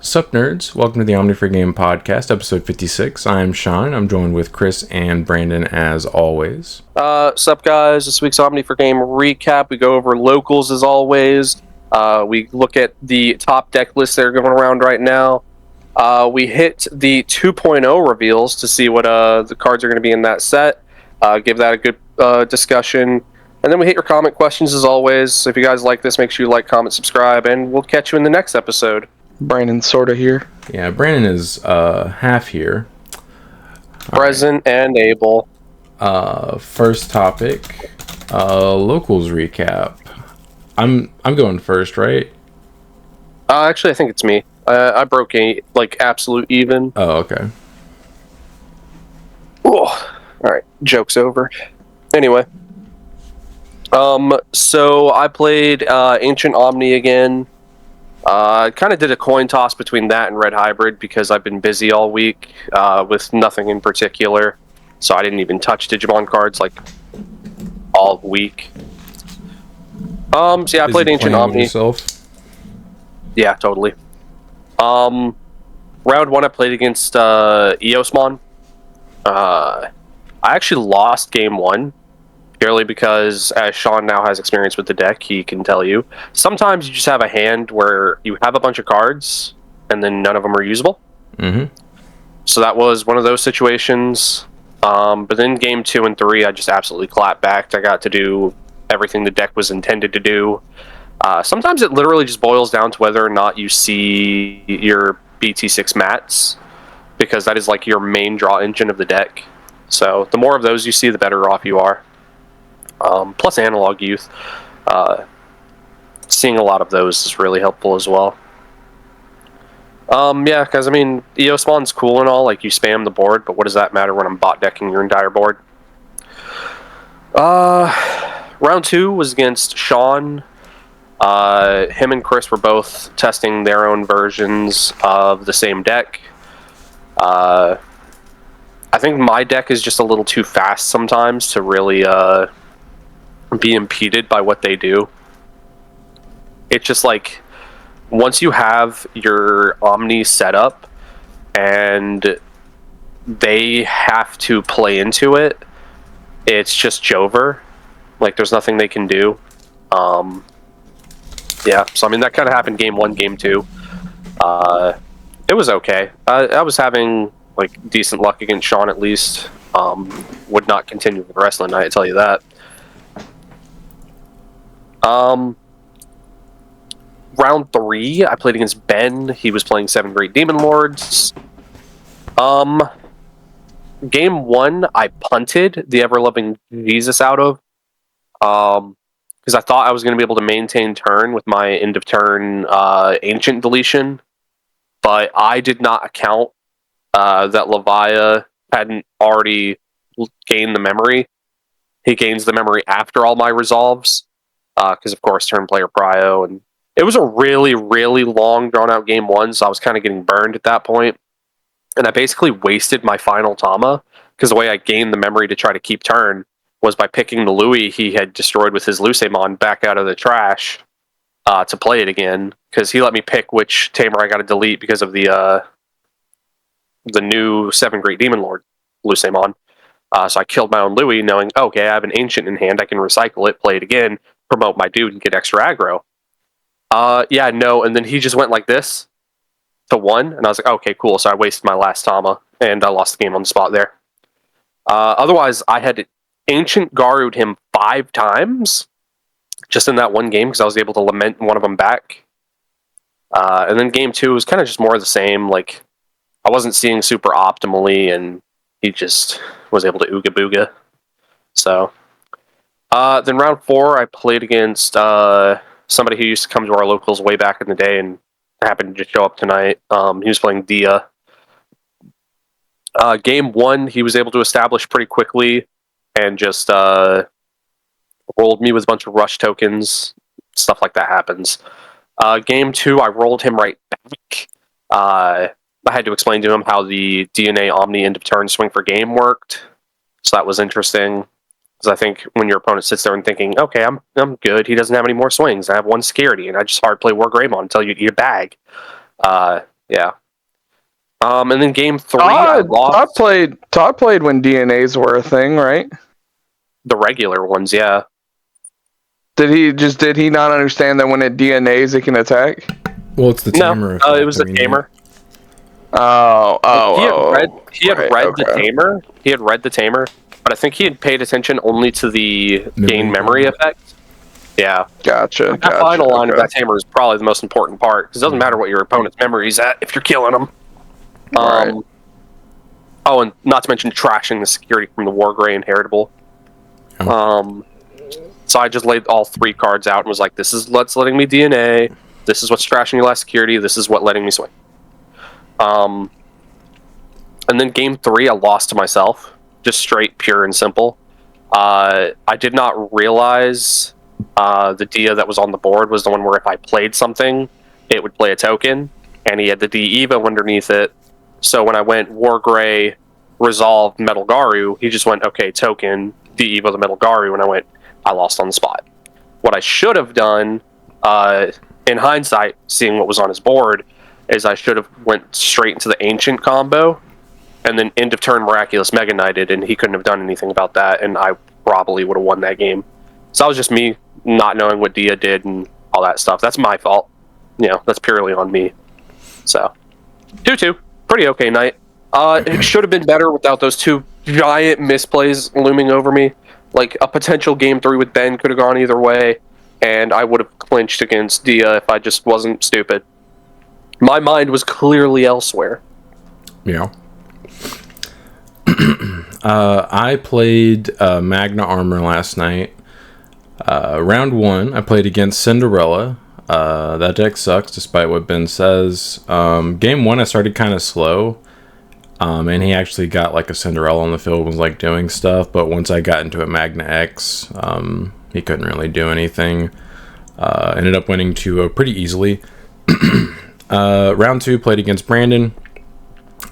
Sup nerds, welcome to the Omni4Game podcast, episode 56. I'm Sean, I'm joined with Chris and Brandon as always. Sup guys, this week's Omni4Game recap. We go over locals as always. We look at the top deck lists that are going around right now. We hit the 2.0 reveals to see what the cards are going to be in that set. Give that a good discussion. And then we hit your comment questions as always. So if you guys like this, make sure you like, comment, subscribe, and we'll catch you in the next episode. Brandon sorta here. Yeah, Brandon is half here. Present and able. First topic, locals recap. I'm going first, right? Actually, I think it's me. I broke absolute even. Oh, okay. Oh, all right, joke's over. Anyway, so I played Ancient Omni again. Kind of did a coin toss between that and Red Hybrid because I've been busy all week with nothing in particular. So I didn't even touch Digimon cards all week. So yeah, I played Ancient Omni. Yourself? Yeah, totally. Round one I played against EX7. I actually lost game one. Purely because, as Sean now has experience with the deck, he can tell you. Sometimes you just have a hand where you have a bunch of cards, and then none of them are usable. Mm-hmm. So that was one of those situations. But then game 2 and 3, I just absolutely clapped back. I got to do everything the deck was intended to do. Sometimes it literally just boils down to whether or not you see your BT6 mats, because that is like your main draw engine of the deck. So the more of those you see, the better off you are. Plus Analog Youth. Seeing a lot of those is really helpful as well. Yeah, because, I mean, EX7's cool and all, like, you spam the board, but what does that matter when I'm bot decking your entire board? Round 2 was against Sean. Him and Chris were both testing their own versions of the same deck. I think my deck is just a little too fast sometimes to really, be impeded by what they do. It's just like, once you have your Omni set up and they have to play into it, it's just Jover. Like, there's nothing they can do. Yeah, so I mean, that kind of happened game 1, game 2. It was okay. I was having like decent luck against Sean at least. Would not continue for the rest of the night, I tell you that. Round 3, I played against Ben. He was playing 7 Great Demon Lords. Game 1, I punted the Ever-Loving Jesus out of. Because I thought I was going to be able to maintain turn with my end-of-turn Ancient deletion. But I did not account that Levia hadn't already gained the memory. He gains the memory after all my resolves. Because, of course, turn player prio. And it was a really, really long, drawn-out game 1, so I was kind of getting burned at that point. And I basically wasted my final Tama, because the way I gained the memory to try to keep turn was by picking the Louis he had destroyed with his Lucemon back out of the trash to play it again, because he let me pick which Tamer I got to delete because of the new 7 Great Demon Lord Lucemon. So I killed my own Louis, knowing, okay, I have an Ancient in hand, I can recycle it, play it again, promote my dude, and get extra aggro. Yeah, no, and then he just went like this to 1, and I was like, okay, cool, so I wasted my last Tama, and I lost the game on the spot there. Otherwise, I had Ancient Garu'd him 5 times, just in that one game, because I was able to lament one of them back. And then game 2 was kind of just more of the same, like, I wasn't seeing super optimally, and he just was able to ooga booga. So, then round 4, I played against somebody who used to come to our locals way back in the day and happened to just show up tonight. He was playing Dia. Game 1, he was able to establish pretty quickly and just rolled me with a bunch of rush tokens. Stuff like that happens. Game 2, I rolled him right back. I had to explain to him how the DNA Omni end of turn swing for game worked. So that was interesting. Because I think when your opponent sits there and thinking, okay, I'm good, he doesn't have any more swings, I have one Scaredy, and I just hard play War Greymon until you eat a bag. Yeah. And then game 3, I lost. Todd played when DNAs were a thing, right? The regular ones, yeah. Did he not understand that when it DNAs it can attack? Well, it's the tamer effect. It was the tamer. He had read the tamer. He had read the tamer, but I think he had paid attention only to the gain memory effect. Yeah. Gotcha. That final line of that tamer is probably the most important part, because it doesn't matter what your opponent's memory is at if you're killing them. Right. Oh, and not to mention trashing the security from the Wargrey Inheritable. So I just laid all 3 cards out and was like, this is what's letting me DNA, this is what's trashing your last security, this is what letting me swing. And then game 3, I lost to myself. Just straight, pure, and simple. I did not realize the Dia that was on the board was the one where if I played something, it would play a token, and he had the D Evo underneath it. So when I went Wargrey, Resolve, Metal Garu, he just went, okay, token, D Evo the Metal Garu, and I lost on the spot. What I should have done, in hindsight, seeing what was on his board, is I should have went straight into the Ancient combo, and then end of turn Miraculous Mega Knighted, and he couldn't have done anything about that, and I probably would have won that game. So that was just me not knowing what Dia did and all that stuff. That's my fault. That's purely on me. So, 2-2. Pretty okay night. It should have been better without those 2 giant misplays looming over me. Like, a potential game 3 with Ben could have gone either way, and I would have clinched against Dia if I just wasn't stupid. My mind was clearly elsewhere. Yeah. I played Magna Armor last night. Round 1, I played against Cinderella. That deck sucks, despite what Ben says. Game 1, I started kind of slow. And he actually got like a Cinderella on the field, was like doing stuff. But once I got into a Magna X, he couldn't really do anything. Ended up winning 2-0 pretty easily. Round 2, played against Brandon.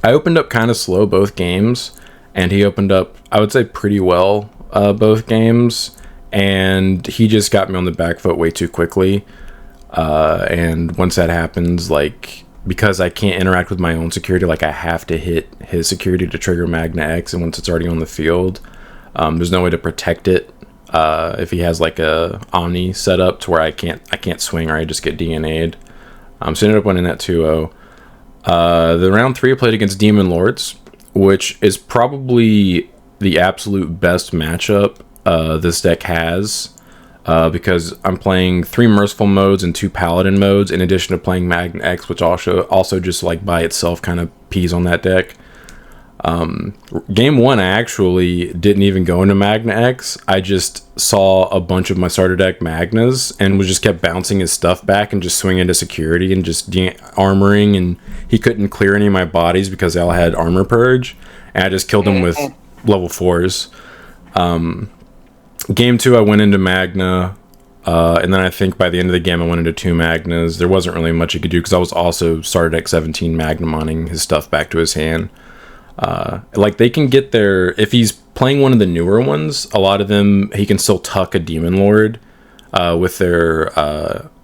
I opened up kind of slow both games, and he opened up, I would say, pretty well both games. And he just got me on the back foot way too quickly. And once that happens, like, because I can't interact with my own security, like I have to hit his security to trigger Magna X, and once it's already on the field, there's no way to protect it. If he has like a Omni set up to where I can't swing, or I just get DNA'd. So I ended up winning that 2-0. The round 3 I played against Demon Lords, which is probably the absolute best matchup this deck has. Because I'm playing 3 Merciful modes and 2 Paladin modes, in addition to playing Magna X, which also just like by itself kind of pees on that deck. Game 1, I actually didn't even go into Magna X. I just saw a bunch of my starter deck Magnas and just kept bouncing his stuff back and just swinging into security and just armoring, and he couldn't clear any of my bodies because they all had Armor Purge, and I just killed him with level 4s. Game 2, I went into Magna, and then I think by the end of the game, I went into 2 Magnas. There wasn't really much he could do because I was also started EX7 Magnamoning his stuff back to his hand. Like, they can get their, if he's playing one of the newer ones, a lot of them, he can still tuck a Demon Lord with their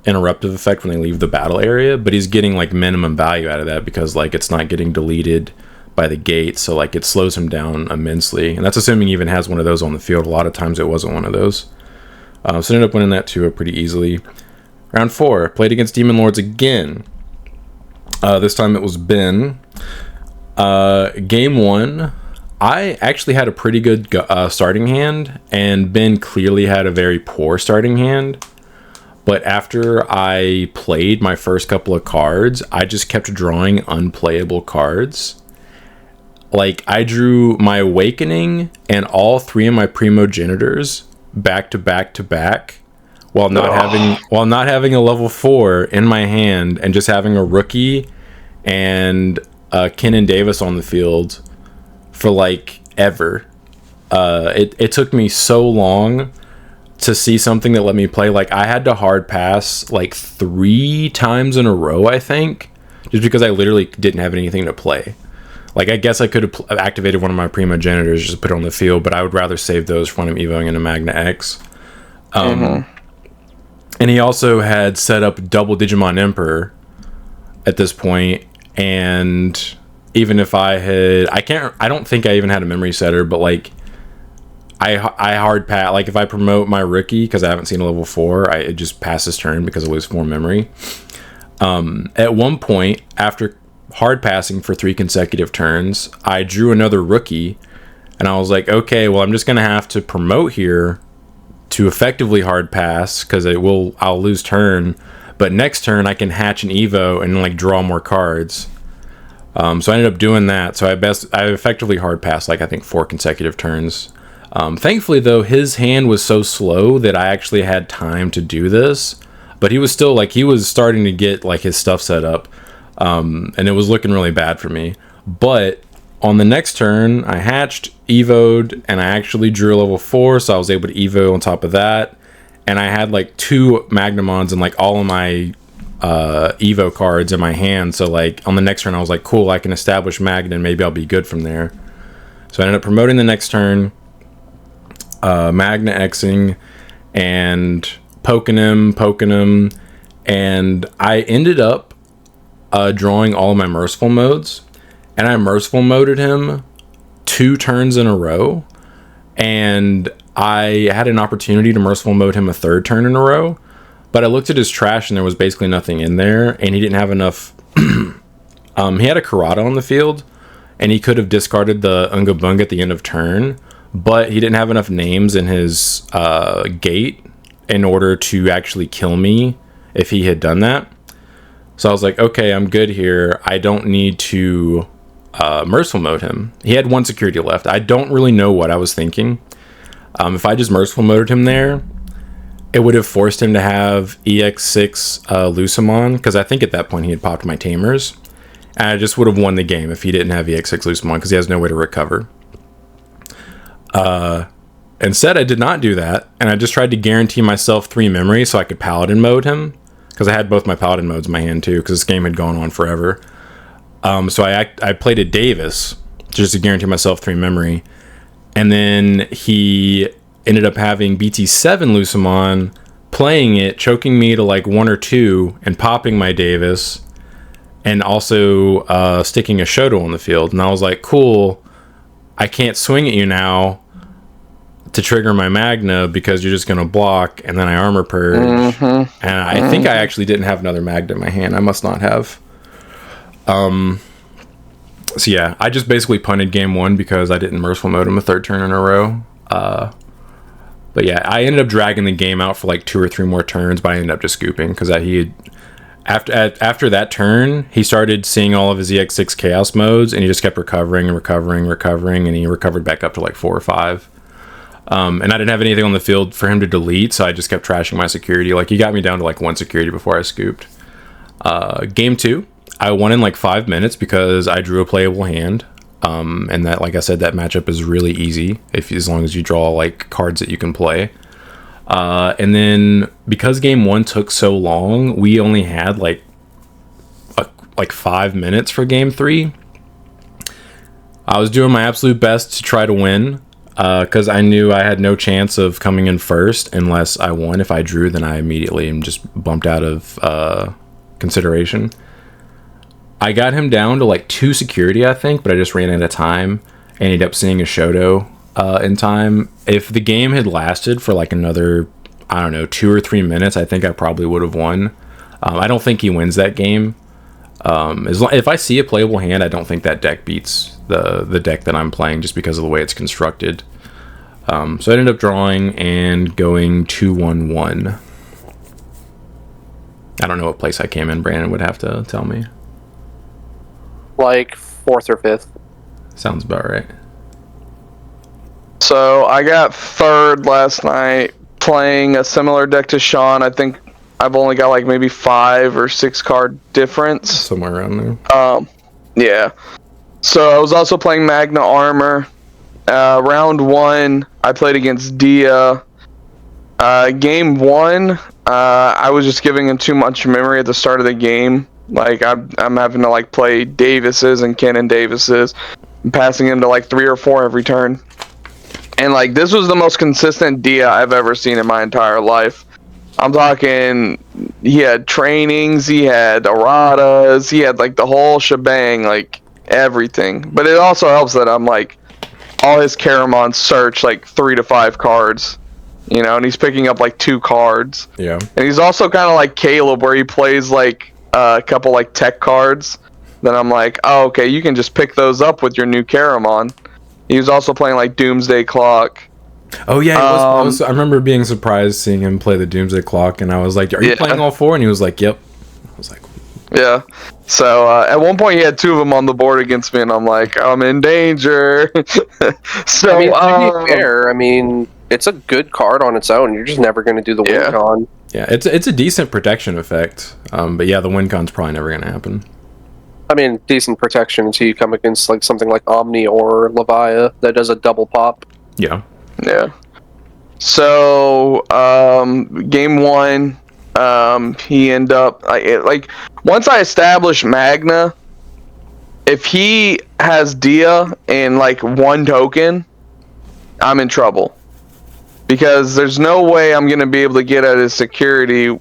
interruptive effect when they leave the battle area, but he's getting like minimum value out of that because like it's not getting deleted by the gate, so like it slows him down immensely, and that's assuming he even has one of those on the field. A lot of times it wasn't one of those. So I ended up winning that 2-0 pretty easily. Round 4, played against Demon Lords again. This time it was Ben. Game 1, I actually had a pretty good starting hand, and Ben clearly had a very poor starting hand. But after I played my first couple of cards, I just kept drawing unplayable cards. Like, I drew my Awakening and all 3 of my Primogenitors back to back to back, while not having a level 4 in my hand, and just having a rookie and Kenan Davis on the field for like ever. It took me so long to see something that let me play. Like, I had to hard pass like 3 times in a row, I think, just because I literally didn't have anything to play. Like, I guess I could have activated one of my Primogenitors just to put it on the field, but I would rather save those for when I'm evoing into Magna X. And he also had set up double Digimon Emperor at this point, and even if I don't think I even had a memory setter, but like I hard pass. Like if I promote my rookie because I haven't seen a level 4, it just passes turn because I lose 4 memory. At one point, after hard passing for 3 consecutive turns, I drew another rookie, and I was like, okay, well I'm just gonna have to promote here to effectively hard pass because I'll lose turn, but next turn I can hatch an Evo and like draw more cards. So I ended up doing that. So I effectively hard passed like I think 4 consecutive turns. Thankfully though, his hand was so slow that I actually had time to do this, but he was still like, he was starting to get like his stuff set up, and it was looking really bad for me. But on the next turn, I hatched, evoed, and I actually drew a level 4, so I was able to evo on top of that. And I had like 2 Magnamons and like all of my evo cards in my hand. So like on the next turn, I was like, cool, I can establish Magna and maybe I'll be good from there. So I ended up promoting the next turn, Magna Xing, and poking him, and I ended up drawing all of my merciful modes, and I merciful moded him 2 turns in a row, and I had an opportunity to merciful mode him a 3rd turn in a row, but I looked at his trash and there was basically nothing in there, and he didn't have enough. He had a Karada on the field, and he could have discarded the Unga Bunga at the end of turn, but he didn't have enough names in his gate in order to actually kill me if he had done that. So I was like, okay, I'm good here. I don't need to merciful mode him. He had 1 security left. I don't really know what I was thinking. If I just merciful moded him there, it would have forced him to have EX6 Lucamon, because I think at that point he had popped my Tamers. And I just would have won the game if he didn't have EX6 Lucamon, because he has no way to recover. Instead, I did not do that, and I just tried to guarantee myself 3 memory so I could Paladin mode him, because I had both my Paladin modes in my hand too, because this game had gone on forever. So I played a Davis just to guarantee myself 3 memory, and then he ended up having BT7 Lucamon, playing it, choking me to like 1 or 2, and popping my Davis, and also sticking a Shoto on the field. And I was like, cool, I can't swing at you now to trigger my Magna because you're just going to block, and then I armor purge. And I think I actually didn't have another Magna in my hand. I must not have. So yeah, I just basically punted game 1 because I didn't merciful mode him a 3rd turn in a row. But yeah, I ended up dragging the game out for like 2 or 3 more turns, but I ended up just scooping because after that turn, he started seeing all of his EX6 Chaos modes, and he just kept recovering, and he recovered back up to like 4 or 5. And I didn't have anything on the field for him to delete, so I just kept trashing my security. Like, he got me down to like 1 security before I scooped. Game 2, I won in like 5 minutes because I drew a playable hand. And that, like I said, that matchup is really easy as long as you draw like cards that you can play. And then because game 1 took so long, we only had like 5 minutes for game 3. I was doing my absolute best to try to win, because I knew I had no chance of coming in first unless I won. If I drew, then I immediately am just bumped out of consideration. I got him down to like 2 security, I think, but I just ran out of time and ended up seeing a Shoto in time. If the game had lasted for like another, I don't know, 2 or 3 minutes, I think I probably would have won. I don't think he wins that game. If I see a playable hand, I don't think that deck beats the deck that I'm playing just because of the way it's constructed. So I ended up drawing and going 2-1-1. I don't know what place I came in. Brandon would have to tell me. Like 4th or 5th. Sounds about right. So I got 3rd last night playing a similar deck to Sean. I think I've only got like maybe 5 or 6 card difference. Somewhere around there. Yeah. So I was also playing Magna Armor. Round 1, I played against Dia. Game 1, I was just giving him too much memory at the start of the game. Like, I'm having to like play Davises and Kenan Davises, and passing him to like 3 or 4 every turn. And like, this was the most consistent Dia I've ever seen in my entire life. I'm talking, he had trainings, he had erratas, he had like the whole shebang, like everything. But it also helps that I'm like, all his Caramons search like 3 to 5 cards, you know, and he's picking up like 2 cards. Yeah. And he's also kind of like Caleb, where he plays like a couple like tech cards. Then I'm like, oh, okay, you can just pick those up with your new Caramon. He was also playing like Doomsday Clock. Oh yeah, I remember being surprised seeing him play the Doomsday Clock, and I was like, "Are you playing all 4?" And he was like, "Yep." I was like, "Yeah." So at one point, he had 2 of them on the board against me, and I'm like, "I'm in danger." So I mean, to be fair, I mean, it's a good card on its own. You're just never going to do the win con. Yeah, it's a decent protection effect, but yeah, the win con's probably never going to happen. I mean, decent protection until you come against like something like Omni or Levia that does a double pop. Yeah. Yeah. So, game 1, he ended up like once I established Magna, if he has Dia and like 1 token, I'm in trouble, because there's no way I'm gonna be able to get at his security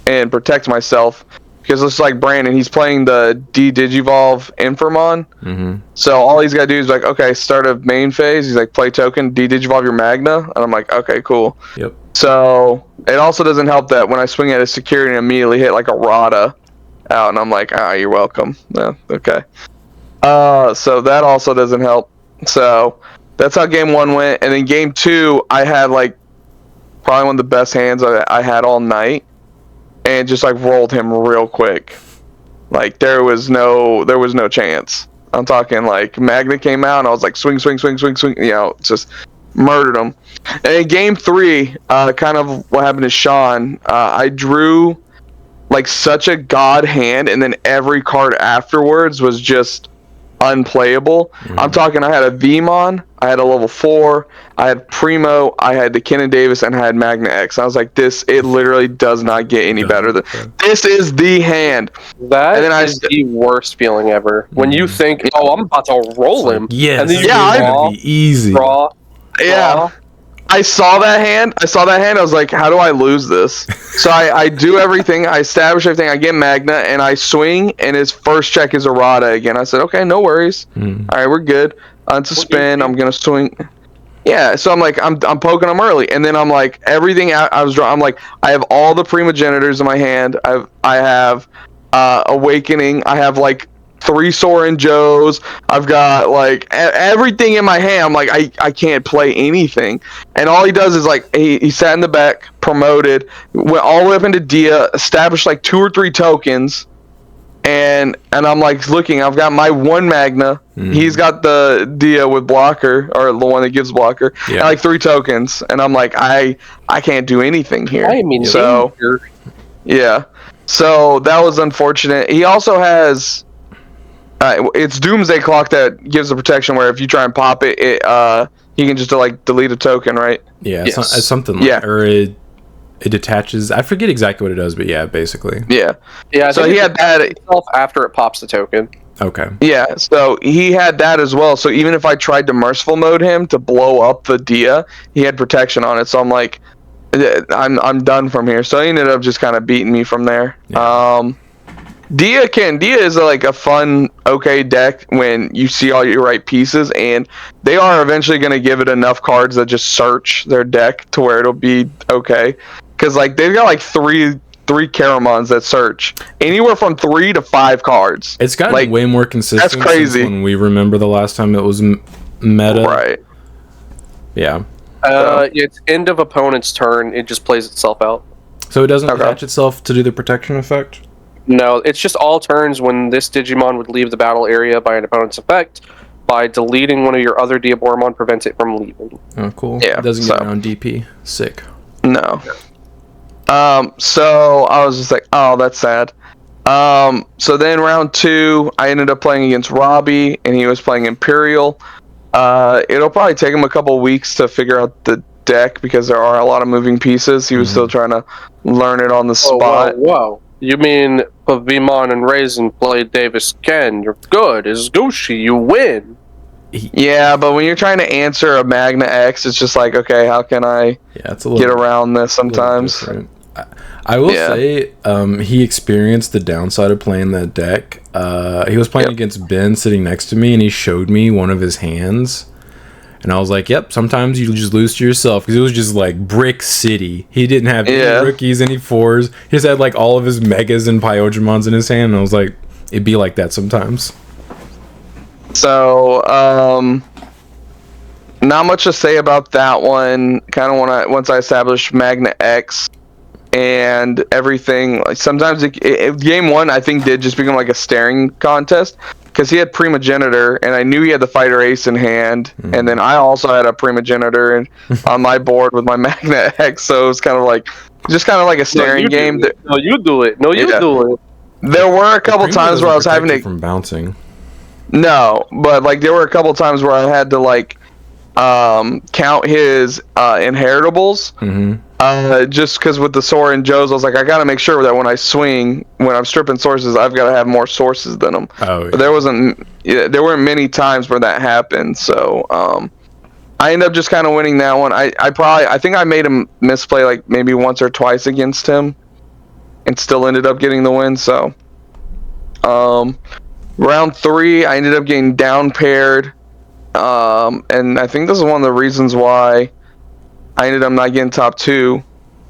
and protect myself. Because it's like Brandon, he's playing the D-Digivolve Infamon. Mm-hmm. So all he's got to do is like, okay, start a main phase. He's like, play token, D-Digivolve your Magna. And I'm like, okay, cool. Yep. So it also doesn't help that when I swing at his security and immediately hit like a Rada out. And I'm like, you're welcome. Yeah, okay. So that also doesn't help. So that's how game 1 went. And then game 2, I had like probably one of the best hands I had all night. And just like rolled him real quick. Like there was no chance. I'm talking like Magna came out and I was like swing, you know, just murdered him. And in game 3, kind of what happened to Sean, I drew like such a god hand, and then every card afterwards was just unplayable. Mm-hmm. I'm talking, I had a Vmon, I had a level 4, I had Primo, I had the Kenan Davis, and I had Magna X. I was like, it literally does not get any better. This is the hand. That is the worst feeling ever. When you think, oh, I'm about to roll him. Yes. And then you draw, be easy. Draw. Yeah. I saw that hand. I was like, how do I lose this? So I do everything. I establish everything. I get Magna, and I swing, and his first check is Errata again. I said, okay, no worries. All right, we're good. It's a spin. I'm going to swing. Yeah, so I'm like, I'm poking him early. And then I'm like, everything I was drawing, I'm like, I have all the Primogenitors in my hand. I have Awakening. I have like 3 Sorin Joes. I've got like everything in my hand. I'm like, I can't play anything. And all he does is like, he sat in the back, promoted, went all the way up into Dia, established like 2 or 3 tokens. And I'm like looking, I've got my 1 Magna. He's got the Dia with blocker, or the one that gives blocker, and like 3 tokens. And I'm like, I can't do anything here. I mean, so yeah. So that was unfortunate. He also has it's Doomsday Clock that gives the protection where if you try and pop it, he can just like delete a token, right? Yeah, it's something like or it detaches. I forget exactly what it does, but yeah, basically. Yeah. So he had that itself after it pops the token. Okay. Yeah, so he had that as well. So even if I tried to merciful mode him to blow up the Dia, he had protection on it. So I'm like, I'm done from here. So he ended up just kind of beating me from there. Yeah. Dia is like a fun, okay deck when you see all your right pieces, and they are eventually going to give it enough cards that just search their deck to where it'll be okay. Because like they've got like three Caramons that search anywhere from 3 to 5 cards. It's gotten like, way more consistent. That's crazy. When we remember the last time it was meta, right? Yeah. It's end of opponent's turn. It just plays itself out. So it doesn't attach itself to do the protection effect? No, it's just all turns when this Digimon would leave the battle area by an opponent's effect. By deleting one of your other Diaboromon prevents it from leaving. Oh, cool. Yeah, it doesn't get around DP. Sick. No. So I was just like, oh, that's sad. So then round 2, I ended up playing against Robbie, and he was playing Imperial. It'll probably take him a couple weeks to figure out the deck because there are a lot of moving pieces. He was still trying to learn it on the spot. Whoa. You mean Vimon and Raisin played Davis Ken? You're good. It's Gucci. You win. Yeah, but when you're trying to answer a Magna X, it's just like, okay, how can I get around this sometimes? I will say he experienced the downside of playing that deck. He was playing against Ben sitting next to me, and he showed me one of his hands. And I was like, yep, sometimes you just lose to yourself. Because it was just like Brick City. He didn't have any rookies, any fours. He just had like all of his Megas and Pyojimons in his hand. And I was like, it'd be like that sometimes. So, not much to say about that one. Kind of once I established Magna X and everything, like sometimes game one I think did just become like a staring contest because he had Primogenitor and I knew he had the Fighter Ace in hand, and then I also had a Primogenitor on my board with my Magna X, so it was kind of like a staring game. No, you do it. No, you do it. There were a couple times where I was having to from bouncing. No, but like there were a couple times where I had to like count his inheritables. Just because with the Sora and Joe's, I was like, I gotta make sure that when I swing, when I'm stripping sources, I've got to have more sources than them. But there weren't many times where that happened. So I ended up just kind of winning that one. I think I made him misplay like maybe once or twice against him, and still ended up getting the win. So round 3, I ended up getting down paired. And I think this is one of the reasons why I ended up not getting top 2,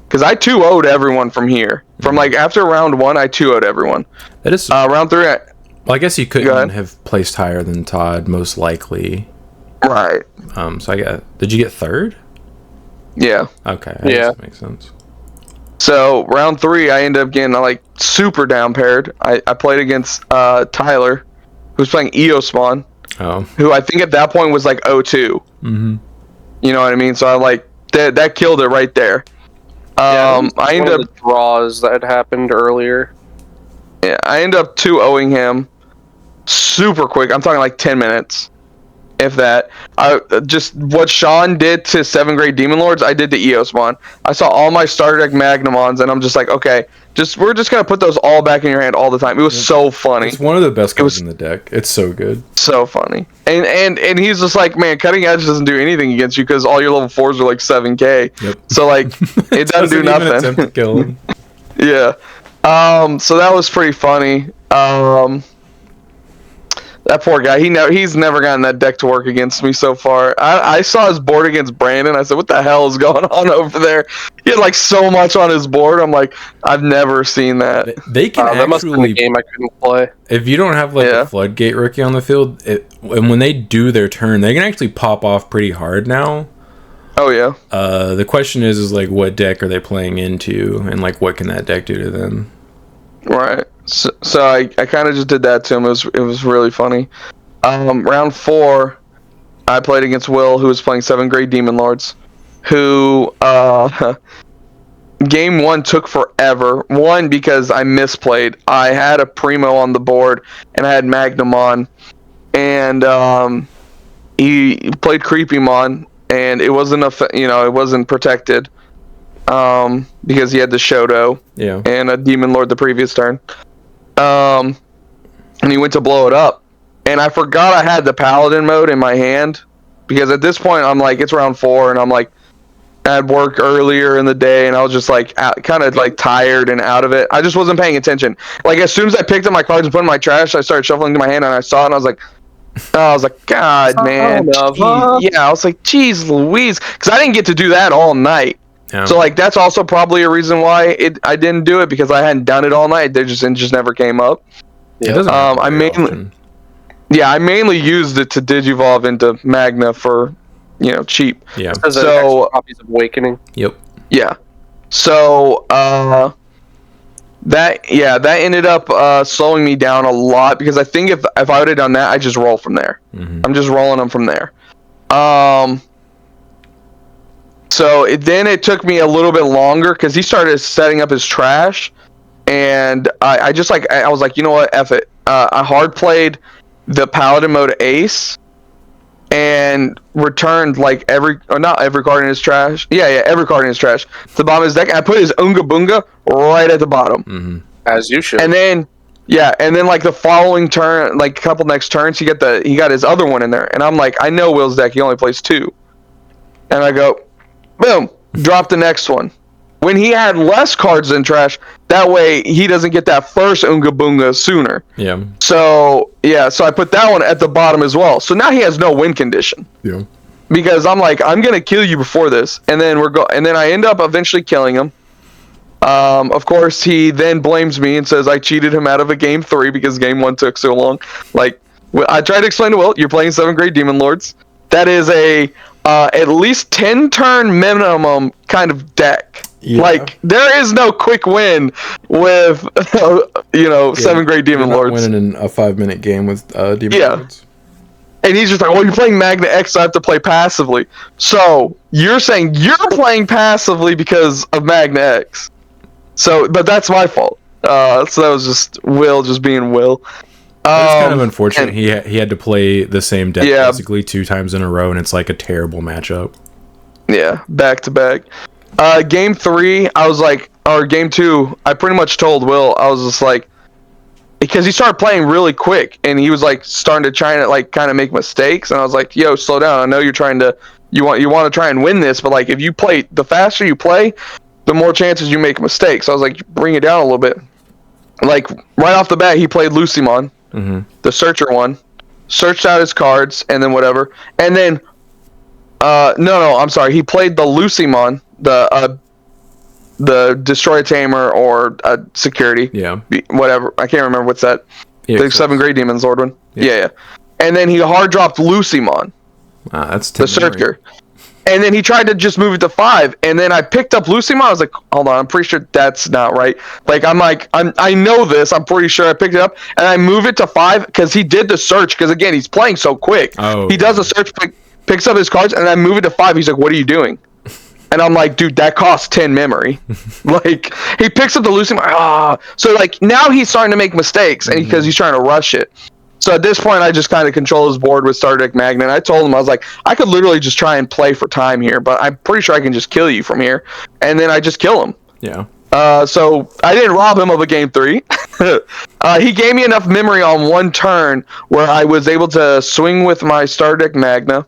because I 2-0'd everyone from here. From like after round 1, I 2-0'd everyone. That is round 3. Well, I guess you couldn't have placed higher than Todd, most likely. Right. So did you get 3rd? Yeah. Okay. I guess that makes sense. So round 3, I ended up getting like super down paired. I played against Tyler, who's playing Eosmon. Who I think at that point was like 0-2. You know what I mean? So I like that killed it right there. I ended up draws that had happened earlier. Yeah, I ended up 2-0ing him super quick. I'm talking like 10 minutes, if that. I just what Sean did to 7th grade Demon Lords, I did to Eosmon. I saw all my starter deck Magnamons, and I'm just like, okay, we're just gonna put those all back in your hand all the time. It was so funny. It's one of the best cards in the deck. It's so good. So funny. And he's just like, man, Cutting Edge doesn't do anything against you because all your level 4s are like 7k. Yep. So like it doesn't do nothing. Even attempt to kill him. Yeah. So that was pretty funny. That poor guy. He's never gotten that deck to work against me so far. I saw his board against Brandon. I said, what the hell is going on over there? He had like so much on his board. I'm like, I've never seen that. They can that must have been a game I couldn't play. If you don't have like a Floodgate rookie on the field, and when they do their turn, they can actually pop off pretty hard now. Oh yeah. The question is like, what deck are they playing into, and like, what can that deck do to them? Right. So I kind of just did that to him. It was really funny. Round 4, I played against Will, who was playing 7th grade Demon Lords, who game 1 took forever. One, because I misplayed. I had a Primo on the board and I had Magnamon, and he played Creepymon, and it wasn't it wasn't protected. Because he had the Shoto and a Demon Lord the previous turn. And he went to blow it up. And I forgot I had the Paladin mode in my hand. Because at this point, I'm like, it's round 4, and I'm like, I had work earlier in the day, and I was just like, kind of like tired and out of it. I just wasn't paying attention. Like, as soon as I picked up my cards and put them in my trash, I started shuffling to my hand, and I saw it, and I was like, God, man. Yeah, I was like, geez Louise. Because I didn't get to do that all night. Yeah. So like that's also probably a reason why I didn't do it, because I hadn't done it all night. It just never came up. Yeah. I mainly used it to digivolve into Magna for cheap. Yeah. So copies of Awakening. Yep. Yeah. So that ended up slowing me down a lot, because I think if I would have done that, I just roll from there. I'm just rolling them from there. So then it took me a little bit longer, because he started setting up his trash, and I was like, you know what, F it. I hard played the Paladin mode Ace, and returned like not every card in his trash. Yeah, every card in his trash to the bottom of his deck. I put his Unga Bunga right at the bottom, as you should. And then like the following turn, like a couple next turns, he got his other one in there, and I'm like, I know Will's deck, he only plays 2, and I go, boom, drop the next one. when he had less cards than trash, that way he doesn't get that first Unga Boonga sooner. Yeah. So I put that one at the bottom as well. So now he has no win condition. Yeah. Because I'm like, I'm gonna kill you before this, and then I end up eventually killing him. Of course, he then blames me and says I cheated him out of a game 3 because game 1 took so long. Like, I tried to explain to Will, you're playing 7th grade Demon Lords. That is a at least 10 turn minimum kind of deck. Yeah. Like, there is no quick win with 7th grade Demon Lords. Winning in a 5-minute game with Demon Lords. And he's just like, well, you're playing Magna X, so I have to play passively. So you're saying you're playing passively because of Magna X. So, but that's my fault. So that was just Will just being Will. It's kind of unfortunate. He had to play the same deck basically 2 times in a row, and it's like a terrible matchup. Yeah, back to back. Game 3, I was like, or game 2, I pretty much told Will, I was just like, because he started playing really quick, and he was like starting to try and like kind of make mistakes, and I was like, yo, slow down. I know you're trying to, you want to try and win this, but like if you play, the faster you play, the more chances you make mistakes. So I was like, bring it down a little bit. Like right off the bat, he played Lucimon, the Searcher one, searched out his cards, and then whatever, and then no, I'm sorry, he played the Lucimon, the Destroy a Tamer or Security. Yeah. Whatever. I can't remember what's that. Yeah, the 7th grade Demon Lord one. Yeah. And then he hard dropped Lucimon. That's the Searcher. And then he tried to just move it to 5. And then I picked up Lucimon. I was like, hold on, I'm pretty sure that's not right. Like, I know this. I'm pretty sure I picked it up. And I move it to 5 because he did the search. Because, again, he's playing so quick. Oh, he does the search, picks up his cards, and I move it to 5. He's like, what are you doing? And I'm like, dude, that costs 10 memory. Like, he picks up the Lucimon. So, like, now he's starting to make mistakes because he's trying to rush it. So at this point, I just kind of control his board with Star Deck Magna. And I told him, I was like, I could literally just try and play for time here, but I'm pretty sure I can just kill you from here. And then I just kill him. Yeah. So I didn't rob him of a game 3. He gave me enough memory on one turn where I was able to swing with my Star Deck Magna.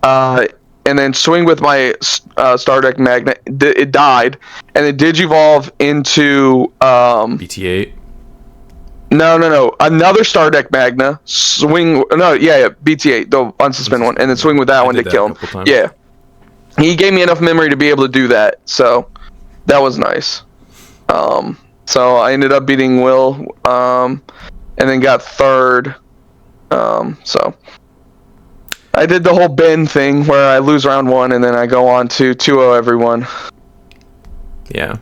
And then swing with my Star Deck Magna. It died. And it Digivolve into... BT-8? No. Another Star Deck Magna. Swing... BT-8, the unsuspend one. And then swing with that one to kill him. Yeah. He gave me enough memory to be able to do that. So, that was nice. So, I ended up beating Will. And then got 3rd. So... I did the whole Ben thing where I lose round 1 and then I go on to 2-0 everyone. Yeah.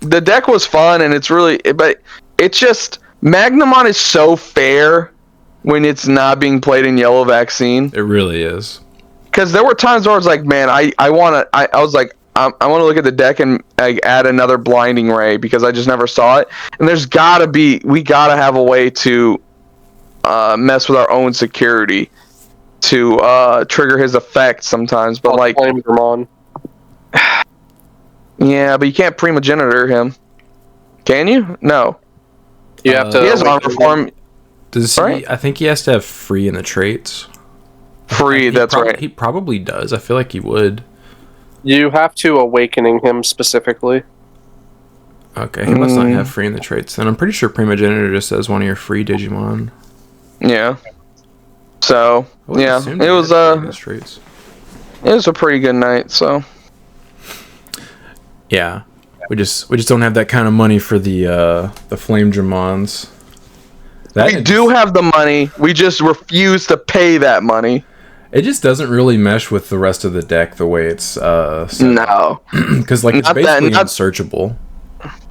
The deck was fun and it's really... But it's just... Magnamon is so fair when it's not being played in Yellow Vaccine. It really is. Because there were times where I was like, man, I want to look at the deck and add another Blinding Ray because I just never saw it. And we gotta have a way to mess with our own security to trigger his effect sometimes, but like Digimon. Yeah, but you can't primogenitor him. Can you? No. You have to. He has armor form. Does he? Right? I think he has to have free in the traits. Free, that's right. He probably does. I feel like he would. You have to awakening him specifically. Okay, he must not have free in the traits. Then I'm pretty sure primogenitor just says one of your free Digimon. Yeah. So yeah, it was a pretty good night. So yeah, we just don't have that kind of money for the Flame Dramons. We do have the money. We just refuse to pay that money. It just doesn't really mesh with the rest of the deck the way it's no, because like it's basically unsearchable.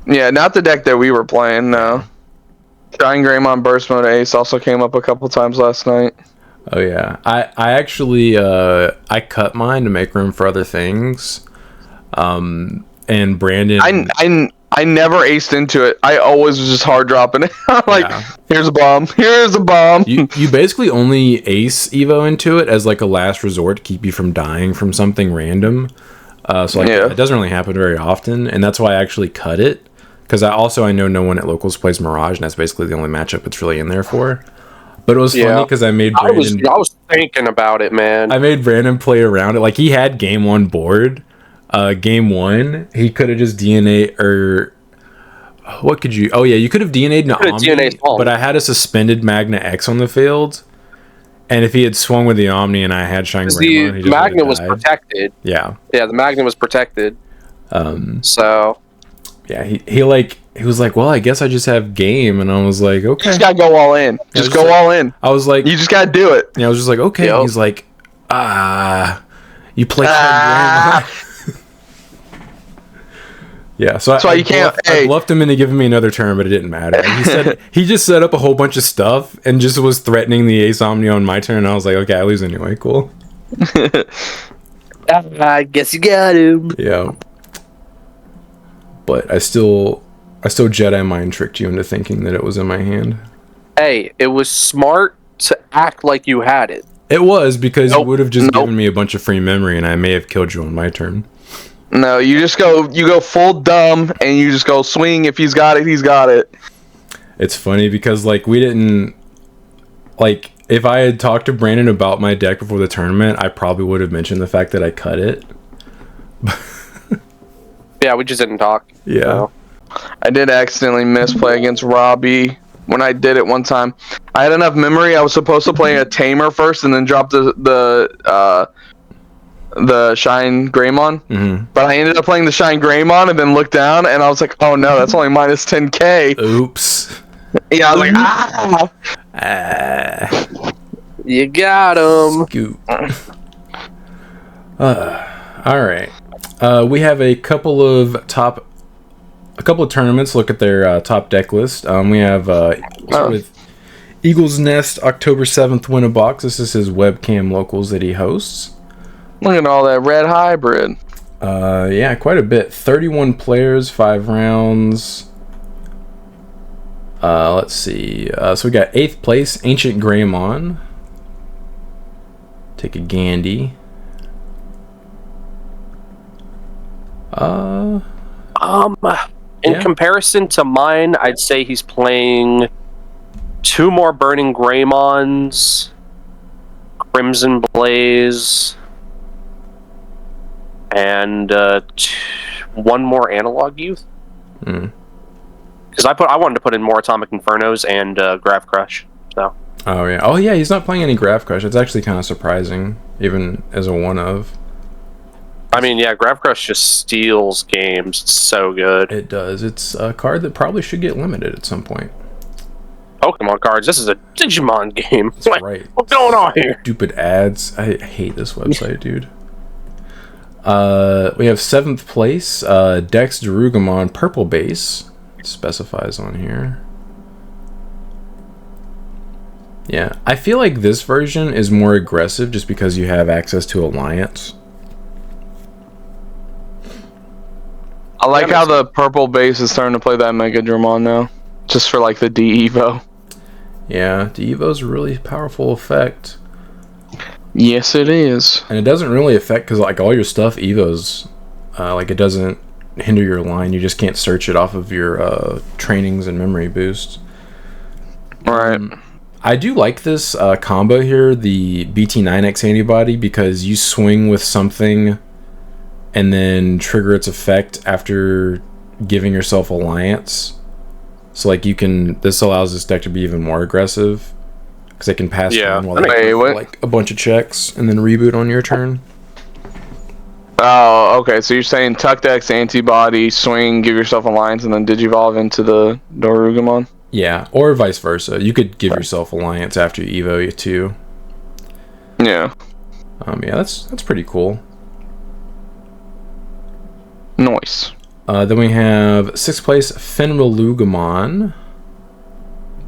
Yeah, not the deck that we were playing. No. Shine Greymon Burst Mode Ace also came up a couple times last night. Oh yeah, I actually I cut mine to make room for other things, and Brandon. I never aced into it. I always was just hard dropping it. Here's a bomb. Here's a bomb. You basically only ace Evo into it as like a last resort to keep you from dying from something random. It doesn't really happen very often, and that's why I actually cut it. Because I know no one at locals plays Mirage, and that's basically the only matchup it's really in there for. But it was funny because I made Brandon... I was thinking about it, man. I made Brandon play around it. Like, he had game 1 board, Game 1, he could have just DNA or what could you? Oh yeah, you could have DNA'd an Omni, DNA but I had a suspended Magna X on the field, and if he had swung with the Omni and I had Shine Greymon, he the just Magna was died. protected. Yeah. Yeah, the Magna was protected. So. Yeah, he was like, well, I guess I just have game, and I was like, okay. You just gotta go all in. Just go all in. I was like, you just gotta do it. Yeah, I was just like, okay. Yep. He's like, you play Shine Greymon. Yeah, so that's why you can't. I bluffed him into giving me another turn, but it didn't matter. He said he just set up a whole bunch of stuff and just was threatening the Ace Omni on my turn. And I was like, okay, I lose anyway. Cool. I guess you got him. Yeah, but I still Jedi mind tricked you into thinking that it was in my hand. Hey, it was smart to act like you had it. It was because you would have just given me a bunch of free memory, and I may have killed you on my turn. No, you go full dumb, and you just go swing. If he's got it, he's got it. It's funny because, like, we didn't... Like, if I had talked to Brandon about my deck before the tournament, I probably would have mentioned the fact that I cut it. Yeah, we just didn't talk. Yeah. So. I did accidentally misplay against Robbie when I did it one time. I had enough memory. I was supposed to play a Tamer first and then drop the Shine Greymon, but I ended up playing the Shine Greymon and then looked down and I was like, oh no, that's only minus 10k. Oops. Yeah, I was like, You got him. Scoop. All right. We have a couple of tournaments. Look at their top deck list. We have with Eagle's Nest, October 7th, win a box. This is his webcam locals that he hosts. Look at all that red hybrid. Yeah, quite a bit. 31 players, 5 rounds. Let's see. So we got 8th place, Ancient Greymon. Take a Gandhi. In comparison to mine, I'd say he's playing 2 more Burning Greymons, Crimson Blaze, and 1 more Analog Youth. Because I wanted to put in more Atomic Infernos and Graph Crush. So. Oh yeah, he's not playing any Graph Crush. It's actually kind of surprising, even as a one of. I mean, yeah, Graph Crush just steals games. It's so good. It does. It's a card that probably should get limited at some point. Pokemon cards. This is a Digimon game. That's right. What's going on here? Stupid ads. I hate this website, dude. We have 7th place, Dex Darugamon, purple base. It specifies on here. Yeah, I feel like this version is more aggressive just because you have access to Alliance. I like how the purple base is starting to play that Mega Dramon now. Just for like the D-Evo. Yeah, D-Evo's a really powerful effect. Yes, it is. And it doesn't really affect, because like all your stuff Evos, like it doesn't hinder your line. You just can't search it off of your trainings and memory boosts. Right. I do like this combo here, the BT9X antibody, because you swing with something and then trigger its effect after giving yourself Alliance. So like this allows this deck to be even more aggressive, because they can pass turn while they go for, like a bunch of checks and then reboot on your turn. Oh, okay. So you're saying Tuck Dex, antibody, swing, give yourself Alliance, and then Digivolve into the Darugamon? Yeah, or vice versa. You could give yourself Alliance after you Evo you too. Yeah. Yeah, that's pretty cool. Nice. Then we have 6th place Fenrilugamon.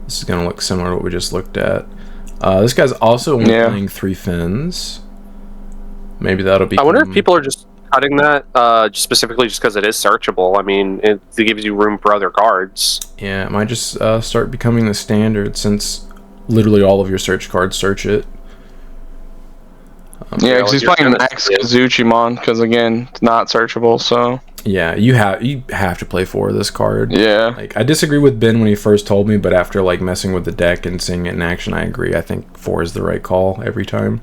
This is gonna look similar to what we just looked at. This guy's also only playing 3 fins. Maybe that'll be. I wonder if people are just cutting that specifically just because it is searchable. I mean, it gives you room for other cards. Yeah, it might just start becoming the standard, since literally all of your search cards search it. Yeah, because he's playing Max Kazuchimon, because again, it's not searchable, so... Yeah, you have to play 4 of this card. Yeah. Like, I disagree with Ben when he first told me, but after like messing with the deck and seeing it in action, I agree. I think 4 is the right call every time.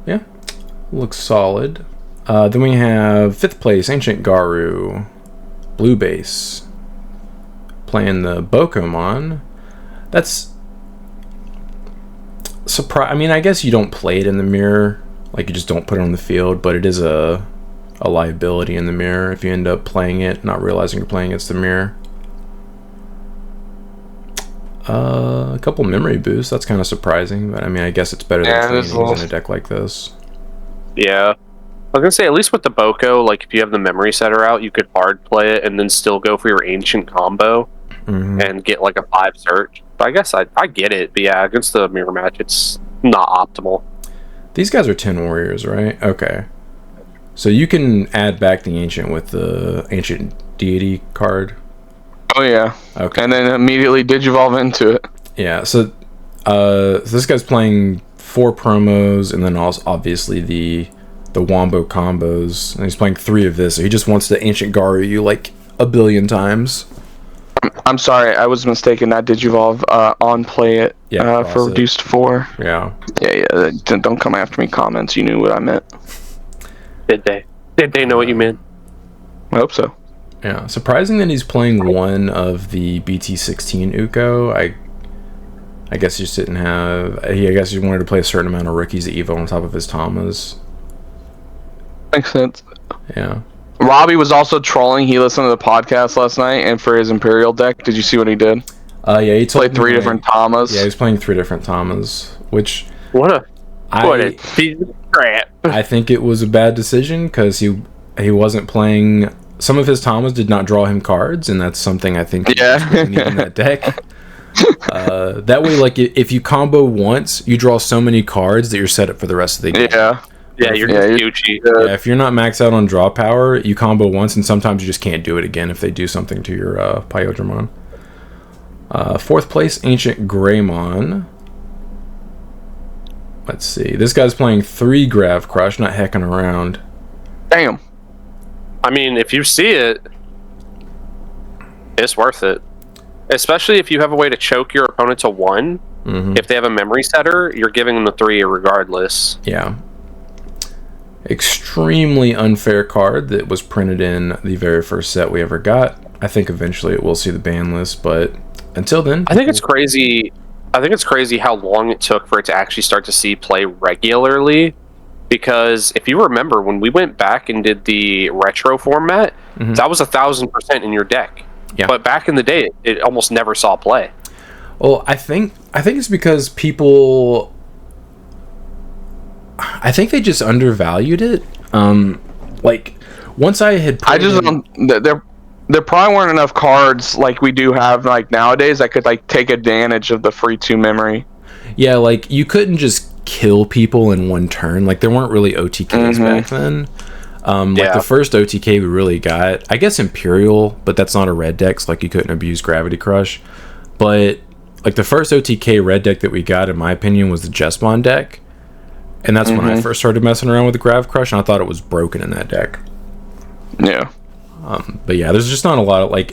Yeah, looks solid. Then we have 5th place, Ancient Garu. Blue base. Playing the Bokomon. That's... I mean, I guess you don't play it in the mirror. Like, you just don't put it on the field, but it is a liability in the mirror if you end up playing it, not realizing you're playing against the mirror. A couple memory boosts. That's kind of surprising, but I mean, I guess it's better than trainings in a deck like this. Yeah. I was gonna say, at least with the Boko, like if you have the memory setter out, you could hard play it and then still go for your ancient combo and get like a 5 search. But I guess I get it. But yeah, against the mirror match, it's not optimal. These guys are 10 warriors, right? Okay. So you can add back the ancient with the ancient deity card. Oh yeah. Okay. And then immediately digivolve into it. Yeah. So this guy's playing 4 promos, and then also obviously the wombo combos, and he's playing 3 of this. So he just wants to ancient Garu you like a billion times. I'm sorry, I was mistaken. Not digivolve. On play it. Yeah. For reduced 4. Yeah. Yeah. Don't come after me. Comments. You knew what I meant. Did they? Did they know what you meant? I hope so. Yeah. Surprising that he's playing 1 of the BT16 Uko. I guess he just didn't have... I guess he wanted to play a certain amount of rookies at Evo on top of his Tamas. Makes sense. Yeah. Robbie was also trolling. He listened to the podcast last night, and for his Imperial deck, did you see what he did? Yeah, he played 3 different Tamas. Yeah, he's playing 3 different Tamas, which... What a piece of crap. I think it was a bad decision, because he wasn't playing... Some of his Tamas did not draw him cards, and that's something I think he really need in that deck. That way, like, if you combo once, you draw so many cards that you're set up for the rest of the game. Yeah, you're Gucci. Yeah, if you're not maxed out on draw power, you combo once, and sometimes you just can't do it again if they do something to your Pyodramon. 4th place, Ancient Greymon. Let's see. This guy's playing 3 Grav Crush, not hecking around. Damn. I mean, if you see it, it's worth it. Especially if you have a way to choke your opponent to 1. If they have a memory setter, you're giving them the 3 regardless. Yeah. Extremely unfair card that was printed in the very first set we ever got. I think eventually it will see the ban list, but until then... I think it's crazy how long it took for it to actually start to see play regularly. Because if you remember, when we went back and did the retro format, that was 1,000% in your deck. Yeah. But back in the day, it almost never saw play. Well, I think it's because people... I think they just undervalued it. Like, once I had... There probably weren't enough cards like we do have like nowadays that could like take advantage of the free 2 memory. Yeah, like, you couldn't just kill people in 1 turn. Like, there weren't really OTKs back then. Like, the first OTK we really got, I guess Imperial, but that's not a red deck, so, like, you couldn't abuse Gravity Crush. But, like, the first OTK red deck that we got, in my opinion, was the Jesmon deck. And that's when I first started messing around with the Grav Crush, and I thought it was broken in that deck. Yeah. But yeah, there's just not a lot of, like,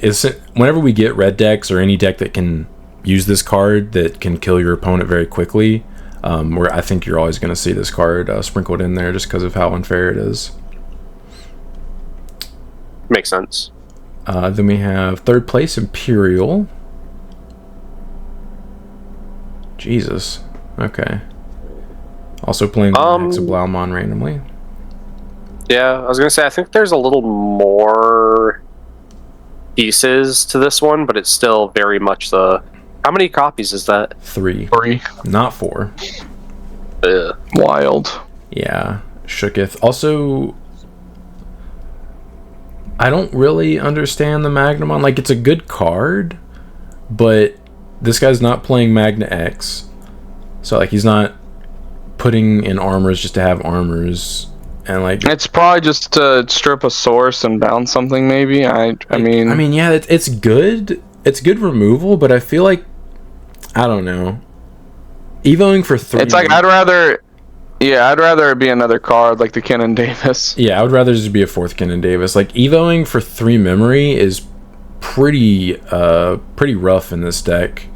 whenever we get red decks or any deck that can use this card that can kill your opponent very quickly, where I think you're always going to see this card sprinkled in there just because of how unfair it is. Makes sense. Then we have 3rd place, Imperial. Jesus. Okay. Also playing Hexablaumon randomly. Yeah, I was going to say, I think there's a little more pieces to this one, but it's still very much the... How many copies is that? 3. 3. Not 4. Ugh. Wild. Yeah. Shooketh. Also, I don't really understand the Magnamon. Like, it's a good card, but this guy's not playing Magna X. So, like, he's not putting in armors just to have armors, and like it's probably just to strip a source and bounce something. Maybe I mean yeah, it's good. It's good removal, but I feel like I don't know. Evoing for 3. It's like I'd rather it be another card like the Kenan Davis. Yeah, I would rather just be a 4th Kenan Davis. Like Evoing for 3 memory is pretty rough in this deck.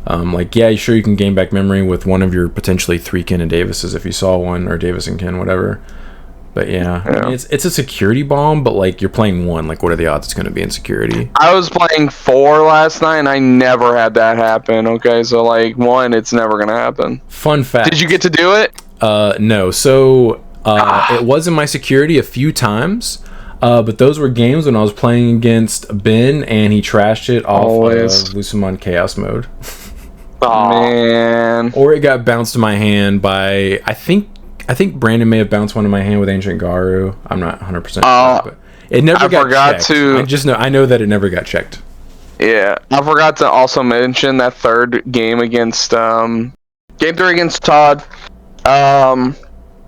Like, yeah, sure, you can gain back memory with one of your potentially 3 Kenan Davises if you saw one, or Davis and Ken, whatever. But yeah, I mean, it's a security bomb, but like you're playing 1. Like, what are the odds it's going to be in security? I was playing 4 last night, and I never had that happen. Okay, so like 1, it's never gonna happen. Fun fact. Did you get to do it? No. So it was in my security a few times, but those were games when I was playing against Ben, and he trashed it off of Lucimon Chaos mode. Oh man! Or it got bounced in my hand by I think Brandon may have bounced one in my hand with Ancient Garu. I'm not 100% sure, but it never got checked. I know that it never got checked. Yeah, I forgot to also mention that third game against game 3 against Todd. I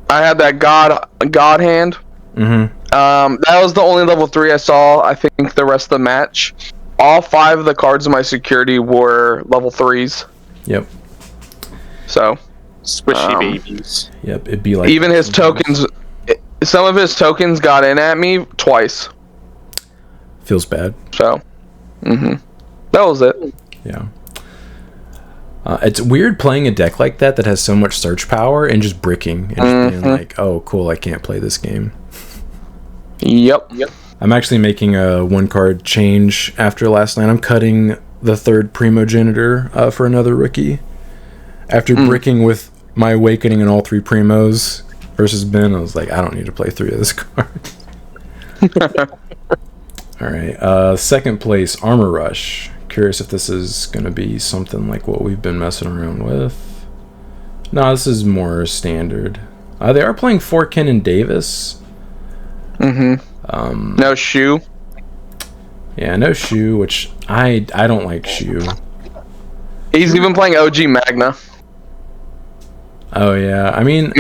had that God hand. Mm-hmm. That was the only level 3 I saw. I think the rest of the match, all 5 of the cards in my security were level 3s. Yep. So. Squishy babies. Yep, it'd be like even his tokens. Some of his tokens got in at me twice. Feels bad. So, that was it. Yeah. It's weird playing a deck like that has so much search power and just bricking and just being like, oh, cool, I can't play this game. Yep. I'm actually making a 1-card change after last night. I'm cutting the 3rd Primogenitor for another rookie. After bricking with my Awakening and all 3 Primos versus Ben, I was like, I don't need to play 3 of this card. Alright, 2nd place, Armor Rush. Curious if this is going to be something like what we've been messing around with. No, this is more standard. They are playing 4 Ken and Davis. No Shu. Yeah, no Shu, which I don't like Shu. He's even playing OG Magna. Oh yeah, I mean,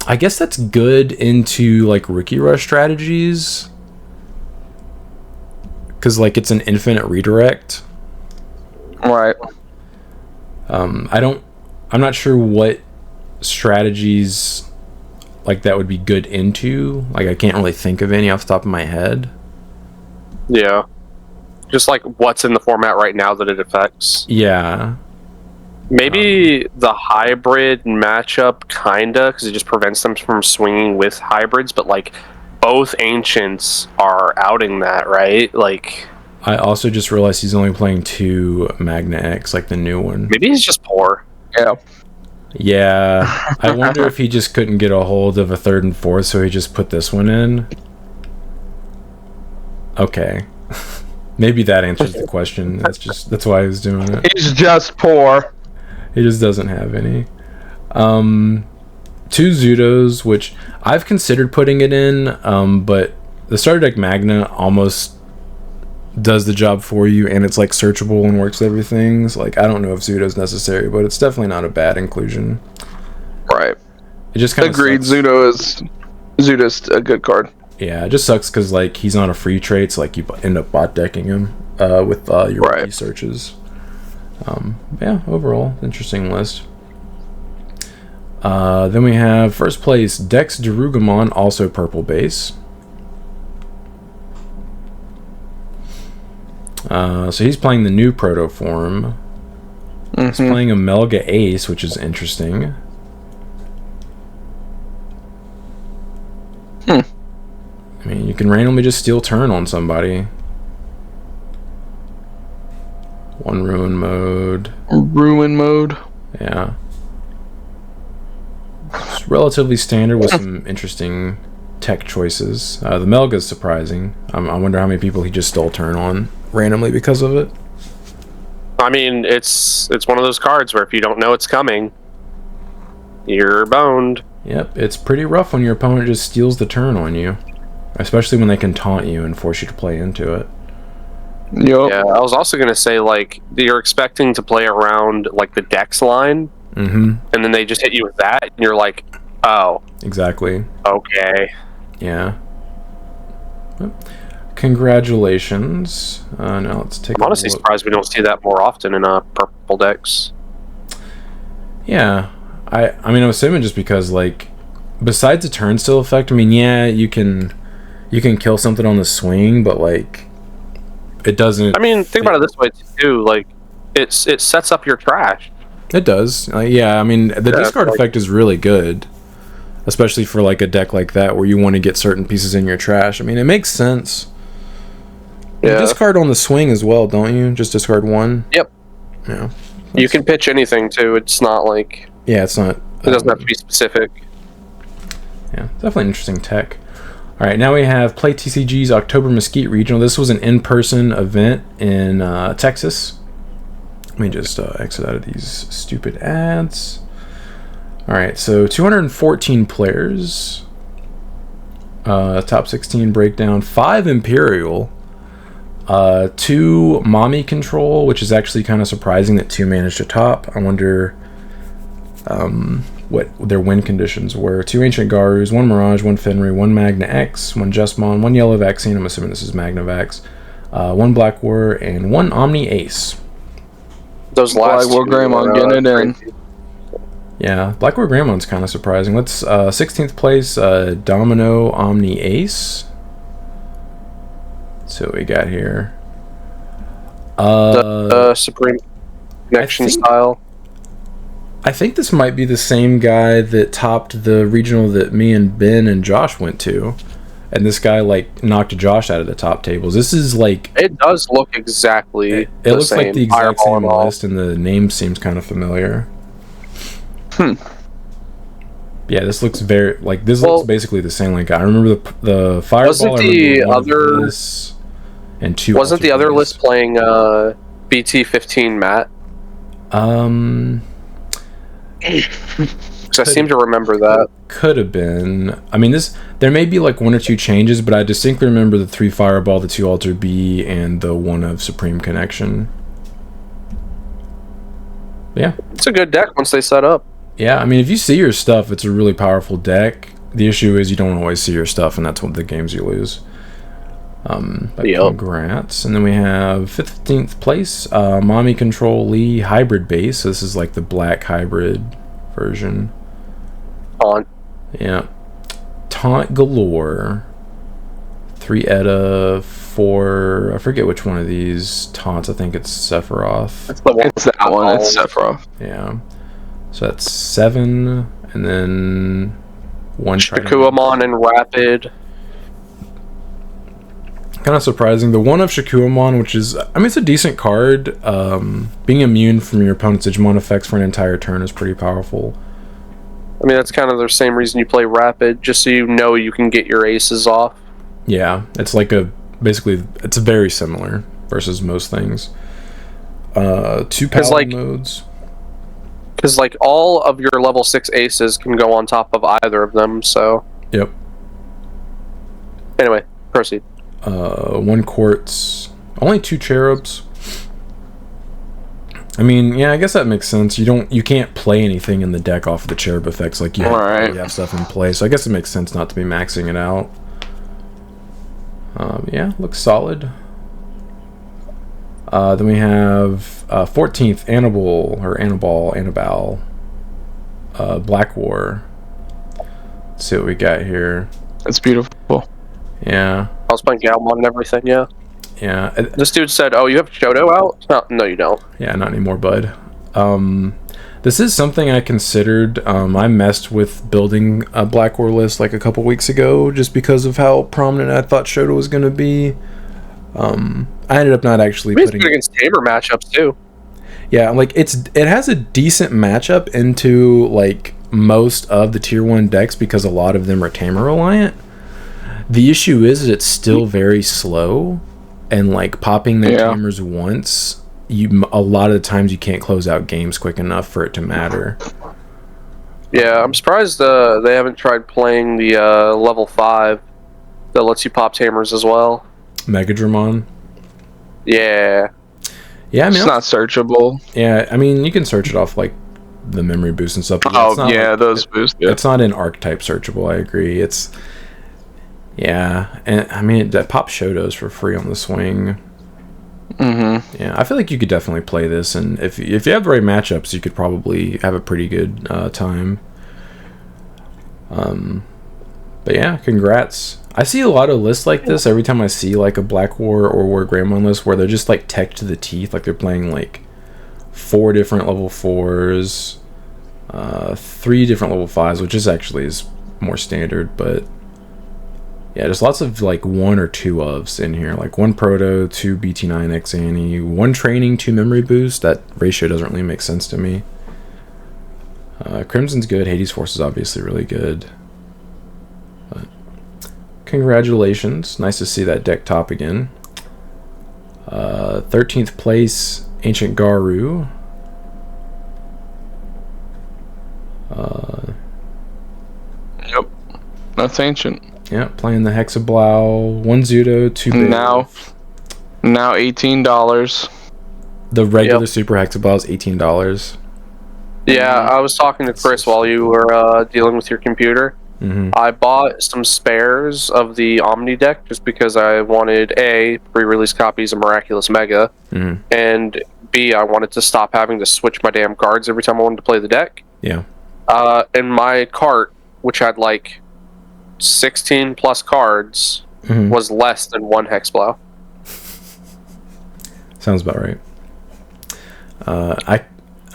I guess that's good into like rookie rush strategies, because like it's an infinite redirect. Right. I'm not sure what strategies like that would be good into. Like I can't really think of any off the top of my head. Yeah. Just like what's in the format right now that it affects. Yeah. Maybe the hybrid matchup, kinda, because it just prevents them from swinging with hybrids, but like both ancients are outing that, right? Like, I also just realized he's only playing 2 Magna X, like the new one. Maybe he's just poor. Yeah. I wonder if he just couldn't get a hold of a 3rd and 4th, so he just put this one in. Okay. Maybe that answers the question. That's why he was doing it. He's just poor. He just doesn't have any. 2 Zudos, which I've considered putting it in, but the starter deck Magna almost does the job for you, and it's like searchable and works with everything. So, like, I don't know if Zudo's necessary, but it's definitely not a bad inclusion. Right. It just kind of agreed. Zudo's a good card. Yeah, it just sucks because like he's on a free trade, so like you end up bot decking him with your rookie searches. Yeah, overall, interesting list. Then we have first place Dex Darugamon, also purple base. So he's playing the new proto form. He's playing a Melga Ace, which is interesting. I mean, you can randomly just steal turn on somebody. 1 ruin mode. Ruin mode. Yeah. It's relatively standard with some interesting tech choices. The Melga's surprising. I wonder how many people he just stole turn on randomly because of it. I mean, it's one of those cards where if you don't know it's coming, you're boned. Yep, it's pretty rough when your opponent just steals the turn on you. Especially when they can taunt you and force you to play into it. Yep. Yeah, I was also going to say, like, you're expecting to play around, like, the Dex line, and then they just hit you with that, and you're like, oh. Exactly. Okay. Yeah. Well, congratulations. Now let's take I'm honestly surprised we don't see that more often in purple decks. Yeah. I mean, I'm assuming just because, like, besides the turn still effect, I mean, yeah, you can kill something on the swing, but like it doesn't. I mean, think about it this way too. Like, it sets up your trash. It does. Yeah, I mean, the discard effect is really good. especially for like a deck like that where you want to get certain pieces in your trash. I mean, it makes sense. You discard on the swing as well, don't you? Just discard one? Yep. Yeah. You can pitch anything too. It's not like... Yeah, it's not... It doesn't have to be specific. Yeah, definitely an interesting tech. All right, now we have Play TCG's October Mesquite Regional. This was an in-person event in Texas. Let me just exit out of these stupid ads. All right, so 214 players. Top 16 breakdown. 5 Imperial. 2 Mommy Control, which is actually kind of surprising that 2 managed to top. I wonder what their win conditions were. 2 Ancient Garus, 1 Mirage, 1 Fenrir, 1 Magna X, 1 Justmon, 1 Yellow Vaccine, I'm assuming this is Magnavax, 1 Black War, and 1 Omni Ace. Those last Black War Greymon getting it in. Yeah, Black War Greymon's kind of surprising. Let's 16th place, Domino Omni Ace. So what we got here. The Supreme Connection style. I think this might be the same guy that topped the regional that me and Ben and Josh went to. And this guy, like, knocked Josh out of the top tables. This is, like... It does look exactly It looks same. like the exact Fireball same and all. list, and the name seems kind of familiar. Yeah, this looks very... Like, this looks basically the same. Like, I remember the Fireball... Wasn't the other... And 2 Wasn't the other Ultra list playing BT15 Matt? Because I seem to remember that. Could have been. I mean, there may be like 1 or 2 changes, but I distinctly remember the 3 Fireball, the 2 Alter B, and the 1 of Supreme Connection. Yeah. It's a good deck once they set up. Yeah, I mean, if you see your stuff, it's a really powerful deck. The issue is you don't always see your stuff, and that's one of the games you lose. But congrats. And then we have 15th place, Mommy Control Lee Hybrid Base. So this is like the black hybrid version. Taunt. Yeah. Taunt galore. 3 Edda, 4... I forget which one of these taunts. I think it's Sephiroth. It's that one. It's Sephiroth. Yeah. So that's 7, and then 1 Shakuamon and Rapid. Kind of surprising. The 1 of Shakuamon, which is... I mean, it's a decent card. Being immune from your opponent's Digimon effects for an entire turn is pretty powerful. I mean, that's kind of the same reason you play Rapid, just so you know you can get your aces off. Yeah, it's like basically, it's very similar versus most things. 2 Paladin modes. Because, like, all of your level 6 aces can go on top of either of them, so... Yep. Anyway, proceed. 1 Quartz. Only 2 Cherubs. I mean, yeah, I guess that makes sense. You can't play anything in the deck off of the Cherub effects like you have stuff in play, so I guess it makes sense not to be maxing it out. Yeah, looks solid. Then we have 14th Annabelle, Black War. Let's see what we got here. It's beautiful. Yeah. I was playing Galmon and everything, yeah. Yeah. This dude said, "Oh, you have Shoto out?" No, you don't. Yeah, not anymore, bud. This is something I considered. I messed with building a Black War list like a couple weeks ago just because of how prominent I thought Shoto was going to be. I ended up not actually putting good against Tamer matchups too. Yeah, like it has a decent matchup into like most of the tier 1 decks because a lot of them are Tamer reliant. The issue is that it's still very slow, and like popping their Tamers once, a lot of the times you can't close out games quick enough for it to matter. Yeah, I'm surprised they haven't tried playing the level 5 that lets you pop Tamers as well. Megadramon. Yeah. Yeah, I mean, it's not searchable. Yeah, I mean, you can search it off like the memory boost and stuff. Oh, yeah, those boosts. Yeah. It's not an archetype searchable, I agree. Yeah, and I mean, that pops Shotos for free on the swing. Mm-hmm. Yeah, I feel like you could definitely play this, and if you have the right matchups, you could probably have a pretty good time. But yeah, congrats. I see a lot of lists like this every time I see like a Black War or War Greymon list where they're just like tech to the teeth, like they're playing like 4 different level 4s, 3 different level 5s, which is actually more standard, but yeah, there's lots of like 1 or 2 ofs in here, like 1 proto, 2 BT9 X Annie, 1 training, 2 memory boost. That ratio doesn't really make sense to me. Crimson's good. Hades Force is obviously really good. But congratulations. Nice to see that deck top again. 13th place, Ancient Garu. Yep. That's Ancient. Yeah, playing the Hexablow. 1 Zudo, 2 Beowulf. Now $18. The regular Super Hexablow is $18. Yeah, I was talking to Chris while you were dealing with your computer. I bought some spares of the Omni deck just because I wanted A, pre-release copies of Miraculous Mega, and B, I wanted to stop having to switch my damn cards every time I wanted to play the deck. Yeah. And my cart, which had like 16 plus cards, was less than 1 Hexblow. Sounds about right.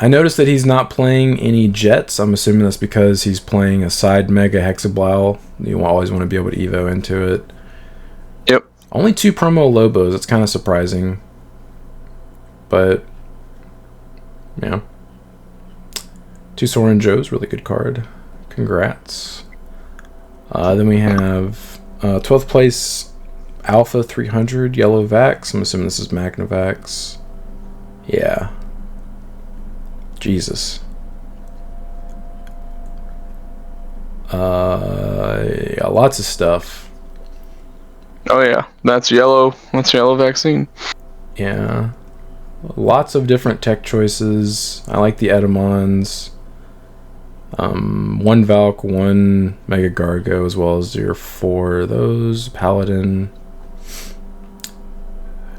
I noticed that he's not playing any Jets. I'm assuming that's because he's playing a side Mega Hexablow. You always want to be able to Evo into it. Yep. Only 2 promo Lobos. That's kind of surprising. But, yeah. 2 Soren Joes, really good card. Congrats. Then we have 12th place Alpha 300 Yellow Vax. I'm assuming this is Magnavax. Yeah. Jesus. Yeah, lots of stuff. Oh yeah, that's yellow. That's yellow vaccine. Yeah. Lots of different tech choices. I like the Edamons. 1 Valk, 1 Mega Gargo, as well as your 4 of those. Paladin.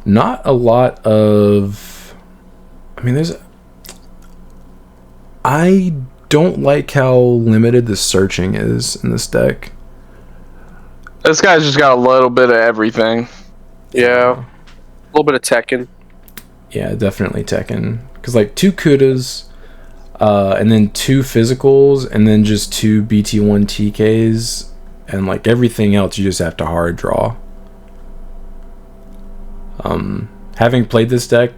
Not a lot of... I mean, I don't like how limited the searching is in this deck. This guy's just got a little bit of everything. Yeah. A little bit of Tekken. Yeah, definitely Tekken. Because, like, 2 Kudas, and then 2 physicals, and then just 2 BT1 TKs, and, like, everything else you just have to hard draw. Having played this deck,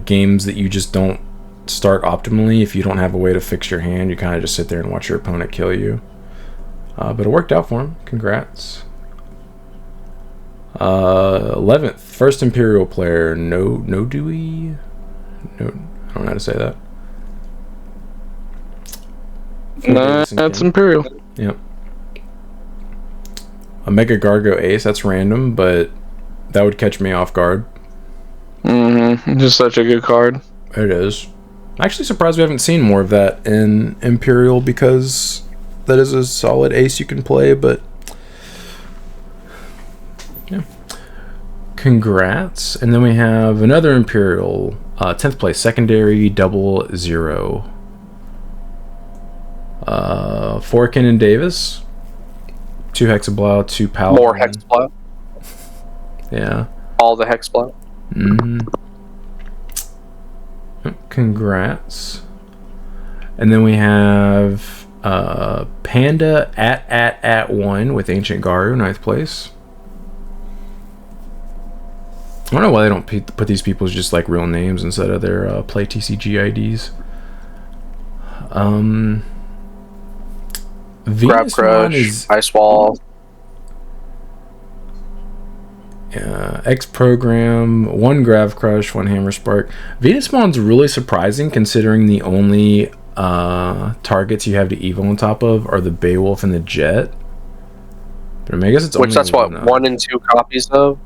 games that you just don't start optimally, if you don't have a way to fix your hand, you kind of just sit there and watch your opponent kill you. But it worked out for him. Congrats. 11th, first Imperial player, no Dewey. No, I don't know how to say that. That's Imperial. Yep. A Mega Gargo Ace, that's random, but that would catch me off guard. Just such a good card. It is. I'm actually surprised we haven't seen more of that in Imperial, because that is a solid ace you can play, but yeah. Congrats. And then we have another Imperial, 10th place, secondary 00. Forkin and Davis. 2 Hexablow, 2 Paladin. More Hexblow. Yeah. All the Hexblow. Congrats. And then we have Panda at 1 with Ancient Garu, 9th place. I don't know why they don't put these people's just like real names instead of their play TCG IDs. Grab Crush, Ice Wall. X Program, 1 Grav Crush, 1 Hammer Spark. Venusmon's really surprising considering the only targets you have to Evo on top of are the Beowulf and the Jet. But I guess it's which that's what 1 and 2 copies of.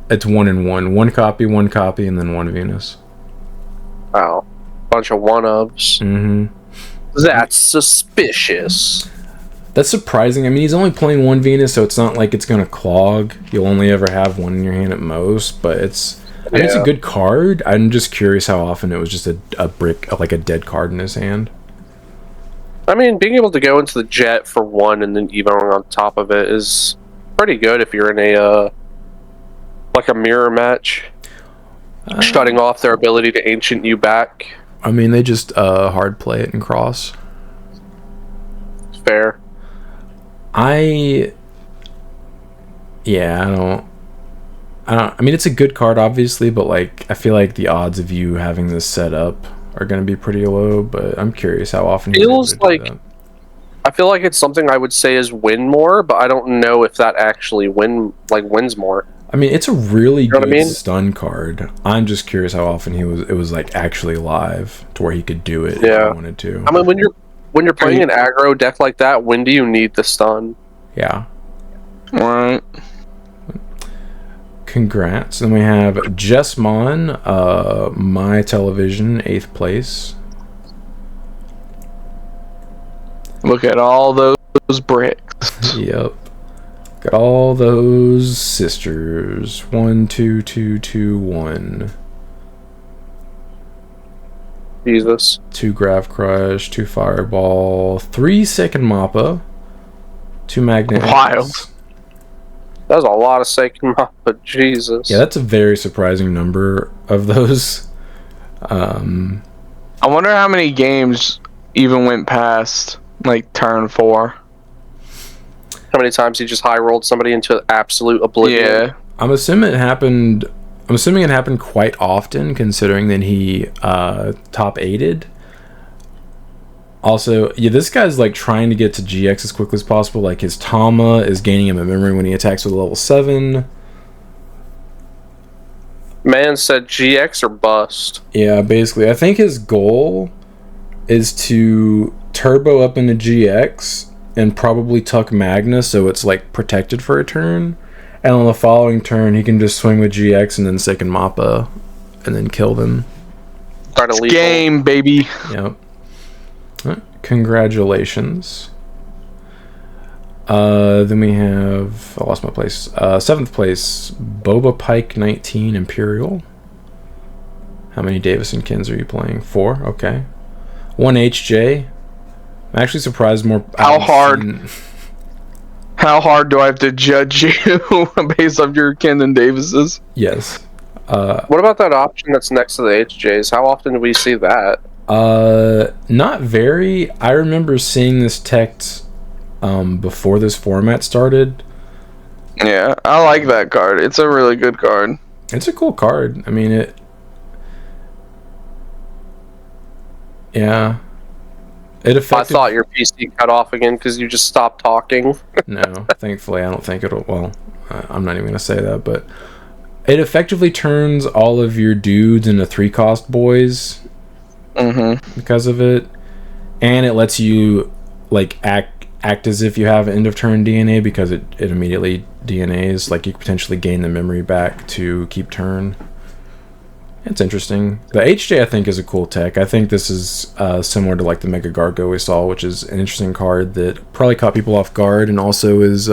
It's 1 and 1. 1 copy, and then 1 Venus. Wow, bunch of 1-ofs. That's suspicious. That's surprising. I mean, he's only playing 1 Venus, so it's not like it's gonna clog. You'll only ever have 1 in your hand at most, but it's I mean, it's a good card. I'm just curious how often it was just a brick, like a dead card in his hand. I mean, being able to go into the Jet for 1 and then Evoing on top of it is pretty good if you're in a like a mirror match, shutting off their ability to Ancient you back. I mean, they just hard play it and cross. Fair. I mean, it's a good card, obviously, but like, I feel like the odds of you having this set up are going to be pretty low. But I'm curious how often he's able to do that. I feel like it's something I would say is win more, but I don't know if that actually wins more. I mean, it's a really good what I mean? stun card. I'm just curious how often it was like actually live to where he could do it if Yeah. he wanted to. I mean, when you're playing an aggro deck like that, when do you need the stun? Yeah. Right. Congrats. Then we have Jessmon, My Television, 8th place. Look at all those bricks. Yep. Got all those sisters. 1, 2, 2, 2, 1. Jesus. 2 Graph Crush, 2 Fireball, 3 Second Mappa, 2 Magnet. Wild. That was a lot of second but Jesus. Yeah, that's a very surprising number of those. I wonder how many games even went past like turn 4. How many times he just high rolled somebody into absolute oblivion? Yeah. I'm assuming it happened quite often, considering that he top 8'd. Also, yeah, this guy's like trying to get to GX as quickly as possible. Like, his Tama is gaining him a memory when he attacks with a level 7. Man said GX or bust. Yeah, basically, I think his goal is to turbo up into GX and probably tuck Magna so it's like protected for a turn. And on the following turn, he can just swing with GX and then second Mappa and then kill them. Try to leave. Game, baby. Yep. Congratulations. Then we have... I lost my place. 7th place, Boba Pike 19 Imperial. How many Davis and Kins are you playing? 4? Okay. 1 HJ. I'm actually surprised more... How hard do I have to judge you based off your Ken and Davises? Yes. What about that option that's next to the HJs? How often do we see that? Not very. I remember seeing this text before this format started. Yeah, I like that card. It's a really good card. It's a cool card. I mean, it... Yeah. It affected... I thought your PC cut off again because you just stopped talking. No, thankfully, I don't think it'll... Well, I'm not even going to say that, but... It effectively turns all of your dudes into 3-cost boys. Because of it. And it lets you, like, act as if you have end-of-turn DNA because it immediately DNAs. Like, you could potentially gain the memory back to keep turn. It's interesting. The HJ, I think, is a cool tech. I think this is similar to like the Mega Gargo we saw, which is an interesting card that probably caught people off guard and also is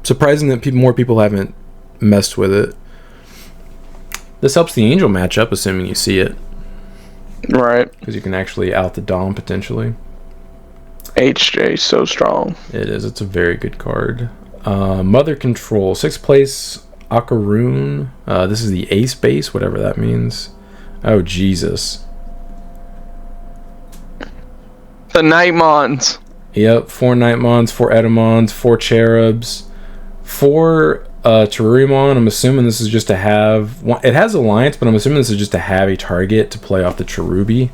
surprising that more people haven't messed with it. This helps the Angel matchup, assuming you see it. Right. Because you can actually out the Dom potentially. HJ so strong. It is. It's a very good card. Mother Control, 6th place, Akaroon. This is the Ace base, whatever that means. Oh, Jesus. The Nightmons. Yep, 4 Nightmons, 4 Edamons, 4 Cherubs, 4 Terurimon. I'm assuming this is just to have... It has Alliance, but I'm assuming this is just to have a target to play off the Cherubi.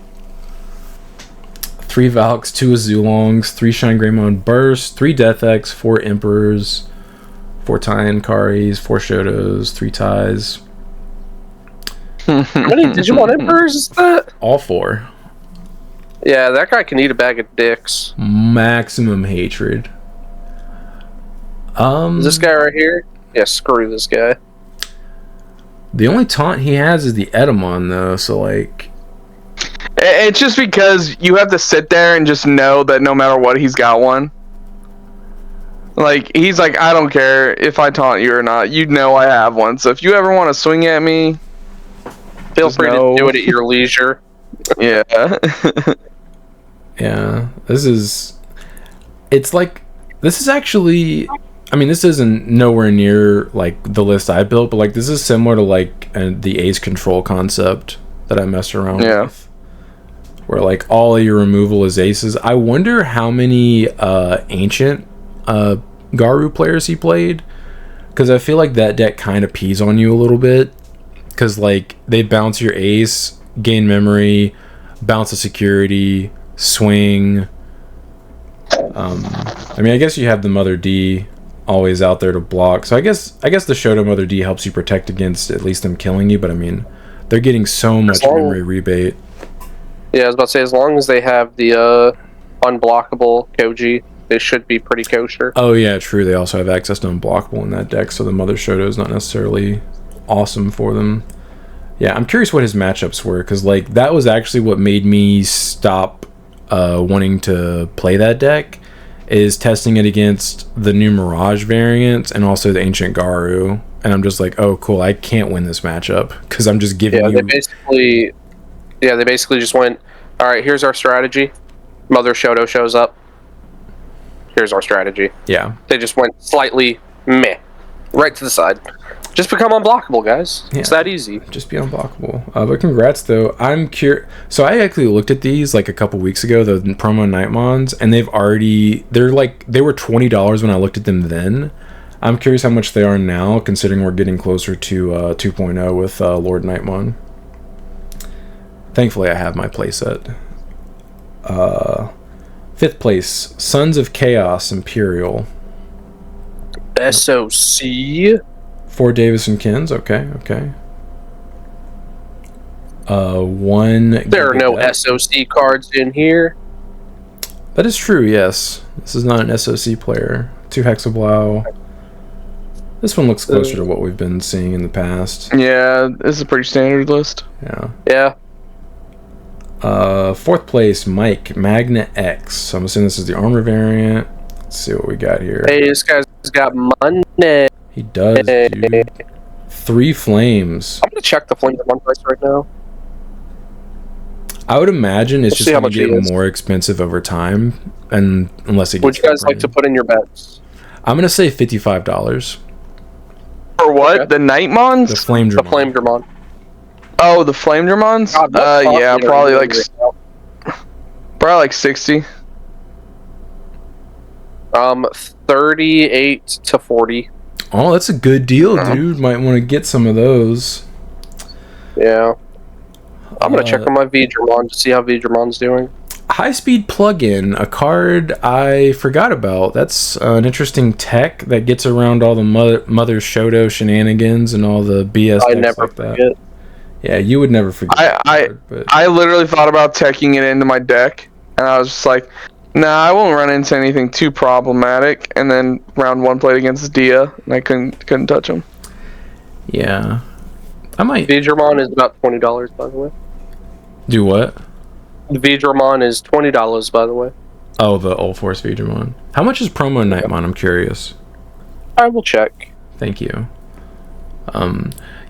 3 Valks, 2 Azulongs, 3 Shine Greymon Burst, 3 Death X, 4 Emperors, 4 Tyankaris, 4 Shotos, 3 Ties. How many Digimon Emperors is that? All 4. Yeah, that guy can eat a bag of dicks. Maximum hatred. Is this guy right here? Yeah, screw this guy. The only taunt he has is the Edamon, though, so, like... It's just because you have to sit there and just know that no matter what, he's got one. Like, he's like, I don't care if I taunt you or not. You know I have one. So if you ever want to swing at me... Feel free to do it at your leisure. Yeah. Yeah, this is... It's like... This is actually... I mean, this isn't nowhere near, like, the list I built, but, like, this is similar to, like, the Ace Control concept that I messed around with. where like all of your removal is aces. I wonder how many ancient Garu players he played, because I feel like that deck kind of pees on you a little bit, because like they bounce your ace, gain memory, bounce a security, swing. I mean, I guess you have the Mother D always out there to block, so I guess the Shoto Mother D helps you protect against at least them killing you, but I mean, they're getting so much memory rebate. Yeah, I was about to say, as long as they have the unblockable Koji, they should be pretty kosher. Oh yeah, true. They also have access to unblockable in that deck, so the Mother Shoto is not necessarily awesome for them. Yeah, I'm curious what his matchups were, because like that was actually what made me stop wanting to play that deck, is testing it against the new Mirage variants and also the Ancient Garu, and I'm just like, oh cool, I can't win this matchup because I'm just giving you. They basically just went, all right, here's our strategy. Mother Shoto shows up. Here's our strategy. Yeah. They just went slightly meh, right to the side. Just become unblockable, guys. Yeah, it's that easy. Just be unblockable. But congrats, though. I'm curious. So I actually looked at these like a couple weeks ago, the promo Nightmons, and they were $20 when I looked at them then. I'm curious how much they are now, considering we're getting closer to 2.0 with Lord Nightmon. Thankfully, I have my playset. 5th place, Sons of Chaos Imperial. SOC. 4 Davison Kins. Okay. One. There are no SOC cards in here. That is true. Yes, this is not an SOC player. 2 Hexablau. This one looks closer to what we've been seeing in the past. Yeah, this is a pretty standard list. Yeah. 4th place, Mike, Magna X. So I'm assuming this is the armor variant. Let's see what we got here. Hey, this guy's got money. He does, dude. 3 flames. I'm gonna check the flames at one price right now. I would imagine it's just gonna get more expensive over time, and unless it gets. Would you guys like to put in your bets? I'm gonna say $55. For what? Okay. The Nightmons? The Flame Dramon. The Flame Dramon. Oh, the Flame Dramons? Yeah, probably like 60. 38 to 40. Oh, that's a good deal, dude. Might want to get some of those. Yeah. I'm going to check on my Vidramon to see how Vidramon's doing. High Speed Plugin, a card I forgot about. That's an interesting tech that gets around all the Mother Shoto shenanigans and all the BS I never like forget. That. Yeah, you would never forget. I literally thought about teching it into my deck, and I was just like, nah, I won't run into anything too problematic. And then round 1 played against Dia, and I couldn't touch him. Yeah, I might. Vidramon is about $20, by the way. Do what? Vidramon is $20, by the way. Oh, the All Force Vidramon. How much is promo Nightmon? I'm curious. I will check. Thank you.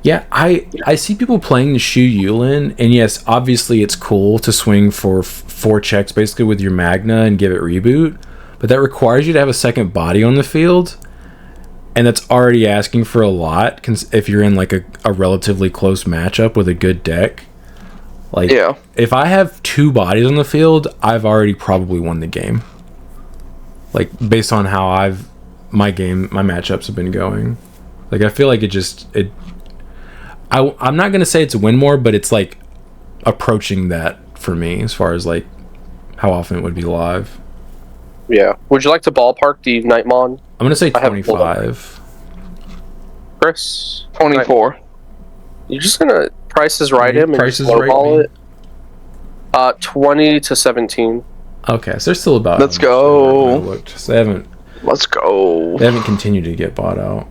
Yeah, I see people playing the Shu Yulin, and yes, obviously it's cool to swing for 4 checks basically with your Magna and give it reboot, but that requires you to have a second body on the field, and that's already asking for a lot if you're in like a relatively close matchup with a good deck. Like, yeah. If I have 2 bodies on the field, I've already probably won the game. Like, based on how my matchups have been going. Like, I feel like I'm not going to say it's a win more, but it's like approaching that for me as far as like how often it would be live. Yeah. Would you like to ballpark the Nightmon? I'm going to say 25. Chris? 24. You're just going to prices right him and lowball it? 20 to 17. Okay, so they're still about. Let's go. Let's go. They haven't continued to get bought out.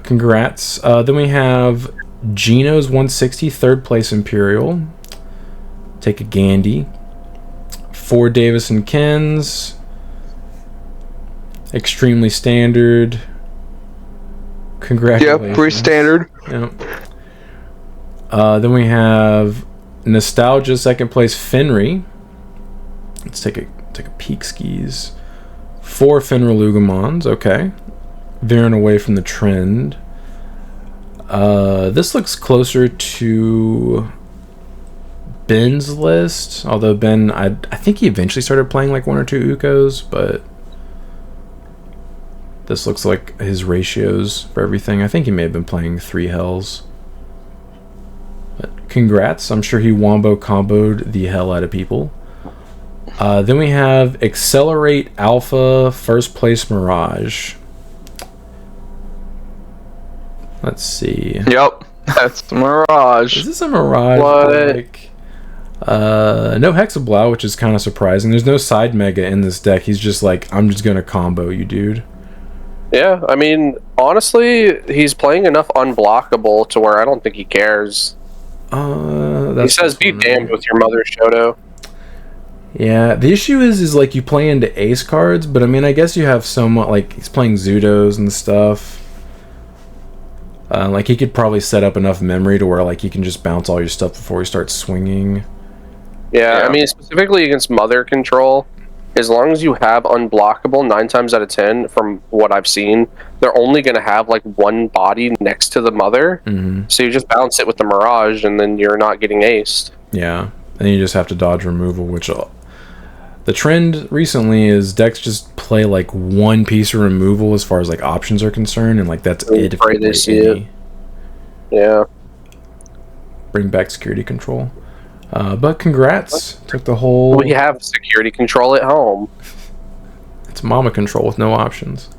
Congrats. Then we have Geno's 160, 3rd place Imperial. Take a Gandhi. 4 Davison Kens. Extremely standard. Congratulations. Yeah, pretty standard. Yep. Then we have Nostalgia, 2nd place Fenry. Let's take a peek skis. 4 Fenrir Lugamons, okay. Veering away from the trend. This looks closer to Ben's list, although Ben, I think he eventually started playing like 1 or 2 Ukos, but this looks like his ratios for everything. I think he may have been playing 3 Hells. But congrats, I'm sure he wombo comboed the hell out of people. Then we have Accelerate Alpha First Place Mirage. Let's see. Yep, that's Mirage. Is this a Mirage? What? Deck? No Hexablow, which is kind of surprising. There's no side mega in this deck. He's just like, I'm just gonna combo you, dude. Yeah, I mean, honestly, he's playing enough unblockable to where I don't think he cares. He says, "Be damned with your mother, Shoto." Yeah, the issue is like you play into ace cards, but I mean, I guess you have somewhat like he's playing Zudos and stuff. Like he could probably set up enough memory to where like you can just bounce all your stuff before he starts swinging. Yeah, I mean, specifically against mother control, as long as you have unblockable, 9 times out of 10, from what I've seen, they're only going to have like one body next to the mother. Mm-hmm. So you just bounce it with the Mirage, and then you're not getting aced. Yeah, and you just have to dodge removal, which the trend recently is decks just play like one piece of removal as far as like options are concerned, and like that's it. If they see it. Yeah. Bring back security control. But congrats, took the whole. We have security control at home. It's mama control with no options.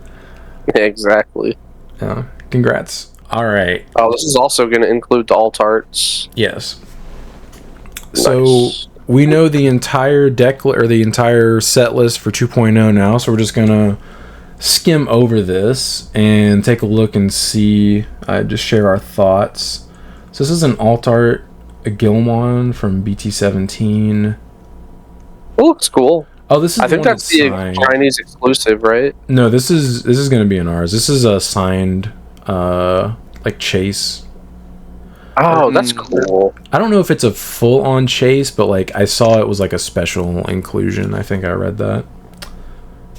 Exactly. Yeah, congrats. All right. Oh, this is also going to include the alt arts. Yes. Nice. So we know the entire deck or the entire set list for 2.0 now, so we're just gonna skim over this and take a look and see. Just share our thoughts. So this is an alt art, a Gilmon from BT17. It looks cool. Oh, this is. I think that's the Chinese exclusive, right? No, this is going to be in ours. This is a signed, like Chase. Oh, that's cool. I don't know if it's a full-on Chase, but like I saw it was like a special inclusion. I think I read that.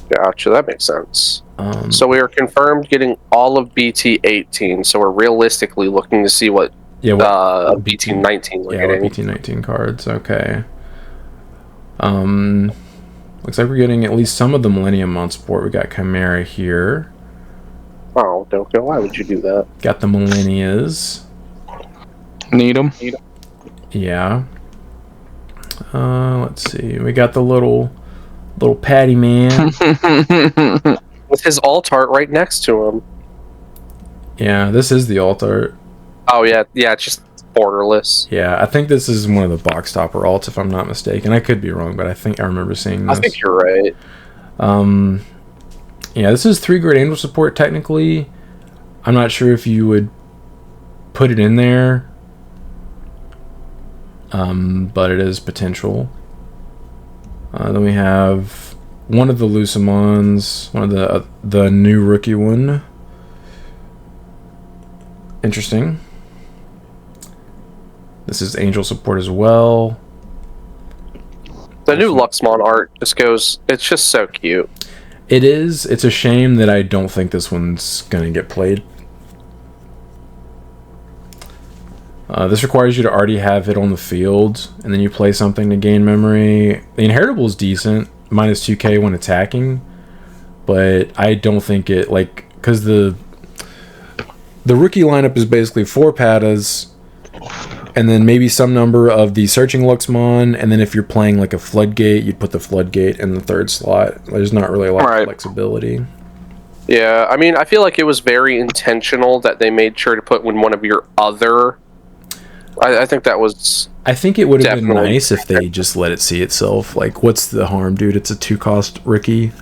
Gotcha, that makes sense. So we are confirmed getting all of BT18. So we're realistically looking to see what BT19 we're getting. BT19 cards. Okay. Looks like we're getting at least some of the Millennium Mount support. We got Chimera here. Oh, Doko, why would you do that? Got the Millennias. Need them. Yeah. Let's see. We got the little Patty Man with his alt art right next to him. Yeah, this is the alt art. Oh yeah, it's just borderless. Yeah, I think this is one of the box topper alts, if I'm not mistaken. I could be wrong, but I think I remember seeing this. I think you're right. Yeah, this is 3 Great Angel support technically. I'm not sure if you would put it in there. But it is potential. Then we have one of the Lucimons, one of the new rookie one. Interesting. This is Angel support as well. The new Luxmon art just goes. It's just so cute. It is. It's a shame that I don't think this one's gonna get played. This requires you to already have it on the field, and then you play something to gain memory. The Inheritable is decent, minus 2k when attacking, but I don't think it, like, because the rookie lineup is basically 4 Patas, and then maybe some number of the Searching Luxmon, and then if you're playing like a Floodgate, you'd put the Floodgate in the 3rd slot. There's not really a lot of flexibility. Yeah, I mean, I feel like it was very intentional that they made sure to put in one of your other... I think that was... I think it would have been nice if they just let it see itself. Like, what's the harm, dude? It's a 2-cost rookie. Hey,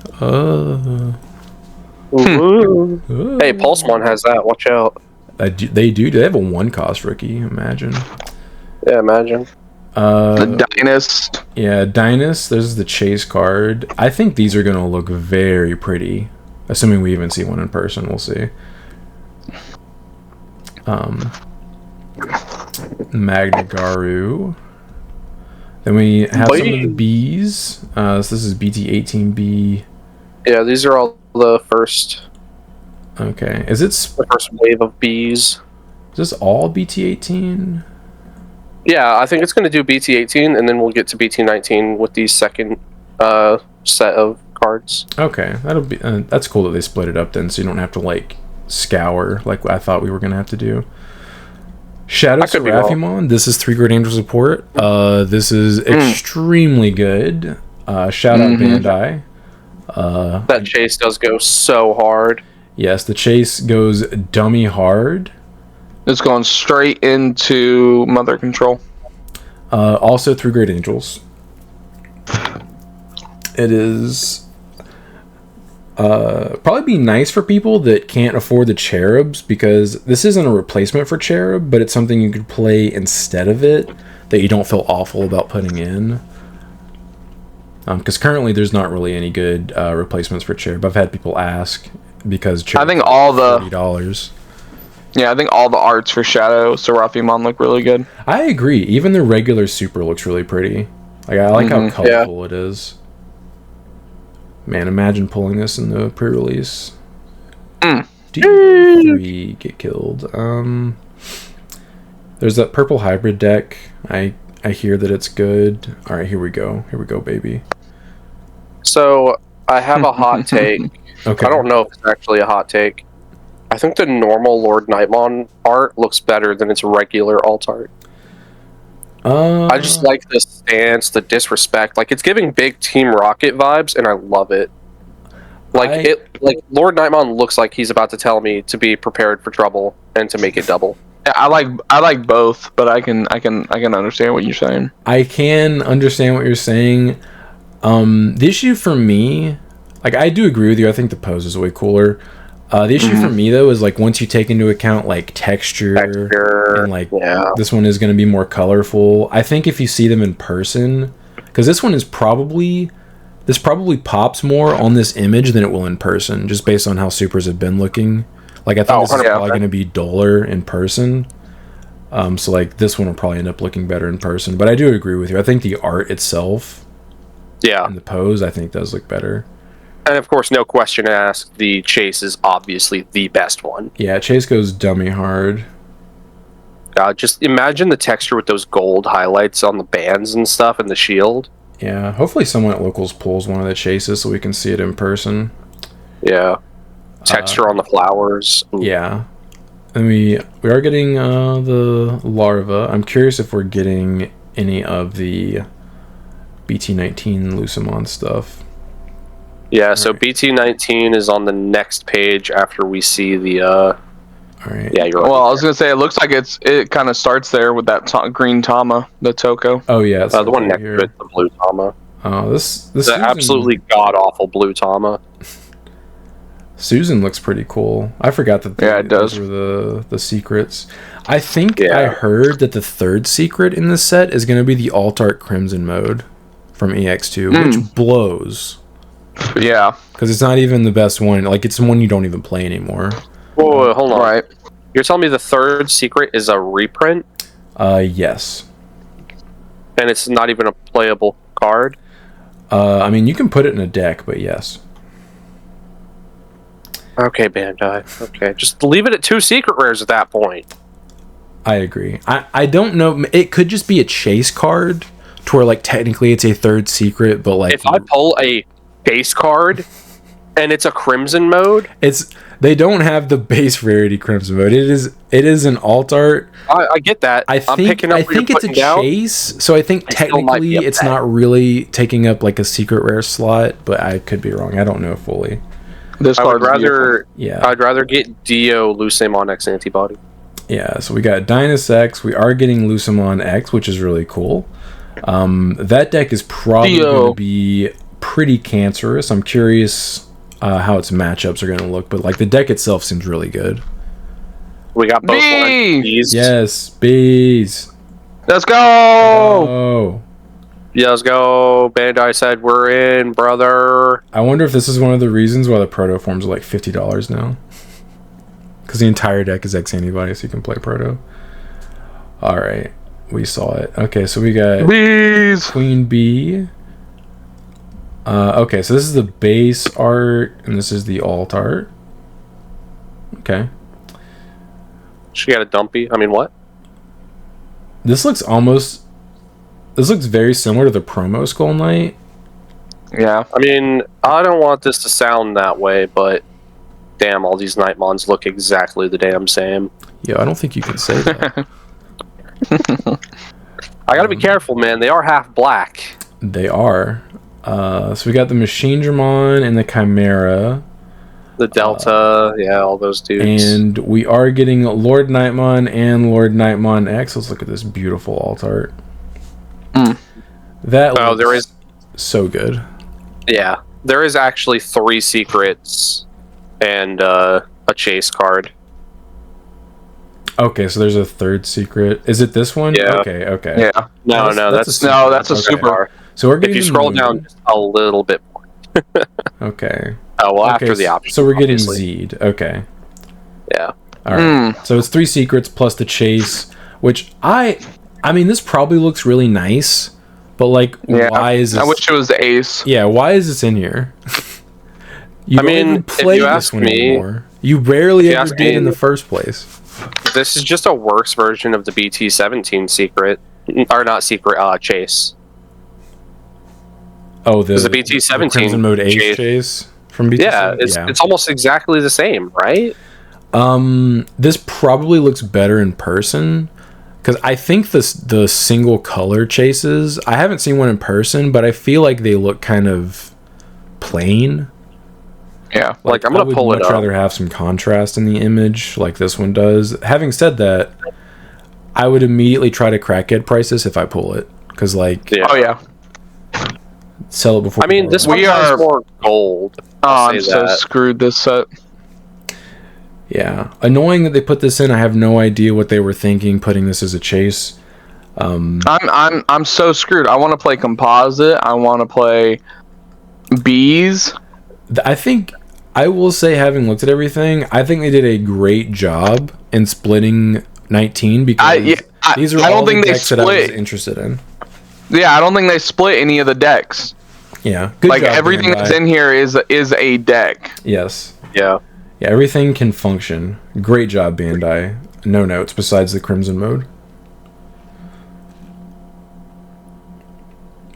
Pulsemon has that. Watch out. They do. They have a 1-cost rookie. Imagine. Yeah, imagine. The Dynast. Yeah, Dynast. There's the Chase card. I think these are going to look very pretty. Assuming we even see one in person. We'll see. Magnagaru. Then we have some of the Bs. So this is BT18B. Yeah, these are all the first... Okay. Is it... the first wave of Bs. Is this all BT18? Yeah, I think it's going to do BT18, and then we'll get to BT19 with the second set of cards. Okay, that'll be that's cool that they split it up then, so you don't have to like scour like I thought we were gonna have to do. Shadow Seraphimon. This is 3 Great Angel support. This is extremely good. Shout out Bandai. That chase does go so hard. Yes, the chase goes dummy hard. It's going straight into Mother Control. Also 3 Great Angels. It is probably be nice for people that can't afford the Cherubs, because this isn't a replacement for Cherub, but it's something you could play instead of it that you don't feel awful about putting in. Because currently there's not really any good replacements for Cherub. I've had people ask because Cherub, I think all the $40. Yeah, I think all the arts for Shadow Seraphimon look really good. I agree. Even the regular Super looks really pretty. Like I like how colorful it is. Man, imagine pulling this in the pre-release. D3 get killed. There's that purple hybrid deck. I hear that it's good. All right, here we go. Here we go, baby. So I have a hot take. Okay. I don't know if it's actually a hot take. I think the normal Lord Nightmon art looks better than its regular alt art. I just like the stance, the disrespect. Like, it's giving big Team Rocket vibes, and I love it. Like Lord Nightmon looks like he's about to tell me to be prepared for trouble and to make it double. Yeah, I like both, but I can understand what you're saying. I can understand what you're saying. The issue for me, like, I do agree with you. I think the pose is way cooler. The issue for me, though, is like once you take into account like texture and like this one is going to be more colorful. I think if you see them in person, because this probably pops more on this image than it will in person, just based on how supers have been looking. Like, I think this is probably going to be duller in person. So like this one will probably end up looking better in person. But I do agree with you. I think the art itself, and the pose, I think does look better. And of course, no question asked, the chase is obviously the best one. Yeah, chase goes dummy hard. Just imagine the texture with those gold highlights on the bands and stuff and the shield. Yeah, hopefully someone at Locals pulls one of the chases so we can see it in person. Yeah. Texture on the flowers. Ooh. Yeah. And we are getting the larva. I'm curious if we're getting any of the BT19 Lucimon stuff. Yeah, so BT19 is on the next page after we see the all right. Yeah, you're right. Well, I was gonna say it looks like it kind of starts there with that green Tama, the Toko. Oh yeah, the one next to it, the blue Tama. Oh, this the absolutely god awful blue Tama. Susan looks pretty cool. I forgot that it does. Those were the secrets. I think I heard that the third secret in this set is going to be the Alt Art Crimson mode from EX2, which blows. Yeah, because it's not even the best one. Like, it's one you don't even play anymore. Whoa, hold on. Right. You're telling me the third secret is a reprint? Yes. And it's not even a playable card? I mean, you can put it in a deck, but yes. Okay, Bandai. Okay, just leave it at 2 secret rares at that point. I agree. I don't know. It could just be a chase card, to where, like, technically it's a third secret, but, like... If I pull a base card, and it's a Crimson mode... They don't have the base rarity Crimson mode. It is an alt art. I get that. I think it's a chase, so I think technically it's not really taking up like a secret rare slot, but I could be wrong. I don't know fully. I'd rather get Dio Lucemon X antibody. Yeah, so we got Dynus X. We are getting Lucemon X, which is really cool. That deck is probably going to be pretty cancerous. I'm curious how its matchups are going to look, but like the deck itself seems really good. We got both bees. Yes, bees. Let's go. Oh. Yeah, let's go. Bandai said we're in, brother. I wonder if this is one of the reasons why the proto forms are like $50 now. Because the entire deck is X antibody, so you can play proto. All right, we saw it. Okay, so we got bees. Queen Bee. Okay, so this is the base art, and this is the alt art. Okay. She got a dumpy. I mean, what? This looks very similar to the promo Skull Knight. Yeah. I mean, I don't want this to sound that way, but damn, all these Nightmons look exactly the damn same. Yeah, I don't think you can say that. I gotta be careful, man. They are half black. They are. So we got the Machine Dramon and the Chimera. The Delta, yeah, all those dudes. And we are getting Lord Nightmon and Lord Nightmon X. Let's look at this beautiful alt art. That looks there is so good. Yeah, there is actually 3 secrets and a chase card. Okay, so there's a third secret. Is it this one? Yeah. Okay. Yeah. No, that's a super. So we're getting If you scroll down just a little bit more. Okay. Oh, well, after the option. So we're getting obviously. Z'd. Okay. Yeah. All right. So it's 3 secrets plus the chase, which I mean, this probably looks really nice, but like, why is this? I wish it was the Ace. Yeah, why is this in here? You I don't mean, even play if you this ask one me- anymore. You rarely if you ever ask did me- in the first place. This is just a worse version of the BT-17 secret. Or not secret, chase. Oh, the BT-17 Crimson Mode Ace chase from BT-17? Yeah, it's almost exactly the same, right? This probably looks better in person, because I think the single color chases, I haven't seen one in person, but I feel like they look kind of plain. Yeah. Like, I'm gonna pull it I would much up. rather have some contrast in the image, like this one does. Having said that, I would immediately try to crackhead price this if I pull it, because like, Yeah. Oh yeah. sell it before. I mean, this one We has are- more gold. Oh, I'll I'm say so that. screwed this set. Yeah, annoying that they put this in. I have no idea what they were thinking putting this as a chase. I'm so screwed. I want to play composite. I want to play bees. I think I will say, having looked at everything, I think they did a great job in splitting 19 because these are I don't all the think they decks that I was split. interested in. Yeah, I don't think they split any of the decks. Yeah, good Like job, everything Bandai. that's in here is a deck. Yes, Yeah. yeah, everything can function. Great job, Bandai. No notes besides the Crimson mode.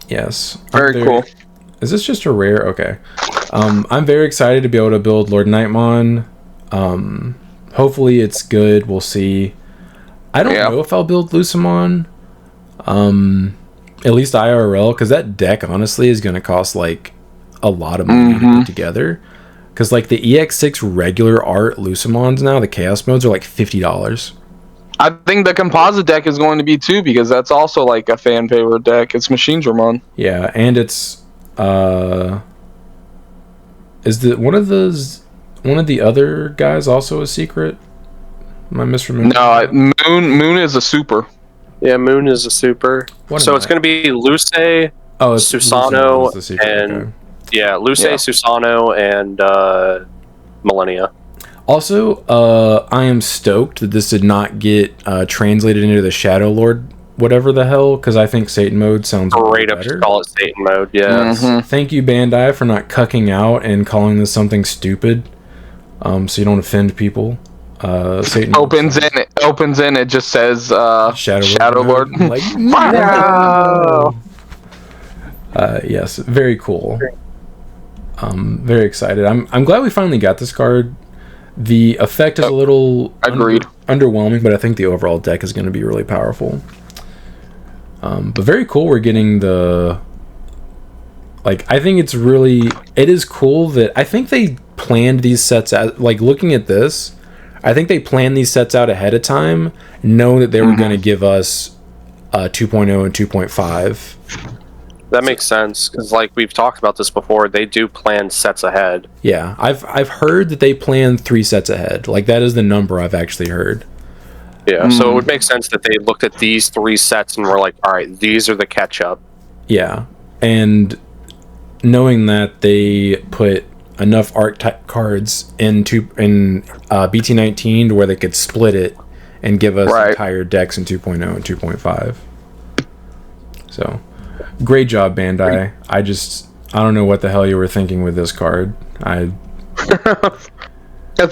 Yes, Very cool. Is this just a rare? Okay. I'm very excited to be able to build Lord Nightmon. Hopefully it's good. We'll see. I don't know if I'll build Lucamon. At least IRL, because that deck honestly is going to cost like a lot of money to put together. Because like the EX6 regular art Lucamons now, the Chaos modes are like $50. I think the composite deck is going to be too, because that's also like a fan favorite deck. It's Machine Dramon. Yeah, and it's is one of the other guys also a secret? Am I misremembering? No, Moon is a super. Yeah, Moon is a super. What So am it's I? going to be Luce, Oh, it's Susano, is the secret, and okay. yeah, Luce, Yeah. Susano, and Millennia. Also, I am stoked that this did not get translated into the Shadow Lord, whatever the hell, because I think Satan mode sounds Great way if better. you call it Satan mode, yeah. Thank you, Bandai, for not cucking out and calling this something stupid, so you don't offend people. Satan mode Opens sounds- in. It just says Shadow Lord. Like, No. yes, very cool. Very excited. I'm glad we finally got this card. The effect is a little Agreed. underwhelming, but I think the overall deck is going to be really powerful. But very cool. We're getting the I think it is cool that I think they planned these sets out. Like, looking at this, I think they planned these sets out ahead of time, knowing that they were going to give us 2.0 and 2.5. That makes sense, because like we've talked about this before, they do plan sets ahead. Yeah, I've heard that they plan 3 sets ahead. Like, that is the number I've actually heard. Yeah, so it would make sense that they looked at these 3 sets and were like, all right, these are the catch-up. Yeah, and knowing that they put enough archetype cards in BT19 to where they could split it and give us entire decks in 2.0 and 2.5. So, great job, Bandai. I don't know what the hell you were thinking with this card. That's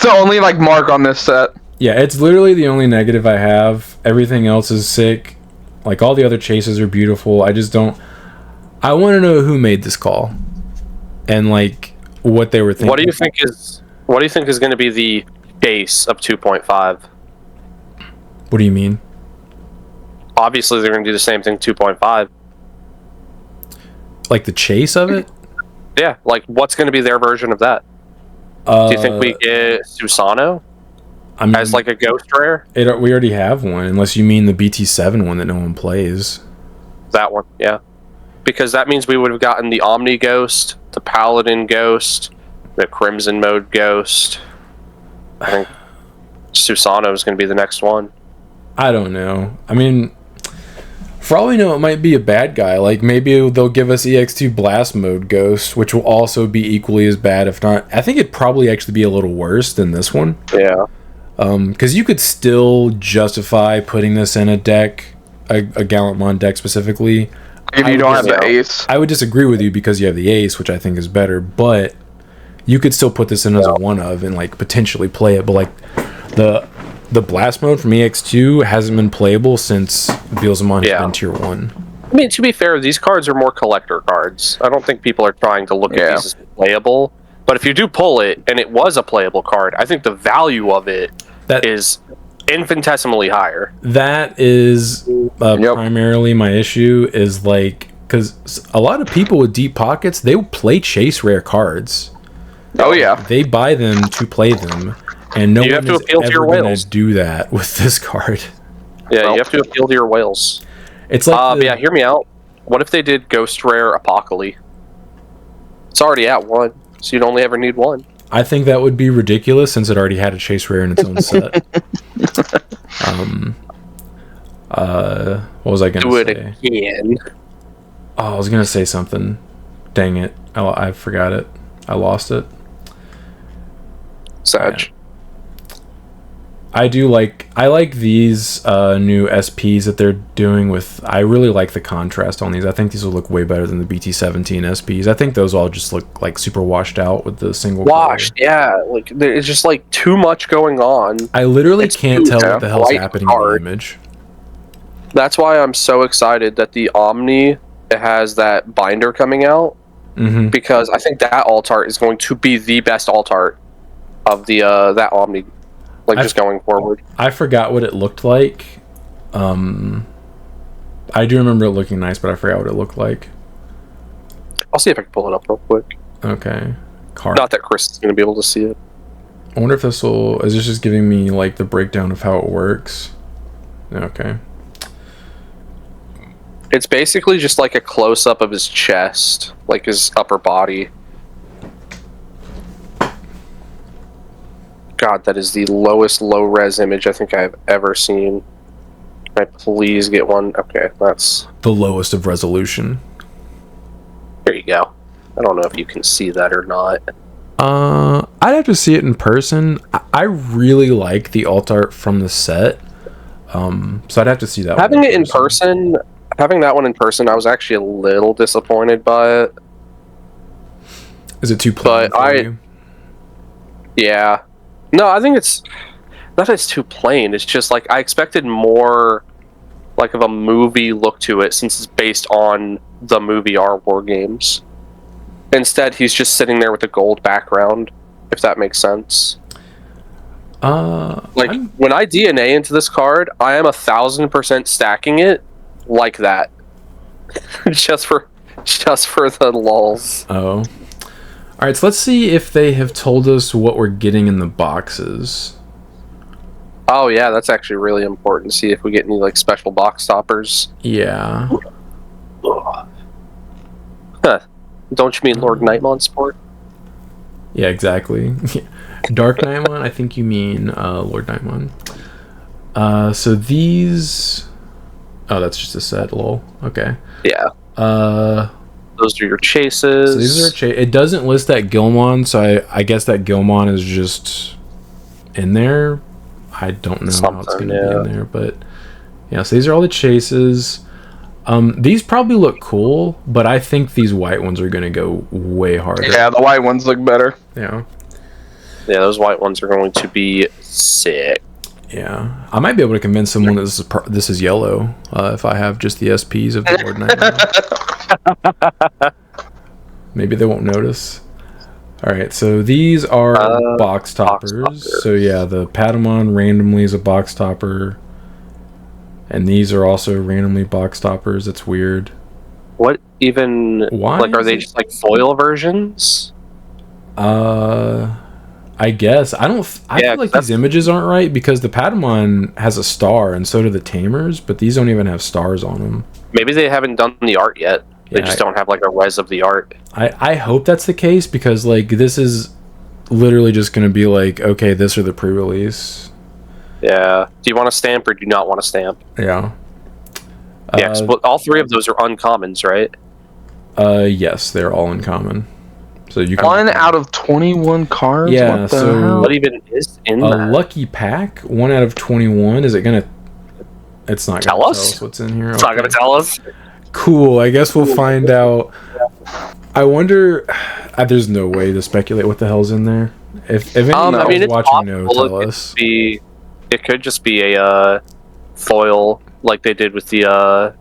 the only mark on this set. Yeah, it's literally the only negative I have. Everything else is sick. Like, all the other chases are beautiful. I just don't... I want to know who made this call. And, like, what they were thinking. What do you think is going to be the base of 2.5? What do you mean? Obviously, they're going to do the same thing 2.5. Like, the chase of it? Yeah, like, what's going to be their version of that? Do you think we get Susano as, like, a ghost rare? We already have one, unless you mean the BT7 one that no one plays. That one, yeah. Because that means we would have gotten the Omni Ghost, the Paladin Ghost, the Crimson Mode Ghost. I think Susano is going to be the next one. I don't know. I mean, for all we know, it might be a bad guy. Like, maybe they'll give us EX2 Blast Mode Ghost, which will also be equally as bad, if not... I think it'd probably actually be a little worse than this one. Yeah. Because you could still justify putting this in a deck, a Gallantmon deck specifically. If you don't have the ace. I would disagree with you because you have the ace, which I think is better, but you could still put this in as a one of and, like, potentially play it. But, like, the blast mode from EX2 hasn't been playable since Beelzemon has been tier 1. I mean, to be fair, these cards are more collector cards. I don't think people are trying to look at these as playable. But if you do pull it, and it was a playable card, I think the value of it is infinitesimally higher. That is primarily my issue, is, like, because a lot of people with deep pockets, they will play chase rare cards. Oh, yeah. They buy them to play them. And no one is ever going to do that with this card. Yeah, you have to appeal to your whales. It's like... yeah, hear me out. What if they did Ghost Rare Apocalypse? It's already at 1, so you'd only ever need 1. I think that would be ridiculous since it already had a chase rare in its own set. What was I going to say? Do it again. Oh, I was going to say something. Dang it. I forgot it. I lost it. Sag. Yeah. I like these new SPs that they're doing with... I really like the contrast on these. I think these will look way better than the BT17 SPs. I think those all just look like super washed out with the single washed, yeah. Like, there's just, like, too much going on. I literally can't tell what the hell's happening in the image. That's why I'm so excited that the Omni has that binder coming out. Mm-hmm. Because I think that alt art is going to be the best alt art of the that Omni. Like, just going forward. I forgot what it looked like. I do remember it looking nice, but I forgot what it looked like. I'll see if I can pull it up real quick. Okay. Not that Chris is going to be able to see it. I wonder if this will... Is this just giving me, like, the breakdown of how it works? Okay. It's basically just like a close-up of his chest. Like, his upper body. God, that is the lowest low-res image I think I've ever seen. Can I please get one? Okay, that's... The lowest of resolution. There you go. I don't know if you can see that or not. I'd have to see it in person. I really like the alt art from the set. So I'd have to see that Having it in person... Having that one in person, I was actually a little disappointed by it. Is it too plain for you? Yeah. No, I think it's... Not that it's too plain, it's just, like, I expected more, like, of a movie look to it, since it's based on the movie Our War Games. Instead, he's just sitting there with a gold background, if that makes sense. When I DNA into this card, I am 1,000% stacking it like that. just for the lulz. Oh. Alright, so let's see if they have told us what we're getting in the boxes. Oh yeah, that's actually really important. See if we get any, like, special box toppers. Yeah. Huh. Don't you mean Lord Nightmon Sport? Yeah, exactly. Dark Nightmon? I think you mean Lord Nightmon. So these... Oh, that's just a set, lol. Okay. Yeah. Those are your chases. So these are it doesn't list that Gilmon, so I guess that Gilmon is just in there. I don't know how it's going to be in there, but yeah. So these are all the chases. These probably look cool, but I think these white ones are going to go way harder. Yeah, the white ones look better. Yeah. Yeah, those white ones are going to be sick. Yeah, I might be able to convince someone that this is yellow if I have just the SPs of the Lord Nightmare. Maybe they won't notice. All right, so these are box toppers. So yeah, the Patamon randomly is a box topper, and these are also randomly box toppers. It's weird. What even? Why like, are is they it- just like foil versions? I guess I don't. I Yeah, feel like that's- these images aren't right because the Patamon has a star, and so do the Tamers, but these don't even have stars on them. Maybe they haven't done the art yet. They Yeah, just don't have like a res of the art. I hope that's the case because like this is literally just going to be like, okay, this are the pre-release. Yeah. Do you want a stamp or do you not want a stamp? Yeah. Yeah, 'cause all three of those are uncommons, right? Yes, they're all in common. So you can 1 out of 21 cards. Yeah, What the so- hell? What even is in a that? lucky pack. 1 out of 21. Is it gonna? It's not gonna Tell us? what's in here. It's not gonna tell us. Cool. I guess we'll find out. I wonder. There's no way to speculate what the hell's in there. If anyone I mean, it's watching know, possible tell it us. could be. It could just be a foil like they did with the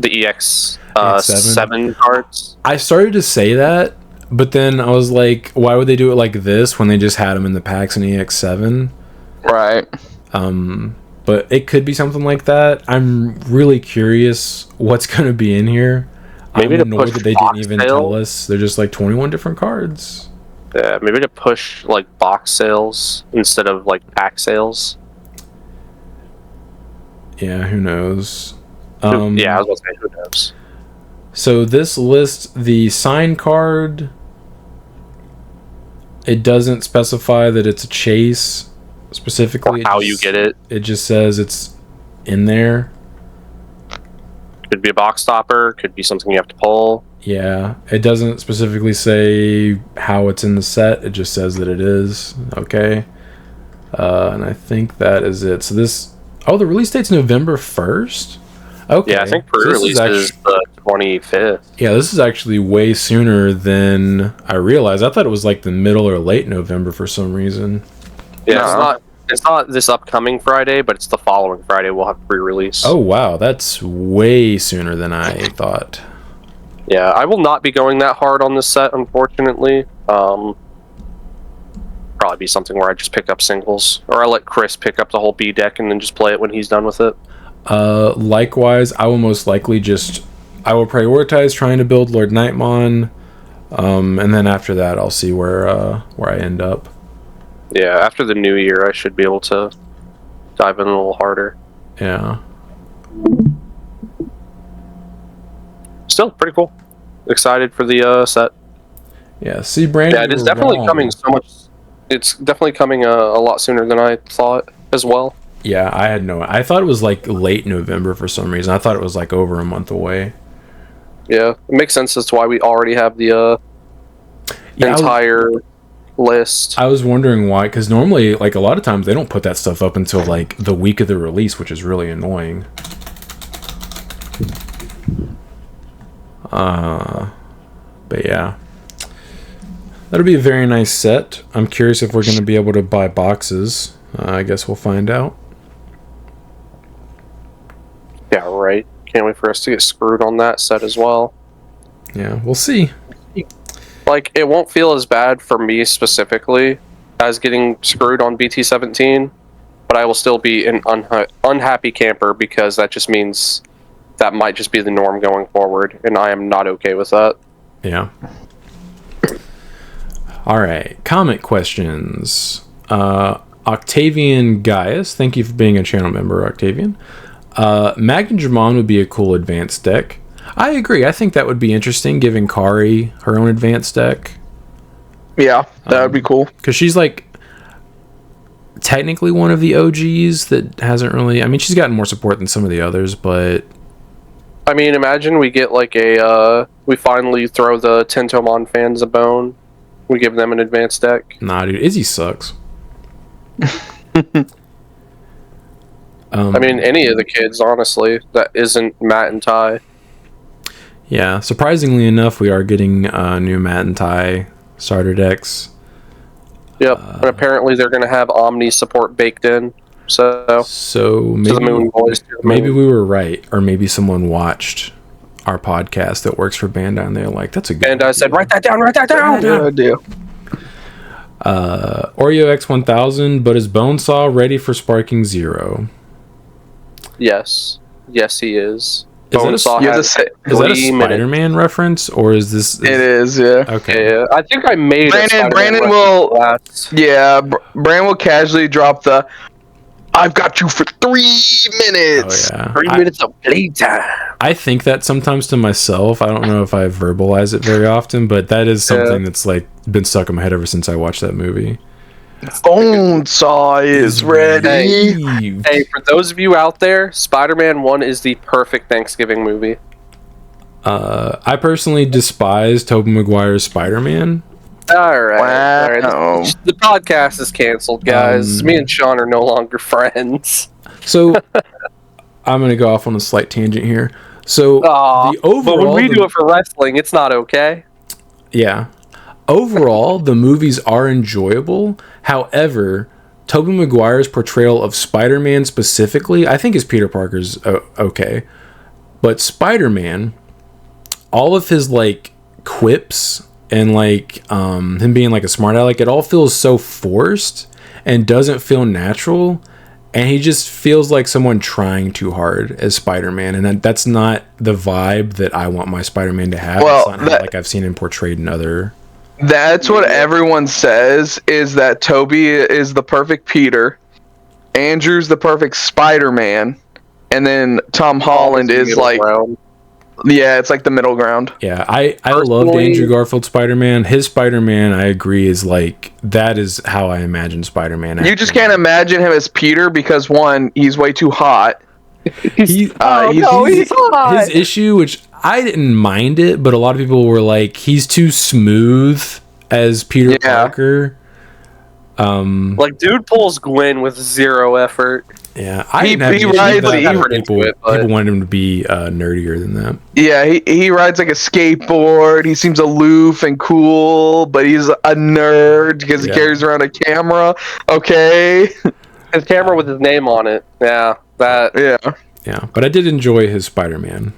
EX7 cards. I started to say that, but then I was like, why would they do it like this when they just had them in the packs in EX7? Right. But it could be something like that. I'm really curious what's going to be in here. Maybe I'm to annoyed push that they box didn't even sale? tell us. They're just like 21 different cards. Yeah, maybe to push like box sales instead of like pack sales. Yeah, who knows? Yeah, I was gonna say who knows. So this lists the sign card. It doesn't specify that it's a chase specifically. Or how you get it. It just says it's in there. Could be a box stopper. Could be something you have to pull. Yeah, it doesn't specifically say how it's in the set. It just says that it is. Okay. And I think that is it. So this... Oh, the release date's November 1st? Okay. Yeah, I think So this pre-release is the 25th. Yeah, this is actually way sooner than I realized. I thought it was like the middle or late November for some reason. Yeah, No. it's not this upcoming Friday, but it's the following Friday we'll have pre-release. Oh, wow. That's way sooner than I thought. Yeah, I will not be going that hard on this set, unfortunately. Probably be something where I just pick up singles, or I let Chris pick up the whole B deck and then just play it when he's done with it. Likewise, I will most likely I will prioritize trying to build Lord Nightmon, and then after that I'll see where I end up. Yeah, after the new year, I should be able to dive in a little harder. Yeah. Still pretty cool. Excited for the set. Yeah, see, Brandon. Yeah, it is you were definitely wrong. coming so much. It's definitely coming a lot sooner than I thought as well. Yeah, I thought it was like late November for some reason. I thought it was like over a month away. Yeah, it makes sense as to why we already have the Yeah, entire list. I was wondering why, because normally, like a lot of times, they don't put that stuff up until like the week of the release, which is really annoying. But yeah, that'll be a very nice set. I'm curious if we're going to be able to buy boxes. I guess we'll find out. Yeah, right. Can't wait for us to get screwed on that set as well. Yeah, we'll see. Like, it won't feel as bad for me specifically as getting screwed on BT17, but I will still be an unhappy camper because that just means that might just be the norm going forward, and I am not okay with that. Yeah. All right. Comment questions. Octavian Gaius, thank you for being a channel member, Octavian. Magnadramon would be a cool advanced deck. I agree. I think that would be interesting, giving Kari her own advanced deck. Yeah, that would be cool. Because she's like technically one of the OGs that hasn't really... I mean, she's gotten more support than some of the others, but... I mean, imagine we get like we finally throw the Tentomon fans a bone. We give them an advanced deck. Nah, dude. Izzy sucks. I mean, any of the kids, honestly, that isn't Matt and Ty. Yeah, surprisingly enough, we are getting new Matt and Ty starter decks. Yep, and apparently they're going to have Omni support baked in, So maybe, the Moon Boys. maybe we were right, or maybe someone watched our podcast that works for Bandai, and they're like, "That's a good." And I said, "Write that down. Write that down." Good idea. Oreo X1000, but is Bonesaw ready for Sparking Zero? Yes, he is. Is that a Spider-Man reference, or is this? It is, yeah. Okay. Yeah, I think I made Brandon will. Yeah, Brandon will casually drop the. I've got you for 3 minutes. Oh, yeah. 3 minutes of playtime. I think that sometimes to myself. I don't know if I verbalize it very often, but that is something that's like been stuck in my head ever since I watched that movie. Bonesaw is ready. Hey, for those of you out there, Spider-Man 1 is the perfect Thanksgiving movie. I personally despise Tobey Maguire's Spider-Man. All right. Wow. The podcast is canceled, guys. Me and Sean are no longer friends. So I'm gonna go off on a slight tangent here. So the overall, but when we do it for wrestling, it's not okay. Yeah. Overall, the movies are enjoyable. However, Tobey Maguire's portrayal of Spider-Man specifically, I think his Peter Parker's okay. But Spider-Man, all of his like quips and like him being like a smart aleck, it all feels so forced and doesn't feel natural. And he just feels like someone trying too hard as Spider-Man, and that's not the vibe that I want my Spider-Man to have. Well, it's not like I've seen him portrayed in other. That's what everyone says, is that Toby is the perfect Peter, Andrew's the perfect Spider-Man, and then Tom Holland is like... Yeah, it's like the middle ground. Yeah, I loved Andrew Garfield's Spider-Man. His Spider-Man, I agree, is like... That is how I imagine Spider-Man. You just can't imagine him as Peter because, one, he's way too hot. He's hot. His issue, which I didn't mind it, but a lot of people were like, he's too smooth as Peter Parker. Like, dude pulls Gwen with zero effort. Yeah, people wanted him to be nerdier than that. Yeah, he rides like a skateboard. He seems aloof and cool, but he's a nerd because he carries around a camera. Okay, his camera with his name on it. Yeah, that. Yeah, but I did enjoy his Spider-Man.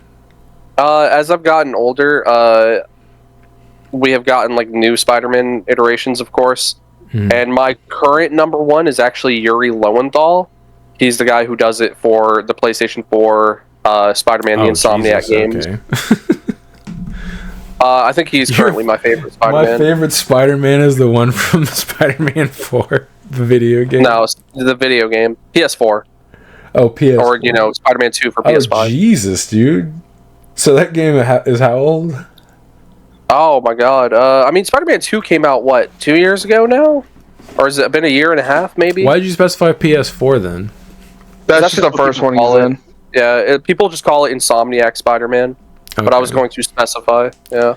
As I've gotten older, we have gotten like new Spider-Man iterations, of course. And my current number one is actually Yuri Lowenthal. He's the guy who does it for the PlayStation 4 Spider-Man the Insomniac games. Okay. I think he's currently my favorite Spider-Man. My favorite Spider-Man is the one from Spider-Man 4, the video game. No, it's the video game. PS4. Oh, PS4. Or, Spider-Man 2 for PS5. Oh, Jesus, dude. So that game is how old? Oh, my God. Spider-Man 2 came out, 2 years ago now? Or has it been a year and a half, maybe? Why did you specify PS4 then? That's just the first one he's in. Yeah, people just call it Insomniac Spider-Man. Okay. But I was going to specify, yeah.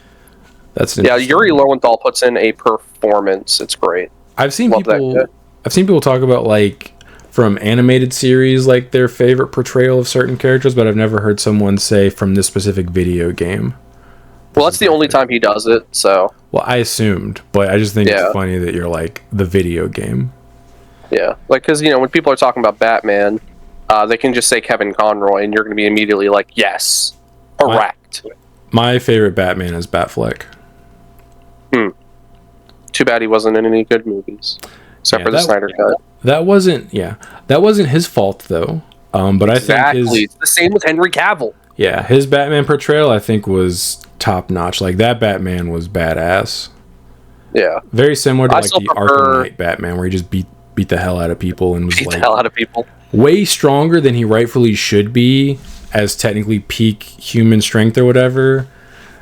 That's Yuri Lowenthal puts in a performance. It's great. I've seen people talk about, like, from animated series, like, their favorite portrayal of certain characters, but I've never heard someone say from this specific video game. Well, that's the only time he does it, so... Well, I assumed, but I just think it's funny that you're like, the video game. Yeah, like, because, when people are talking about Batman, they can just say Kevin Conroy, and you're going to be immediately like, yes, correct. My favorite Batman is Batfleck. Too bad he wasn't in any good movies, except for the Snyder Cut. That wasn't his fault, though. But I think it's the same with Henry Cavill. Yeah, his Batman portrayal, I think, was top notch. Like, that Batman was badass. Yeah, very similar to the Arkham Knight Batman, where he just beat the hell out of people and was the hell out of people. Way stronger than he rightfully should be, as technically peak human strength or whatever.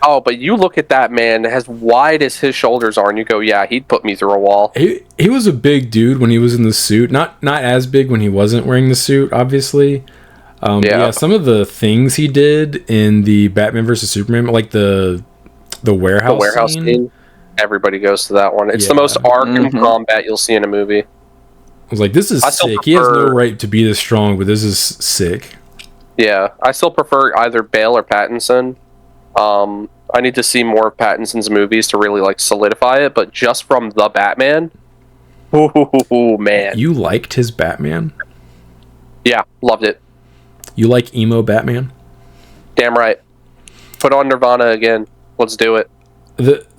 Oh, but you look at that man, as wide as his shoulders are, and you go, yeah, he'd put me through a wall. He was a big dude when he was in the suit. Not as big when he wasn't wearing the suit, obviously. Some of the things he did in the Batman vs Superman, like the warehouse scene. Everybody goes to that one. It's the most Arkham combat you'll see in a movie. I was like, this is sick. He has no right to be this strong, but this is sick. Yeah, I still prefer either Bale or Pattinson. I need to see more of Pattinson's movies to really solidify it, but just from the Batman, ooh, man. You liked his Batman? Yeah, loved it. You like emo Batman? Damn right. Put on Nirvana again. Let's do it.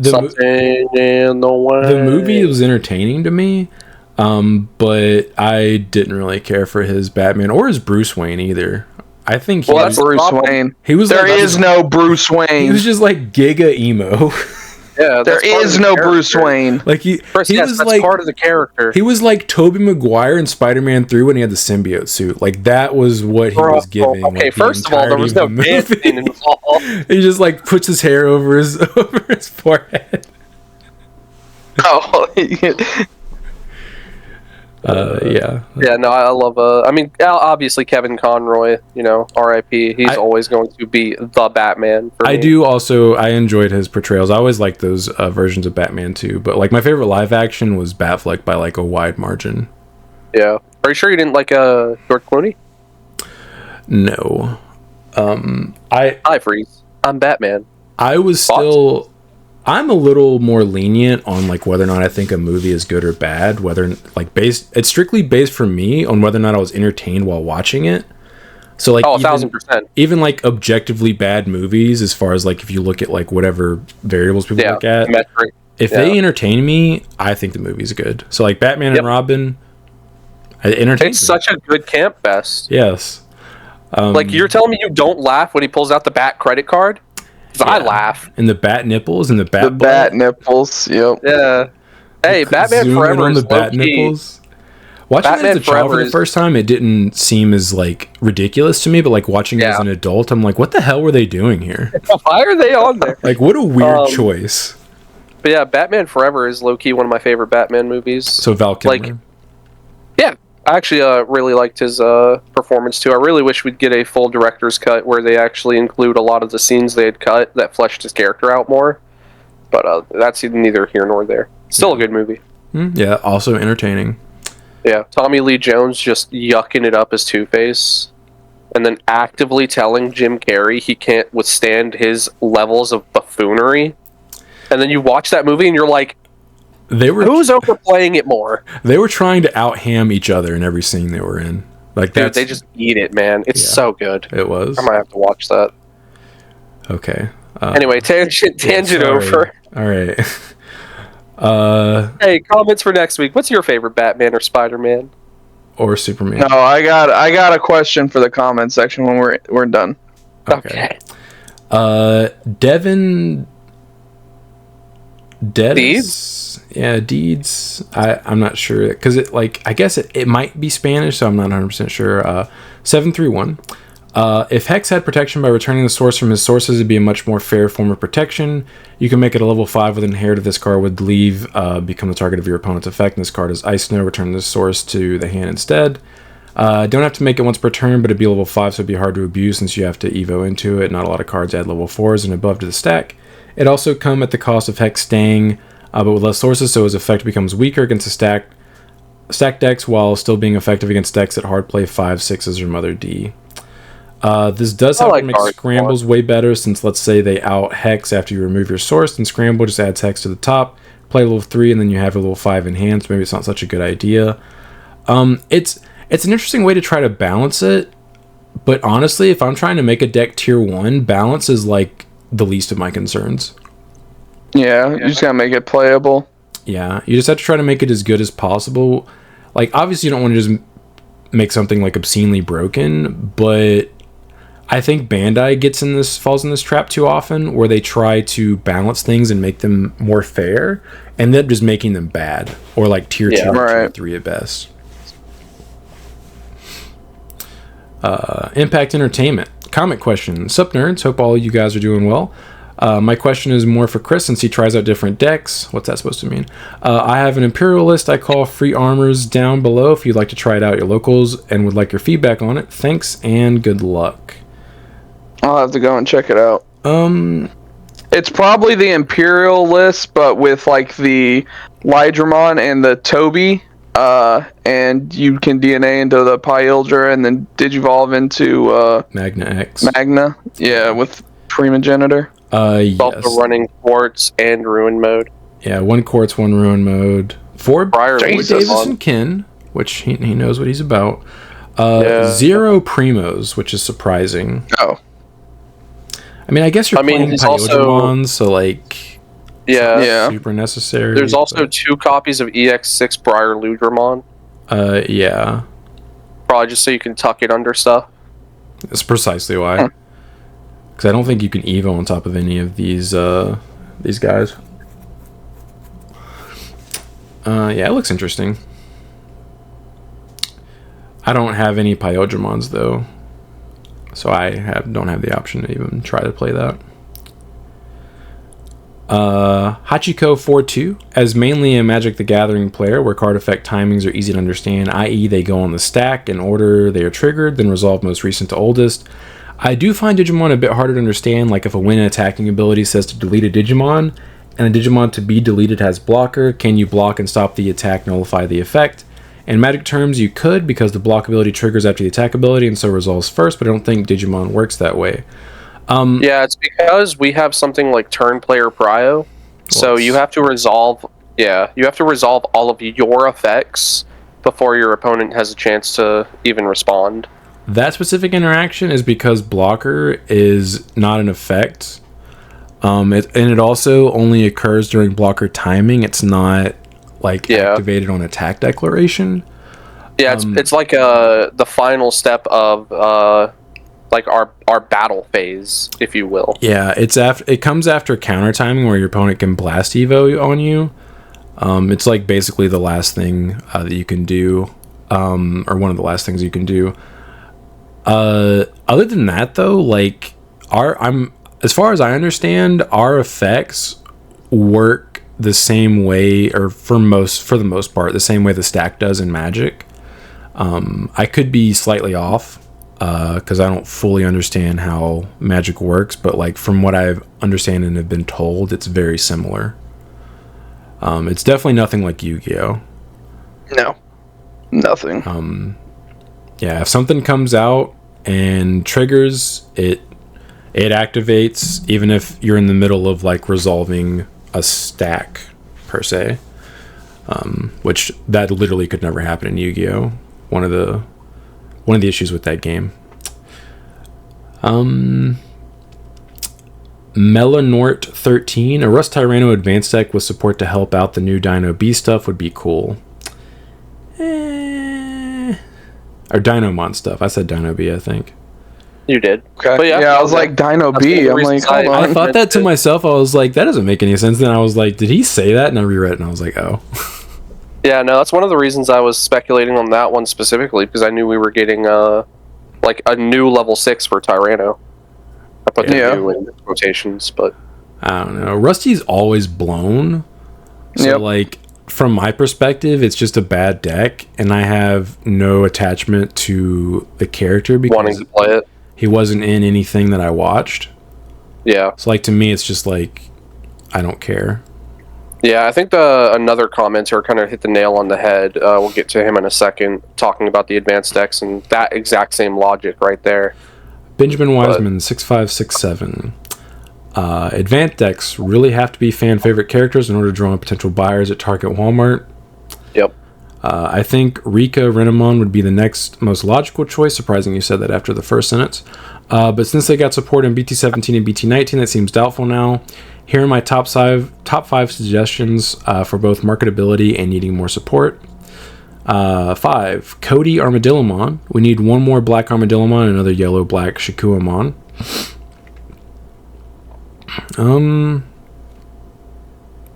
Something in the way. The movie was entertaining to me, but I didn't really care for his Batman or his Bruce Wayne either. I think that's Bruce Wayne. He was there is no Bruce He Wayne. was just like giga emo. Yeah, there is no Bruce Wayne. Like he was that's like part of the character. He was like Tobey Maguire in Spider-Man 3 when he had the symbiote suit. Like that was what he was giving. Okay, like, first of all, there was no dancing involved. He just like puts his hair over his forehead. Oh, yeah. Yeah, no, I love. I mean, obviously Kevin Conroy. You know, R.I.P. He's always going to be the Batman. For me. I enjoyed his portrayals. I always liked those versions of Batman too. But like my favorite live action was Batfleck by like a wide margin. Yeah. Are you sure you didn't like George Clooney? No. Hi, Freeze. I'm Batman. I was still. I'm a little more lenient on like whether or not I think a movie is good or bad. Whether like it's strictly based for me on whether or not I was entertained while watching it. So like 1,000%. Even like objectively bad movies, as far as like if you look at like whatever variables people look at, if they entertain me, I think the movie's good. So like Batman and Robin, it's such a good camp fest. Yes. Like you're telling me you don't laugh when he pulls out the Bat credit card? Yeah. I laugh. And the bat nipples and the bat bat nipples. Yep. Yeah. Hey, Batman Forever on the bat nipples. Watching it as a child for the first time, it didn't seem as like ridiculous to me, but like watching it as an adult, I'm like, what the hell were they doing here? Why are they on there? Like, what a weird choice. But yeah, Batman Forever is low key one of my favorite Batman movies. So Val Kilmer. Like, yeah. I actually really liked his performance too. I really wish we'd get a full director's cut where they actually include a lot of the scenes they had cut that fleshed his character out more. But that's neither here nor there. Still a good movie. Yeah, also entertaining. Yeah, Tommy Lee Jones just yucking it up as Two-Face, and then actively telling Jim Carrey he can't withstand his levels of buffoonery. And then you watch that movie and you're like, who's overplaying it more? They were trying to out-ham each other in every scene they were in. Like, dude, they just eat it, man. It's so good. It was. I might have to watch that. Okay. Anyway, tangent over. All right. Hey, comments for next week. What's your favorite Batman or Spider-Man? Or Superman? No, I got a question for the comment section when we're done. Okay. Devin Deeds? Yeah, Deeds. I'm not sure because I guess it might be Spanish, so I'm not 100% sure. 731. If Hex had protection by returning the source from his sources, it'd be a much more fair form of protection. You can make it a level 5 with inherit if this card would leave, become the target of your opponent's effect, and this card is Ice Snow. Return the source to the hand instead. Don't have to make it once per turn, but it'd be level 5, so it'd be hard to abuse since you have to Evo into it. Not a lot of cards add level 4s and above to the stack. It also come at the cost of Hex staying, but with less sources, so his effect becomes weaker against the stack decks while still being effective against decks that hard play 5, 6s, or Mother D. This does help make scrambles way better, since let's say they out Hex after you remove your source, and Scramble just adds Hex to the top, play level 3, and then you have a level 5 in hand, so maybe it's not such a good idea. It's an interesting way to try to balance it, but honestly, if I'm trying to make a deck tier 1, balance is like the least of my concerns. Yeah, you just gotta make it playable. Yeah, you just have to try to make it as good as possible. Like, obviously you don't want to just make something like obscenely broken, but I think Bandai falls in this trap too often, where they try to balance things and make them more fair, and then just making them bad, or like tier 2 or tier 3 at best. Impact Entertainment. Comment question. Sup nerds, hope all you guys are doing well. My question is more for Chris, since he tries out different decks. What's that supposed to mean? I have an Imperial list I call Free Armors down below if you'd like to try it out your locals and would like your feedback on it. Thanks and good luck. I'll have to go and check it out. It's probably the Imperial list, but with like the Lydramon and the Toby. And you can DNA into the Pyildra and then Digivolve into Magna X. Magna, yeah, with Primogenitor. Yes. Also running Quartz and Ruin mode. Yeah, 1 Quartz, 1 Ruin mode. 4 Briar Davison Kin, which he knows what he's about. Zero Primos, which is surprising. Oh. I mean, I guess you're playing he's Pyojimon, so like, Yeah. super necessary. There's also 2 copies of EX6 Briar Ludramon. Yeah. Probably just so you can tuck it under stuff. That's precisely why. Because I don't think you can Evo on top of any of these guys. Yeah, it looks interesting. I don't have any Pyojimons though, so I don't have the option to even try to play that. Hachiko 4-2, as mainly a Magic the Gathering player where card effect timings are easy to understand, i.e. they go on the stack in order they are triggered, then resolve most recent to oldest. I do find Digimon a bit harder to understand, like if a win attacking ability says to delete a Digimon, and a Digimon to be deleted has blocker, can you block and stop the attack, nullify the effect? In Magic terms, you could, because the block ability triggers after the attack ability and so resolves first, but I don't think Digimon works that way. Yeah, it's because we have something like turn player prio, so you have to resolve. Yeah, you have to resolve all of your effects before your opponent has a chance to even respond. That specific interaction is because blocker is not an effect, and it also only occurs during blocker timing. It's not like activated on attack declaration. Yeah, it's like the final step of like our battle phase, if you will. Yeah, it comes after counter timing where your opponent can blast Evo on you. It's like basically the last thing that you can do, or one of the last things you can do. Other than that though, like as far as I understand, our effects work the same way, or for the most part, the same way the stack does in Magic. I could be slightly off, because I don't fully understand how Magic works, but like from what I understand and have been told, it's very similar. It's definitely nothing like Yu-Gi-Oh! No. Nothing. Yeah, if something comes out and triggers, it activates, even if you're in the middle of like resolving a stack per se, which that literally could never happen in Yu-Gi-Oh! One of the issues with that game. Melanort 13, a Rust Tyranno advanced deck with support to help out the new Dino B stuff would be cool. Or Dinomon stuff. I said Dino B, I think. You did. Okay. But yeah, I was like Dino B. I'm like, hold on. I thought that to myself. I was like, that doesn't make any sense. Then I was like, did he say that? And I reread it and I was like, oh. Yeah, no, that's one of the reasons I was speculating on that one specifically, because I knew we were getting like a new level 6 for Tyranno. I put the new in quotations, but I don't know. Rusty's always blown. So like from my perspective, it's just a bad deck, and I have no attachment to the character because wanting to play it. He wasn't in anything that I watched. Yeah. So like to me, it's just like I don't care. Yeah, I think another commenter kind of hit the nail on the head. We'll get to him in a second, talking about the advanced decks and that exact same logic right there. Benjamin Wiseman, 6567. Advanced decks really have to be fan favorite characters in order to draw in potential buyers at Target, Walmart. Yep. I think Rika Renamon would be the next most logical choice. Surprising you said that after the first sentence. But since they got support in BT17 and BT19, that seems doubtful now. Here are my top five suggestions for both marketability and needing more support. 5. Cody Armadillomon. We need one more black Armadillomon and another yellow-black Shikuamon.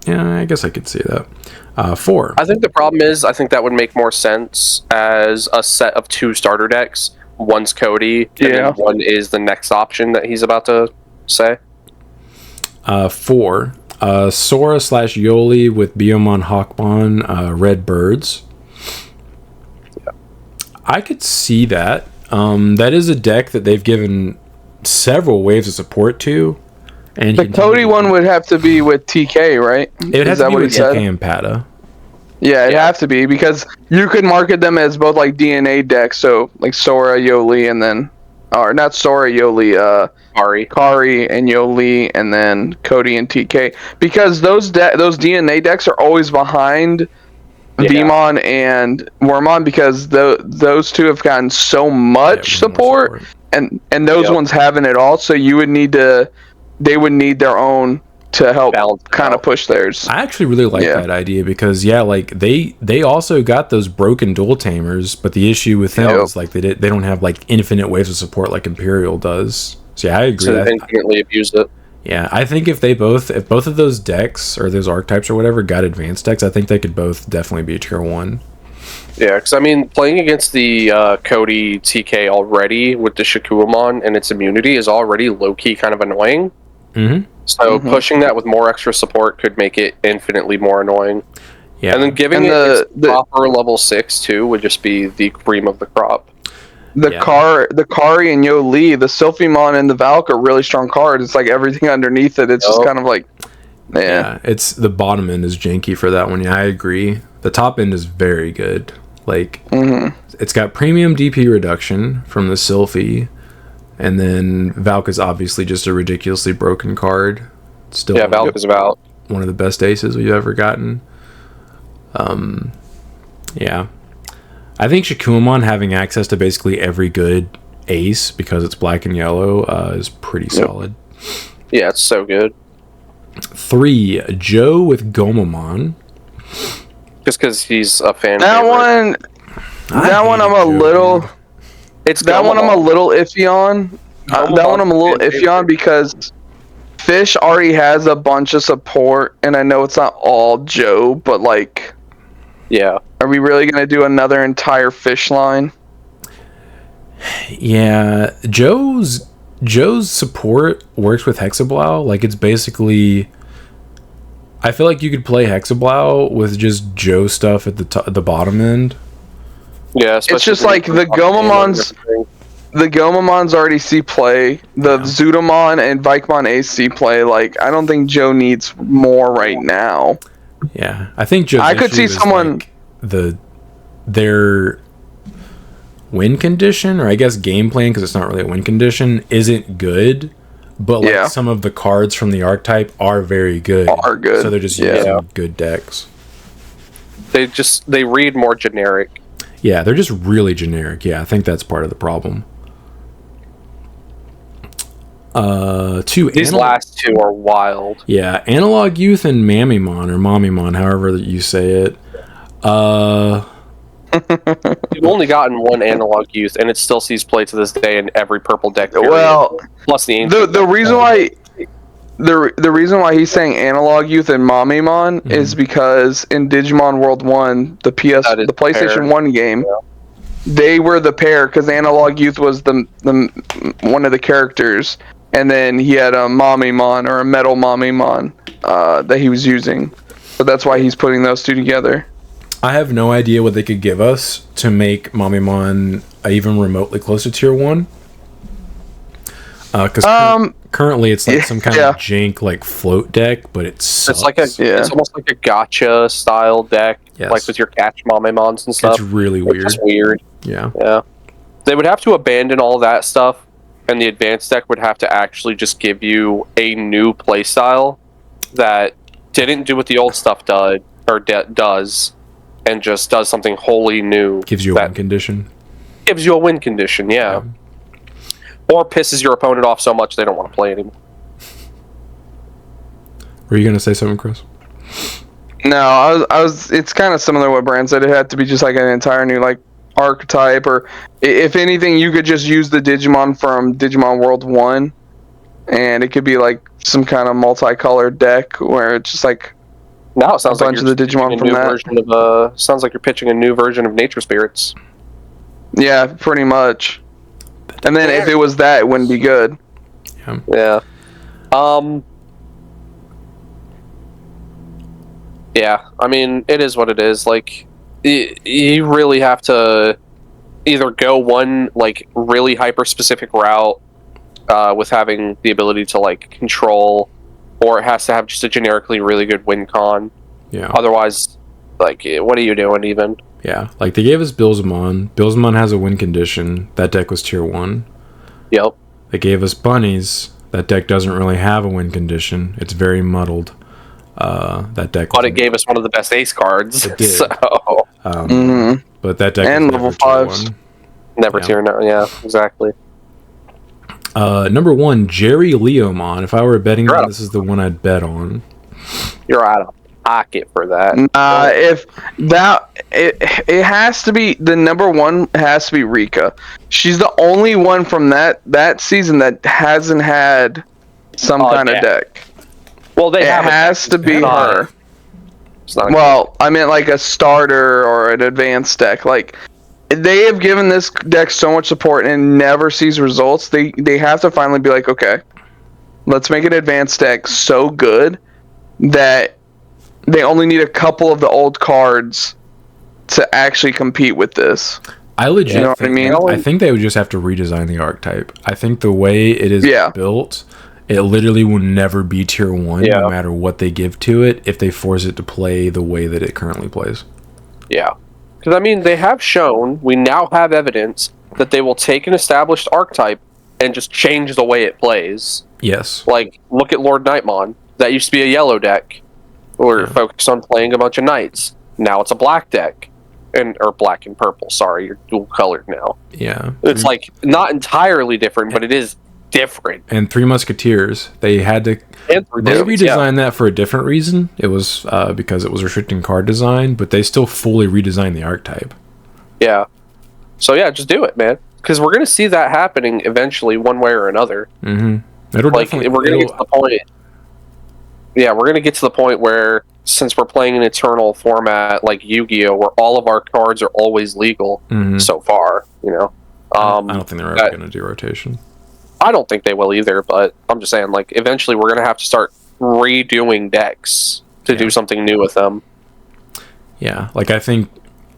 Yeah, I guess I could see that. 4. I think the problem is, I think that would make more sense as a set of 2 starter decks. One's Cody, and then one is the next option that he's about to say. 4. Sora / Yoli with Biomon Hawkmon, Red Birds. Yeah. I could see that. That is a deck that they've given several waves of support to. And the Cody one would have to be with TK, right? It would have to be with TK and Pata. Yeah, it'd have to be, because you could market them as both like DNA decks, so like Sora, Yoli, and then, or not Sora, Yoli, Kari and Yoli, and then Cody and TK, because those DNA decks are always behind Yeah. Vmon and Wormmon, because those two have gotten so much Yeah, way more support, and those Yep. ones haven't at all. So they would need their own to help Balance it kind of out. push theirs. I actually really like Yeah. that idea because like they also got those broken dual tamers, but the issue with them Yep. is like they don't have like infinite waves of support like Imperial does. So yeah, I agree. So they infinitely abuse it. Yeah, I think if both of those decks or those archetypes or whatever got advanced decks, I think they could both definitely be tier 1. Yeah, because I mean, playing against the Cody TK already with the Shikuamon and its immunity is already low-key kind of annoying. Mm-hmm. So pushing that with more extra support could make it infinitely more annoying. Yeah. And then giving it its proper level 6 too would just be the cream of the crop. The Kari and Yo Lee, the Sylphimon and the Valk are really strong cards. It's like everything underneath it. It's just kind of like, yeah, it's the bottom end is janky for that one. Yeah, I agree. The top end is very good. Like, it's got premium DP reduction from the Sylphie, and then Valk is obviously just a ridiculously broken card. Still, Yeah, Valk is about one of the best aces we've ever gotten. Yeah. I think Shikuamon having access to basically every good ace because it's black and yellow is pretty solid. Yeah, it's so good. 3, Joe with Gomamon. Just because he's a fan. that favorite. one I'm a little. It's That one I'm a little iffy on. Gomamon That one I'm a little fan iffy on because Fish already has a bunch of support, and I know it's not all Joe, but like, Yeah. are we really gonna do another entire Fish line? Yeah, Joe's support works with Hexablow. Like, it's basically, I feel like you could play Hexablow with just Joe stuff at the bottom end. Yeah, It's just like the Gomamon's already see play. The Zudamon and Vikemon Ace see play. Like, I don't think Joe needs more right now. Yeah, I think Joe's I could see issue is, someone- like, their win condition, or I guess game plan, because it's not really a win condition, isn't good. But like some of the cards from the archetype are very good. So they're just using good decks. They read more generic. Yeah, they're just really generic. Yeah, I think that's part of the problem. 2, These last two are wild. Yeah, Analog Youth and Mamimon, or Mamimon, however you say it. You've only gotten one Analog Youth, and it still sees play to this day in every purple deck. Period. Well, plus the ancient the reason why the reason why he's saying Analog Youth and Mamimon is because in Digimon World 1, the PlayStation 1 game, they were the pair because Analog Youth was the one of the characters, and then he had a Mamimon or a Metal Mamimon that he was using. So that's why he's putting those two together. I have no idea what they could give us to make Mamimon even remotely close to tier 1. Because currently it's like some kind of jank like float deck, but it sucks. It's like it's almost like a gotcha style deck, like with your catch Mamimons and stuff. It's really weird. It's just weird. Yeah. They would have to abandon all that stuff, and the advanced deck would have to actually just give you a new playstyle that didn't do what the old stuff does, and just does something wholly new. Gives you a win condition. Gives you a win condition, yeah. Or pisses your opponent off so much they don't want to play anymore. Were you gonna say something, Chris? No, I was. It's kind of similar to what Brand said. It had to be just like an entire new like archetype, or if anything, you could just use the Digimon from Digimon World 1, and it could be like some kind of multicolored deck where it's just like now it sounds a bunch of the Digimon from that. Sounds like you're pitching a new version of Nature Spirits. Yeah, pretty much. And then if it was that, it wouldn't be good. Yeah. Yeah, I mean, it is what it is. Like, you really have to either go one, like, really hyper-specific route with having the ability to, like, control, or it has to have just a generically really good win con. Yeah. Otherwise, like, what are you doing even? Yeah, like they gave us Billsmon. Billsmon has a win condition. That deck was tier 1. Yep. They gave us Bunnies. That deck doesn't really have a win condition. It's very muddled. That deck, but it gave us one of the best ace cards. It did. So But that deck And was level never tier 5s. one. never Yeah. tier no. Yeah, exactly. Number 1, Jerry Leomon. If I were a betting You're man, out. this is the one I'd bet on. You're out of pocket for that. If that it has to be the number 1 has to be Rika. She's the only one from that season that hasn't had some kind of deck. Well, they It have has to be not- her. It's not Well, I meant like a starter or an advanced deck. Like they have given this deck so much support and never sees results. They have to finally be like, okay, let's make an advanced deck so good that they only need a couple of the old cards to actually compete with this. I legit You know what I think, mean? I think they would just have to redesign the archetype. I think the way it is built, it literally will never be tier 1 no matter what they give to it if they force it to play the way that it currently plays. Yeah. Because, I mean, they have shown, we now have evidence that they will take an established archetype and just change the way it plays. Yes. Like, look at Lord Nightmon. That used to be a yellow deck. We're focused on playing a bunch of knights. Now it's a black deck. Or black and purple, sorry, you're dual colored now. Yeah. It's like, not entirely different, but it is different. And Three Musketeers, they had to... And They redesigned that for a different reason. It was because it was restricting card design, but they still fully redesigned the archetype. Yeah. So yeah, just do it, man. Because we're going to see that happening eventually, one way or another. Mm-hmm. It'll Like, definitely... we're going to get to the point... Yeah, we're going to get to the point where, since we're playing an eternal format like Yu-Gi-Oh!, where all of our cards are always legal so far, you know? I don't think they're ever going to do rotation. I don't think they will either, but I'm just saying, like, eventually we're going to have to start redoing decks to do something new with them. Yeah, like I think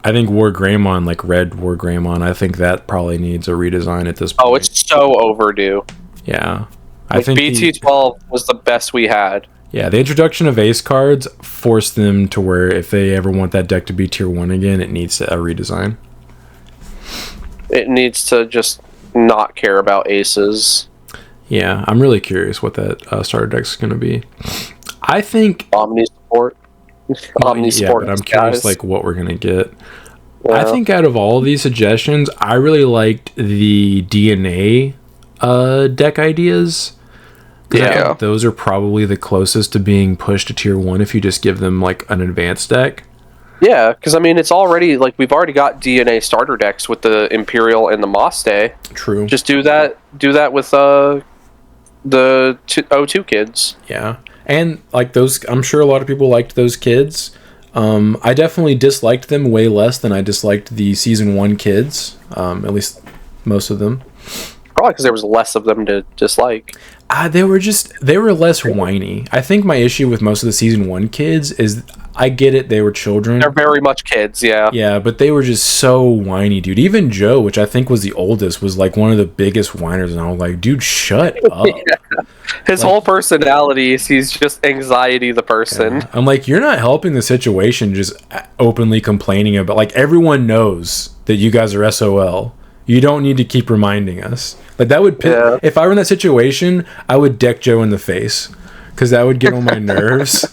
War Greymon, like Red War Greymon, I think that probably needs a redesign at this point. Oh, it's so overdue. Yeah. I think BT12 was the best we had. Yeah, the introduction of ace cards forced them to where if they ever want that deck to be tier 1 again, it needs a redesign. It needs to just not care about aces. Yeah, I'm really curious what that starter deck's going to be. I think... Omni support. Omni support. Yeah, but I'm curious like what we're going to get. Yeah. I think out of all of these suggestions, I really liked the DNA deck ideas. I think those are probably the closest to being pushed to tier 1 if you just give them like an advanced deck. Yeah, because I mean, it's already like we've already got DNA starter decks with the Imperial and the Moste. True. Just do that with the O2 kids. Yeah, and like those, I'm sure a lot of people liked those kids. I definitely disliked them way less than I disliked the season 1 kids. At least most of them. Probably because there was less of them to dislike. They were less whiny. I think my issue with most of the season 1 kids is I get it, they were children. They're very much kids, yeah. Yeah, but they were just so whiny, dude. Even Joe, which I think was the oldest, was like one of the biggest whiners, and I was like, dude, shut up. Yeah. His whole personality is he's just anxiety the person. Yeah. I'm like, you're not helping the situation just openly complaining about, like, everyone knows that you guys are SOL. You don't need to keep reminding us. Like, that would if I were in that situation, I would deck Joe in the face, because that would get on my nerves.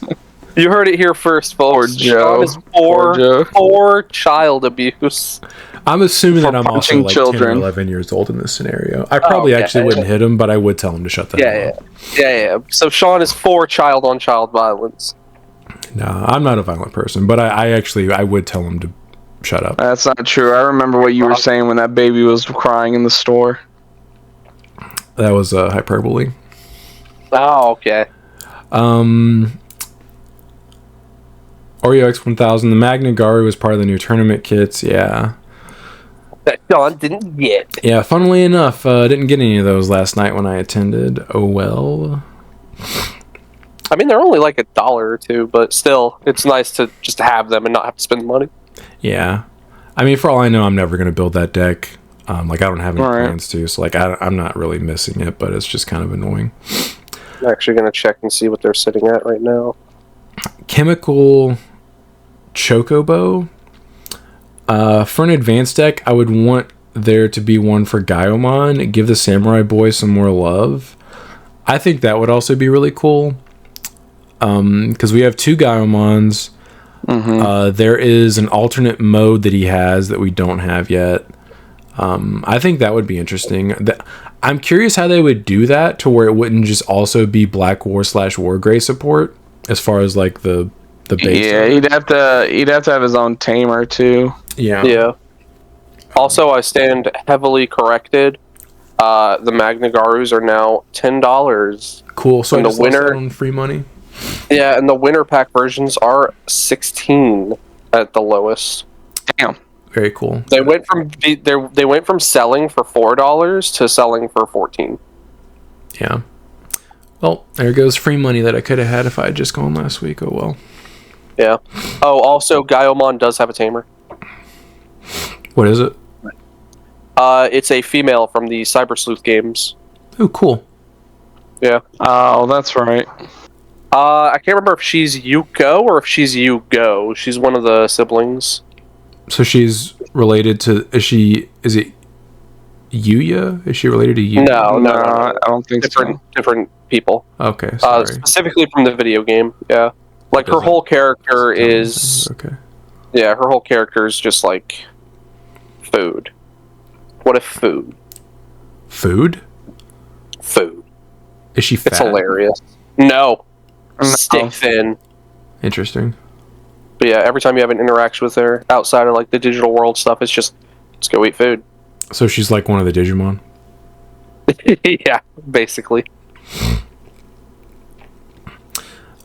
You heard it here first, folks. Joe. Sean is for child abuse. I'm assuming that I'm also like children. 10 or 11 years old in this scenario. I probably actually wouldn't hit him, but I would tell him to shut the hell up. Yeah. So Sean is for child-on-child violence. No, I'm not a violent person, but I would tell him to shut up. That's not true. I remember what you were saying when that baby was crying in the store. That was hyperbole. Oh, okay. Oreo X1000, the Magna Garu was part of the new tournament kits, yeah. That Sean didn't get. Yeah, funnily enough, didn't get any of those last night when I attended. Oh well. I mean, they're only like $1 or $2, but still, it's nice to just have them and not have to spend money. Yeah. I mean, for all I know, I'm never going to build that deck. Like, I don't have any plans to, so like, I'm not really missing it, but it's just kind of annoying. I'm actually going to check and see what they're sitting at right now. Chemical Chocobo. For an advanced deck, I would want there to be one for Gaiomon. Give the Samurai Boy some more love. I think that would also be really cool. because we have 2 Gaiomons. There is an alternate mode that he has that we don't have yet. I think that would be interesting. I'm curious how they would do that to where it wouldn't just also be Black War / Wargrey support as far as like the base. Yeah, he'd have to have his own tamer too. Yeah. Also, I stand heavily corrected. The Magna Garus are now $10. Cool. So and the winner on free money. Yeah, and the winner pack versions are 16 at the lowest. Damn. Very cool. They went from selling for $4 to selling for 14. Yeah. Well, there goes free money that I could have had if I had just gone last week. Oh well. Yeah. Oh, also, Gaiomon does have a tamer. What is it? It's a female from the Cyber Sleuth games. Oh, cool. Yeah. Oh, that's right. I can't remember if she's Yuko or if she's Yugo. She's one of the siblings. So she's related to... Is it Yuya? Is she related to Yuya? No, I don't think so. Different people. Okay, sorry. Specifically from the video game, yeah. Like, her whole character is... Okay. Yeah, her whole character is just, like, food. What if food? Food? Food. Is she fat? It's hilarious. No. Stick thin. Interesting. But yeah, every time you have an interaction with her outside of like the digital world stuff, it's just go eat food. So she's like one of the Digimon? Yeah, basically.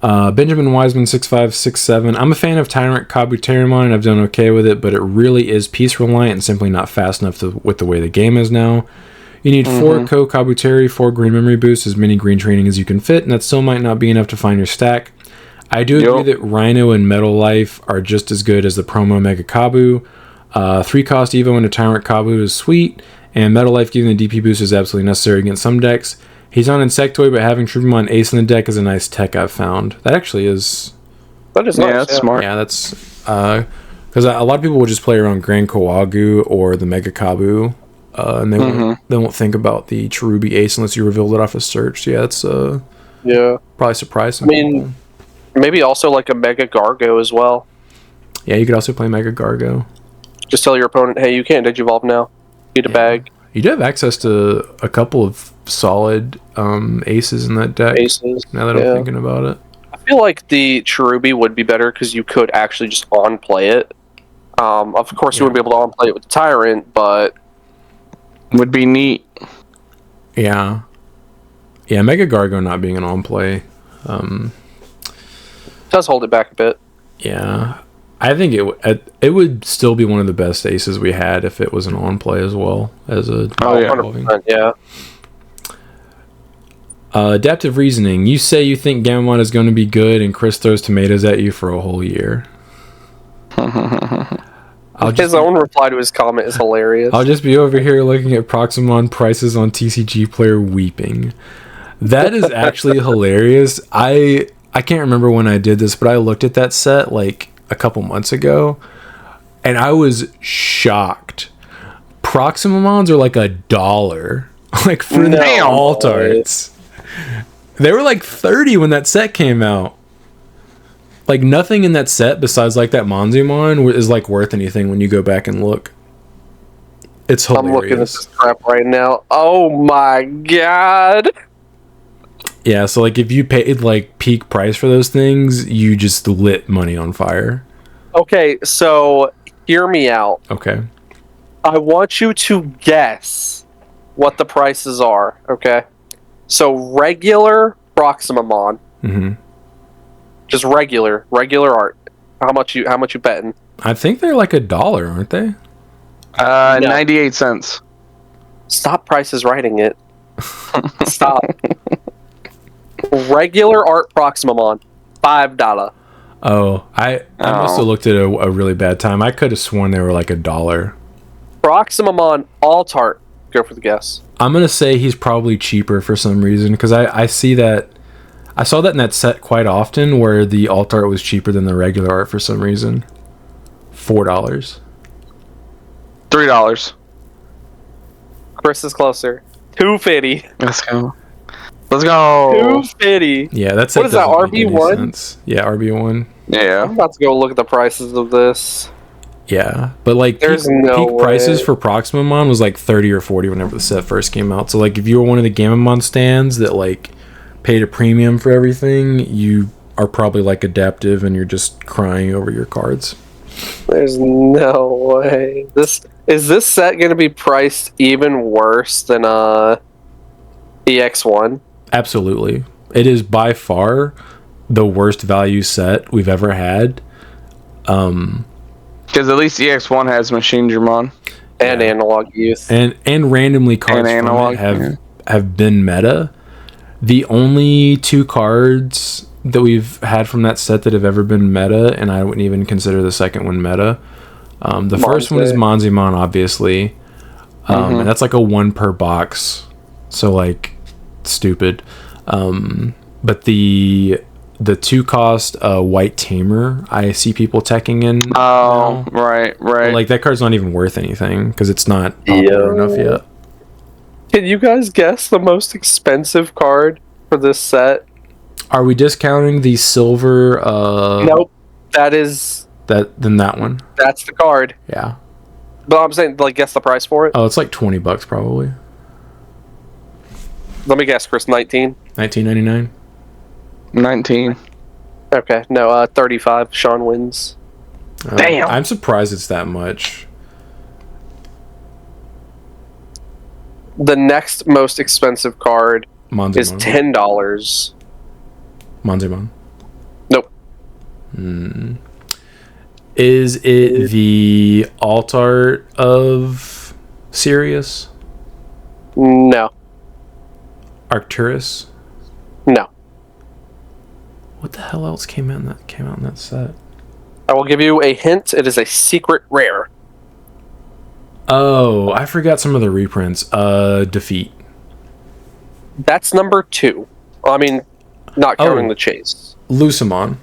Benjamin Wiseman 6567. I'm a fan of Tyrant Kabuterimon and I've done okay with it, but it really is piece reliant and simply not fast enough with the way the game is now. You need 4 Ko Kabuteri, 4 green memory boosts, as many green training as you can fit, and that still might not be enough to find your stack. I do agree that Rhino and Metal Life are just as good as the promo Mega Kabu. 3 cost Evo into Tyrant Kabu is sweet, and Metal Life giving the DP boost is absolutely necessary against some decks. He's on Insectoid, but having Troopamon Ace in the deck is a nice tech I've found. That actually is... That is nice, that's smart. Yeah, that's... Because a lot of people will just play around Grand Kawagu or the Mega Kabu, and they won't think about the Cherubi Ace unless you revealed it off a search. So yeah, it's probably surprised some people. Maybe also like a Mega Gargo as well. Yeah, you could also play Mega Gargo. Just tell your opponent, hey, you can't Digivolve now. Get a bag. You do have access to a couple of solid aces in that deck. Aces. Now that I'm thinking about it. I feel like the Cherubi would be better because you could actually just on-play it. Of course, you wouldn't be able to on-play it with the Tyrant, but... Would be neat. Yeah. Yeah, Mega Gargo not being an on-play... does hold it back a bit. Yeah. I think it would still be one of the best aces we had if it was an on-play as well as a... 100%, yeah. Adaptive reasoning. You say you think Gamamon is going to be good, and Chris throws tomatoes at you for a whole year. His own reply to his comment is hilarious. I'll just be over here looking at Proximon prices on TCG Player weeping. That is actually hilarious. I can't remember when I did this, but I looked at that set like a couple months ago, and I was shocked. Proximons are like $1, like for the alt arts. They were like 30 when that set came out. Like nothing in that set besides like that Monzumon is like worth anything when you go back and look. It's hilarious. I'm looking at this crap right now. Oh my god. Yeah, so like if you paid like peak price for those things, you just lit money on fire. Okay, so hear me out. Okay. I want you to guess what the prices are, okay? So regular Proximamon. Mm-hmm. Just regular art. How much you betting? I think they're like $1, aren't they? 98 cents. Stop Price is Writing it. Stop. Regular art Proximamon, $5. Oh, I must have looked at a really bad time. I could have sworn they were like $1. Proximamon alt art. Go for the guess. I'm gonna say he's probably cheaper for some reason because I see that. I saw that in that set quite often where the alt art was cheaper than the regular art for some reason. $4. $3. Chris is closer. $2.50. Let's go. Let's go. 250. Yeah, that's What is that, RB1? Yeah, RB1. Yeah. I'm about to go look at the prices of this. Yeah, but like There's peak, no peak prices way. for Proximamon was like 30 or 40 whenever the set first came out. So like if you were one of the Gamamon stands that like paid a premium for everything, you are probably like adaptive and you're just crying over your cards. There's no way. Is this set going to be priced even worse than EX1? Absolutely. It is by far the worst value set we've ever had. Because at least EX1 has Machine Dramon. And Analog Youth. And randomly cards And from analog, it have been meta. The only 2 cards that we've had from that set that have ever been meta, and I wouldn't even consider the second one meta. The first one is Monzimon, obviously. And that's like a 1 per box. So like stupid. But the 2 cost White Tamer, I see people teching in. Oh, now. right. But, like that card's not even worth anything because it's not popular enough yet. Can you guys guess the most expensive card for this set? Are we discounting the silver? Nope. Then that one. That's the card. Yeah. But I'm saying, like, guess the price for it. Oh, it's like $20 probably. Let me guess, Chris. 19. $19.99. 19. Okay, no, 35. Sean wins. Damn. I'm surprised it's that much. The next most expensive card Monzimon. is $10. Monzimon. Nope. Is it the alt art of Sirius? No. Arcturus? No. What the hell else came out in that set? I will give you a hint. It is a secret rare. Oh, I forgot some of the reprints. Defeat. That's number 2. Well, I mean, not counting the chase. Lucimon.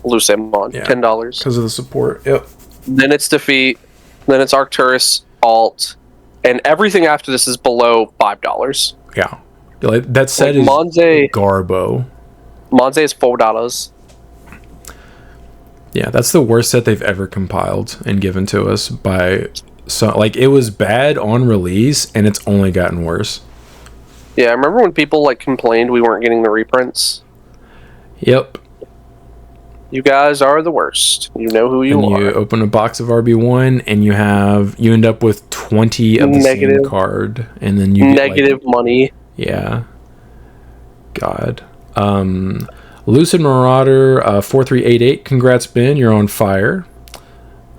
Lucemon, Yeah. $10. Because of the support. Yep. Then it's Defeat. Then it's Arcturus, Alt. And everything after this is below $5. Yeah. Like, that set is Garbo. Monze is $4. Yeah, that's the worst set they've ever compiled and given to us by... So, like, it was bad on release, and it's only gotten worse. Yeah, I remember when people, like, complained we weren't getting the reprints. Yep. You guys are the worst. You know who you and are. You open a box of RB1, and you end up with 20 of the same card, and then you get, negative money. Yeah. God. Lucid Marauder 4388. Congrats, Ben. You're on fire.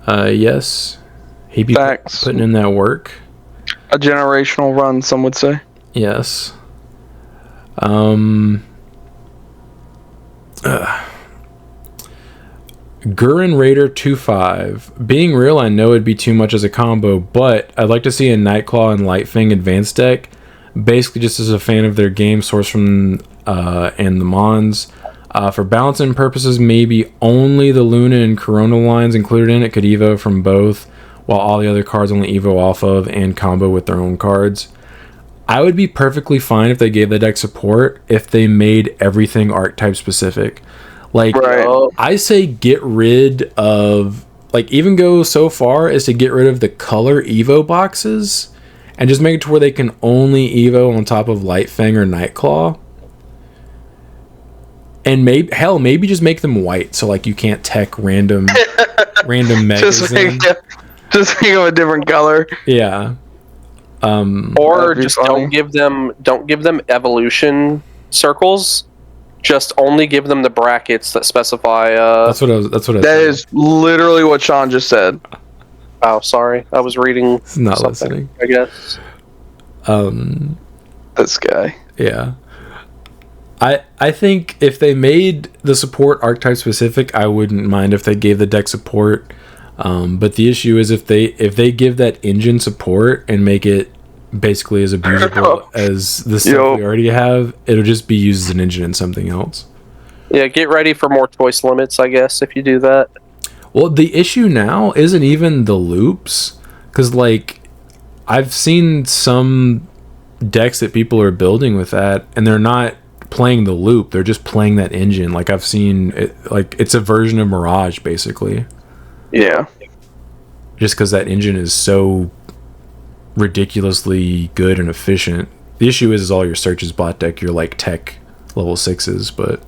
Yes. He be putting in that work. A generational run, some would say. Yes. Gurren Raider 25. Being real, I know it'd be too much as a combo, but I'd like to see a Nightclaw and Lightfang advanced deck. Basically, just as a fan of their game, sourced from and the Mons. For balancing purposes, maybe only the Luna and Corona lines included in it could evo from both, while all the other cards only evo off of and combo with their own cards. I would be perfectly fine if they gave the deck support if they made everything archetype specific. Like, I say get rid of, like, even go so far as to get rid of the color evo boxes and just make it to where they can only evo on top of Lightfang or Nightclaw. And maybe just make them white so like you can't tech random megas. Just make them a different color. Yeah. Or just don't give them evolution circles. Just only give them the brackets that specify. That's what I said. That is literally what Sean just said. Oh, sorry. I was reading. Not listening. I guess. This guy. Yeah. I think if they made the support archetype specific, I wouldn't mind if they gave the deck support. But the issue is if they give that engine support and make it basically as abusable as the stuff we already have, it'll just be used as an engine in something else. Yeah, get ready for more choice limits, I guess, if you do that. Well, the issue now isn't even the loops, because like I've seen some decks that people are building with that, and they're not playing the loop. They're just playing that engine. Like I've seen it, like it's a version of Mirage basically. Yeah. Just because that engine is so ridiculously good and efficient. The issue is all your searches bot deck, your like tech level 6s, but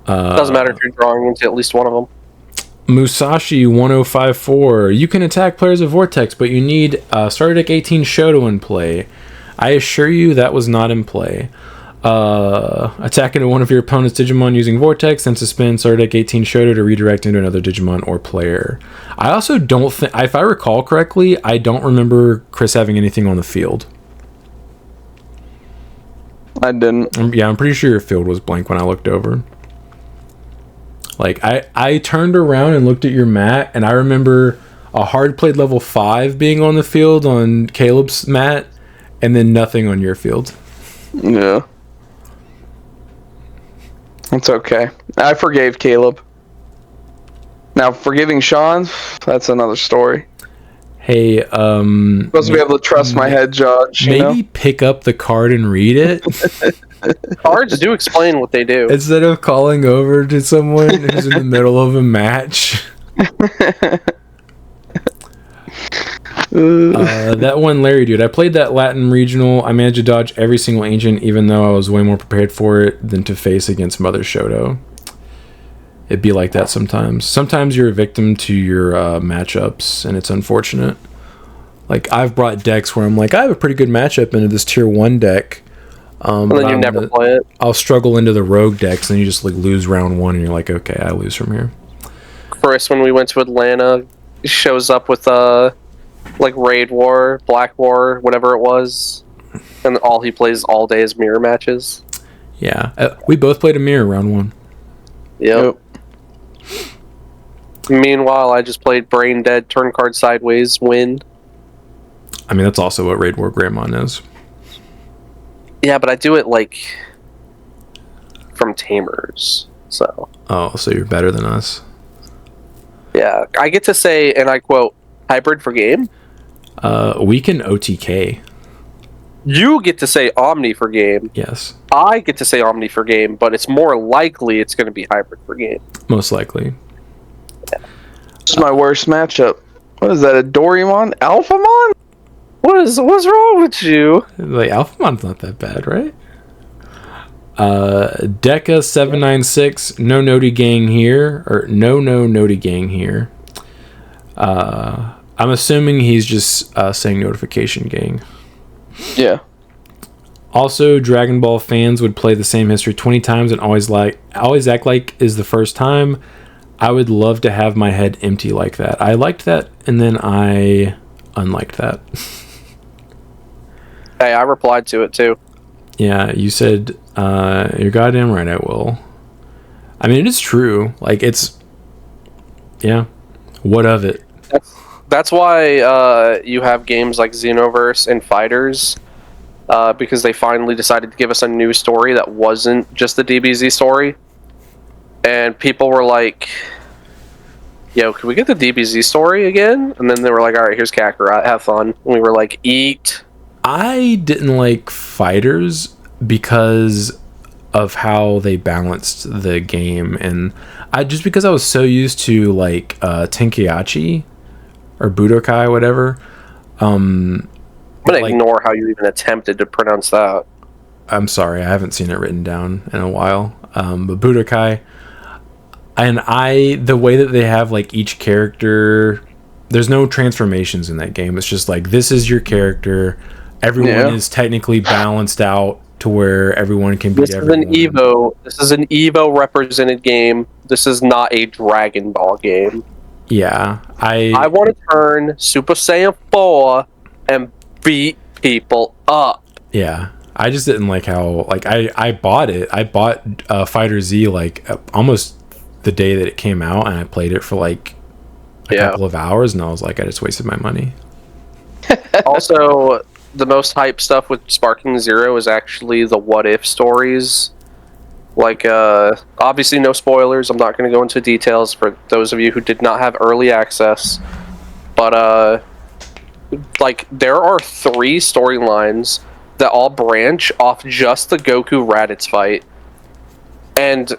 doesn't matter if you're drawing into at least one of them. Musashi 1054. You can attack players of Vortex, but you need starter deck 18 Shoto in play. I assure you that was not in play. Attack into one of your opponent's Digimon using Vortex, then suspend starter deck 18 Shoto to redirect into another Digimon or player. I also don't think, if I recall correctly, I don't remember Chris having anything on the field. I didn't. Yeah, I'm pretty sure your field was blank when I looked over. Like, I turned around and looked at your mat, and I remember a hard played level 5 being on the field on Caleb's mat, and then nothing on your field. Yeah. It's okay. I forgave Caleb. Now, forgiving Sean, that's another story. Hey, Supposed to be able to trust my head judge, you maybe know? pick up the card and read it Cards do explain what they do. instead of calling over to someone who's in the middle of a match. That one Larry dude, I played that Latin regional. I managed to dodge every single ancient, even though I was way more prepared for it than to face against Mother Shoto. It'd be like that sometimes. Sometimes you're a victim to your matchups, and it's unfortunate. Like, I've brought decks where I'm like, I have a pretty good matchup into this tier 1 deck. And then you never play it. I'll struggle into the rogue decks, and you just like lose round 1, and you're like, okay, I lose from here. First, when we went to Atlanta, he shows up with like Raid War, Black War, whatever it was, and all he plays all day is mirror matches. Yeah, we both played a mirror round 1. Yep. Meanwhile, I just played Brain Dead, turn card sideways, win. I mean, that's also what Raid War Greymon is. Yeah, but I do it like from Tamers, so. Oh, so you're better than us. Yeah, I get to say, and I quote, hybrid for game. We can OTK. You get to say Omni for game. Yes. I get to say Omni for game, but it's more likely it's going to be hybrid for game. Most likely. This is my worst matchup. What is that, a Doraemon? Alphamon? What's wrong with you? Like, Alphamon's not that bad, right? Deca 796, no Noti gang here, or no Noti gang here. I'm assuming he's just saying notification gang. Yeah. Also, Dragon Ball fans would play the same history 20 times and always act like is the first time. I would love to have my head empty like that. I liked that, and then I unliked that. Hey, I replied to it too. Yeah, you said, you're goddamn right, I will. I mean, it is true. Like, it's... Yeah. What of it? That's why you have games like Xenoverse and Fighters, because they finally decided to give us a new story that wasn't just the DBZ story. And people were like, yo, can we get the DBZ story again? And then they were like, alright, here's Kakarot, have fun. And we were like, eat. I didn't like Fighters because of how they balanced the game, and just because I was so used to like Tenkaichi or Budokai, whatever. I'm gonna ignore how you even attempted to pronounce that. I'm sorry, I haven't seen it written down in a while. But Budokai, and the way that they have like each character, there's no transformations in that game. It's just like, this is your character. Everyone is technically balanced out to where everyone can beat everyone. This is an Evo represented game. This is not a Dragon Ball game. Yeah, I want to turn Super Saiyan 4 and beat people up. Yeah, I just didn't like how, like, I bought it. I bought Fighter Z like almost the day that it came out, and I played it for like a couple of hours, and I was like, I just wasted my money. Also, the most hype stuff with Sparking Zero is actually the what if stories. Like, obviously no spoilers. I'm not going to go into details for those of you who did not have early access. But, like, there are 3 storylines that all branch off just the Goku Raditz fight. And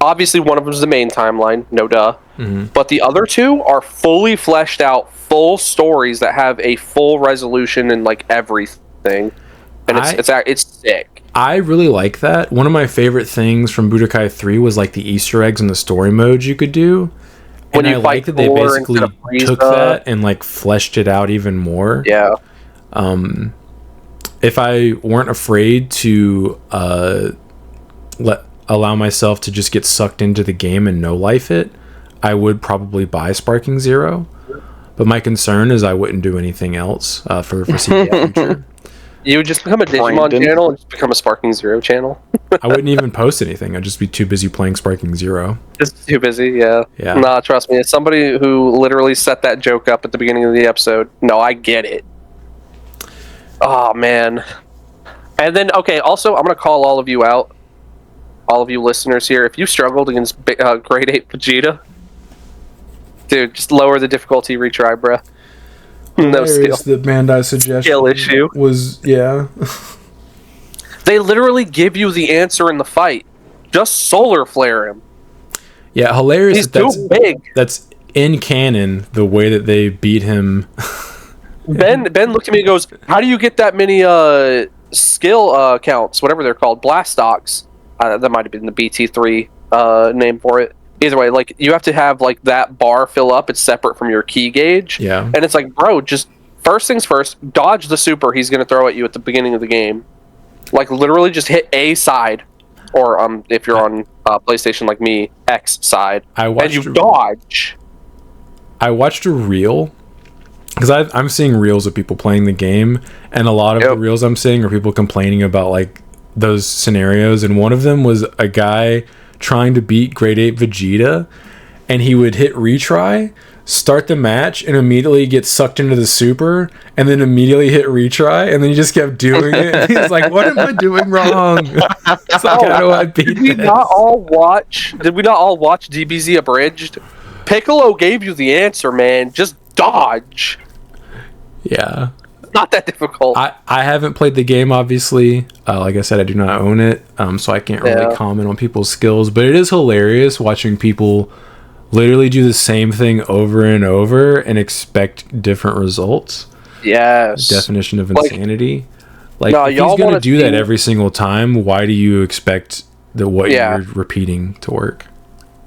obviously one of them is the main timeline, no duh. But the other two are fully fleshed out, full stories that have a full resolution and like everything. And it's sick. I really like that. One of my favorite things from Budokai 3 was like the Easter eggs and the story modes you could do. When and you I fight like that they basically took that and like fleshed it out even more. Yeah. If I weren't afraid to allow myself to just get sucked into the game and no life it, I would probably buy Sparking Zero. But my concern is I wouldn't do anything else for CDF future. You would just become a Digimon channel and just become a Sparking Zero channel. I wouldn't even post anything. I'd just be too busy playing Sparking Zero. Just too busy, yeah. Nah, trust me. As somebody who literally set that joke up at the beginning of the episode, no, I get it. Oh, man. And then, okay, also, I'm going to call all of you out. All of you listeners here. If you struggled against Grade 8 Vegeta, dude, just lower the difficulty, retry, bruh. No skill. The Bandai suggestion skill issue was, yeah. They literally give you the answer in the fight. Just solar flare him. Yeah, hilarious. He's too big. That's in canon, the way that they beat him. Ben looked at me and goes, how do you get that many skill counts, whatever they're called, blast stocks? That might have been the BT3 name for it. Either way, like, you have to have, like, that bar fill up. It's separate from your key gauge. Yeah. And it's like, bro, just first things first, dodge the super he's going to throw at you at the beginning of the game. Like, literally just hit A side. Or, if you're on PlayStation like me, X side. And you dodge. I watched a reel. Because I'm seeing reels of people playing the game. And a lot of the reels I'm seeing are people complaining about, like, those scenarios. And one of them was a guy trying to beat Grade 8 Vegeta, and he would hit retry, start the match, and immediately get sucked into the super, and then immediately hit retry, and then he just kept doing it. And he's like, what am I doing wrong? It's like, how do I beat this? Did we not all watch DBZ Abridged? Piccolo gave you the answer, man. Just dodge. Yeah. Not that difficult. I haven't played the game, obviously. Like I said, I do not own it, so I can't really comment on people's skills. But it is hilarious watching people literally do the same thing over and over and expect different results. Yes. Definition of insanity. Like, no, if he's going to do that every single time, why do you expect what you're repeating to work?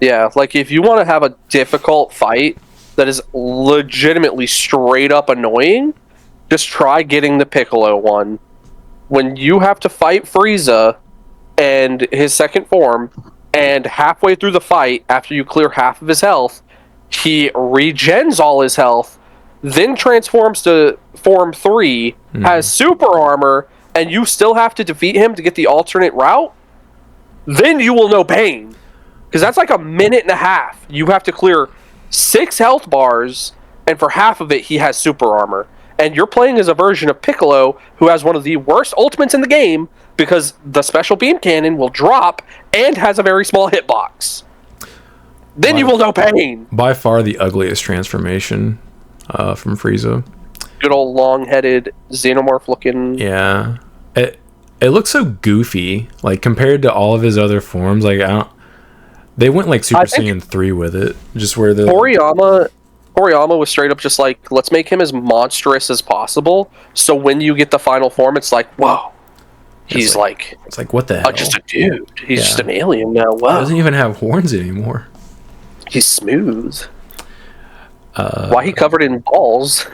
Yeah, like, if you want to have a difficult fight that is legitimately straight up annoying, just try getting the Piccolo one. When you have to fight Frieza and his second form, and halfway through the fight, after you clear half of his health, he regens all his health, then transforms to Form 3, has super armor, and you still have to defeat him to get the alternate route, then you will know pain. Because that's like a minute and a half. You have to clear 6 health bars, and for half of it, he has super armor. And you're playing as a version of Piccolo who has one of the worst ultimates in the game because the special beam cannon will drop and has a very small hitbox. Then you will know pain. By far the ugliest transformation from Frieza. Good old long-headed xenomorph looking. Yeah. It looks so goofy, like, compared to all of his other forms. Like, they went like Super Saiyan 3 with it, just where the Toriyama was straight up just like, let's make him as monstrous as possible, so when you get the final form, it's like, whoa, he's like it's like, what the hell? Just a dude. He's just an alien now. Wow. He doesn't even have horns anymore. He's smooth. Why he covered in balls?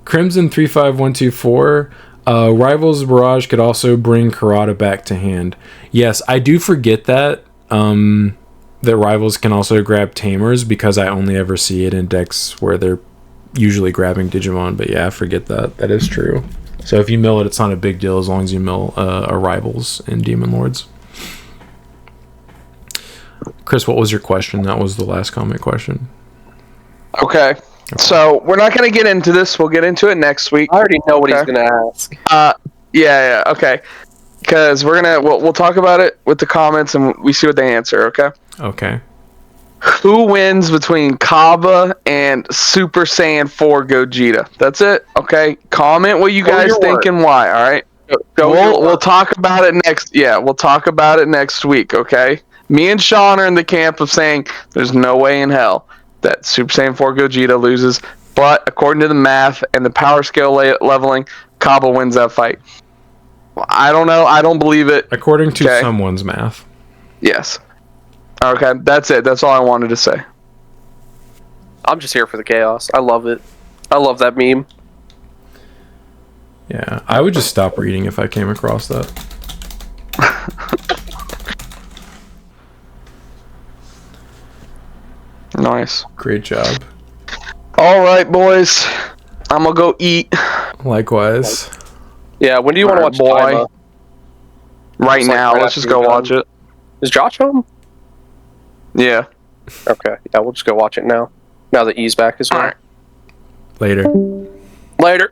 Crimson 35124. Rivals Barrage could also bring Karada back to hand. Yes, I do forget that. That Rivals can also grab Tamers, because I only ever see it in decks where they're usually grabbing Digimon. But yeah, I forget that. That is true. So if you mill it, it's not a big deal as long as you mill a Rivals and Demon Lords. Chris, what was your question? That was the last comment question. Okay. So we're not going to get into this. We'll get into it next week. I already know what he's going to ask. Yeah, okay. Because we'll talk about it with the comments and we see what they answer, okay? Okay. Who wins between Kaba and Super Saiyan 4 Gogeta? That's it. Okay. Comment what you Go guys your think word. and why. All right. Go your We'll word. talk about it next. Yeah, we'll talk about it next week. Okay. Me and Sean are in the camp of saying there's no way in hell that Super Saiyan 4 Gogeta loses, but according to the math and the power scale leveling, Kaba wins that fight. Well, I don't know. I don't believe it. According to Okay. someone's math. Yes. Okay. That's it. That's all I wanted to say. I'm just here for the chaos. I love it. I love that meme. Yeah, I would just stop reading if I came across that. Nice. Great job. All right, boys. I'm gonna go eat Likewise. Yeah, when do you want to watch Alright, boy. Daima? right It's like now. right Let's after just you're go watch done. it. Is Josh home? Yeah. Okay, yeah, we'll just go watch it now. Now that E's back as well. Alright. Later. Later.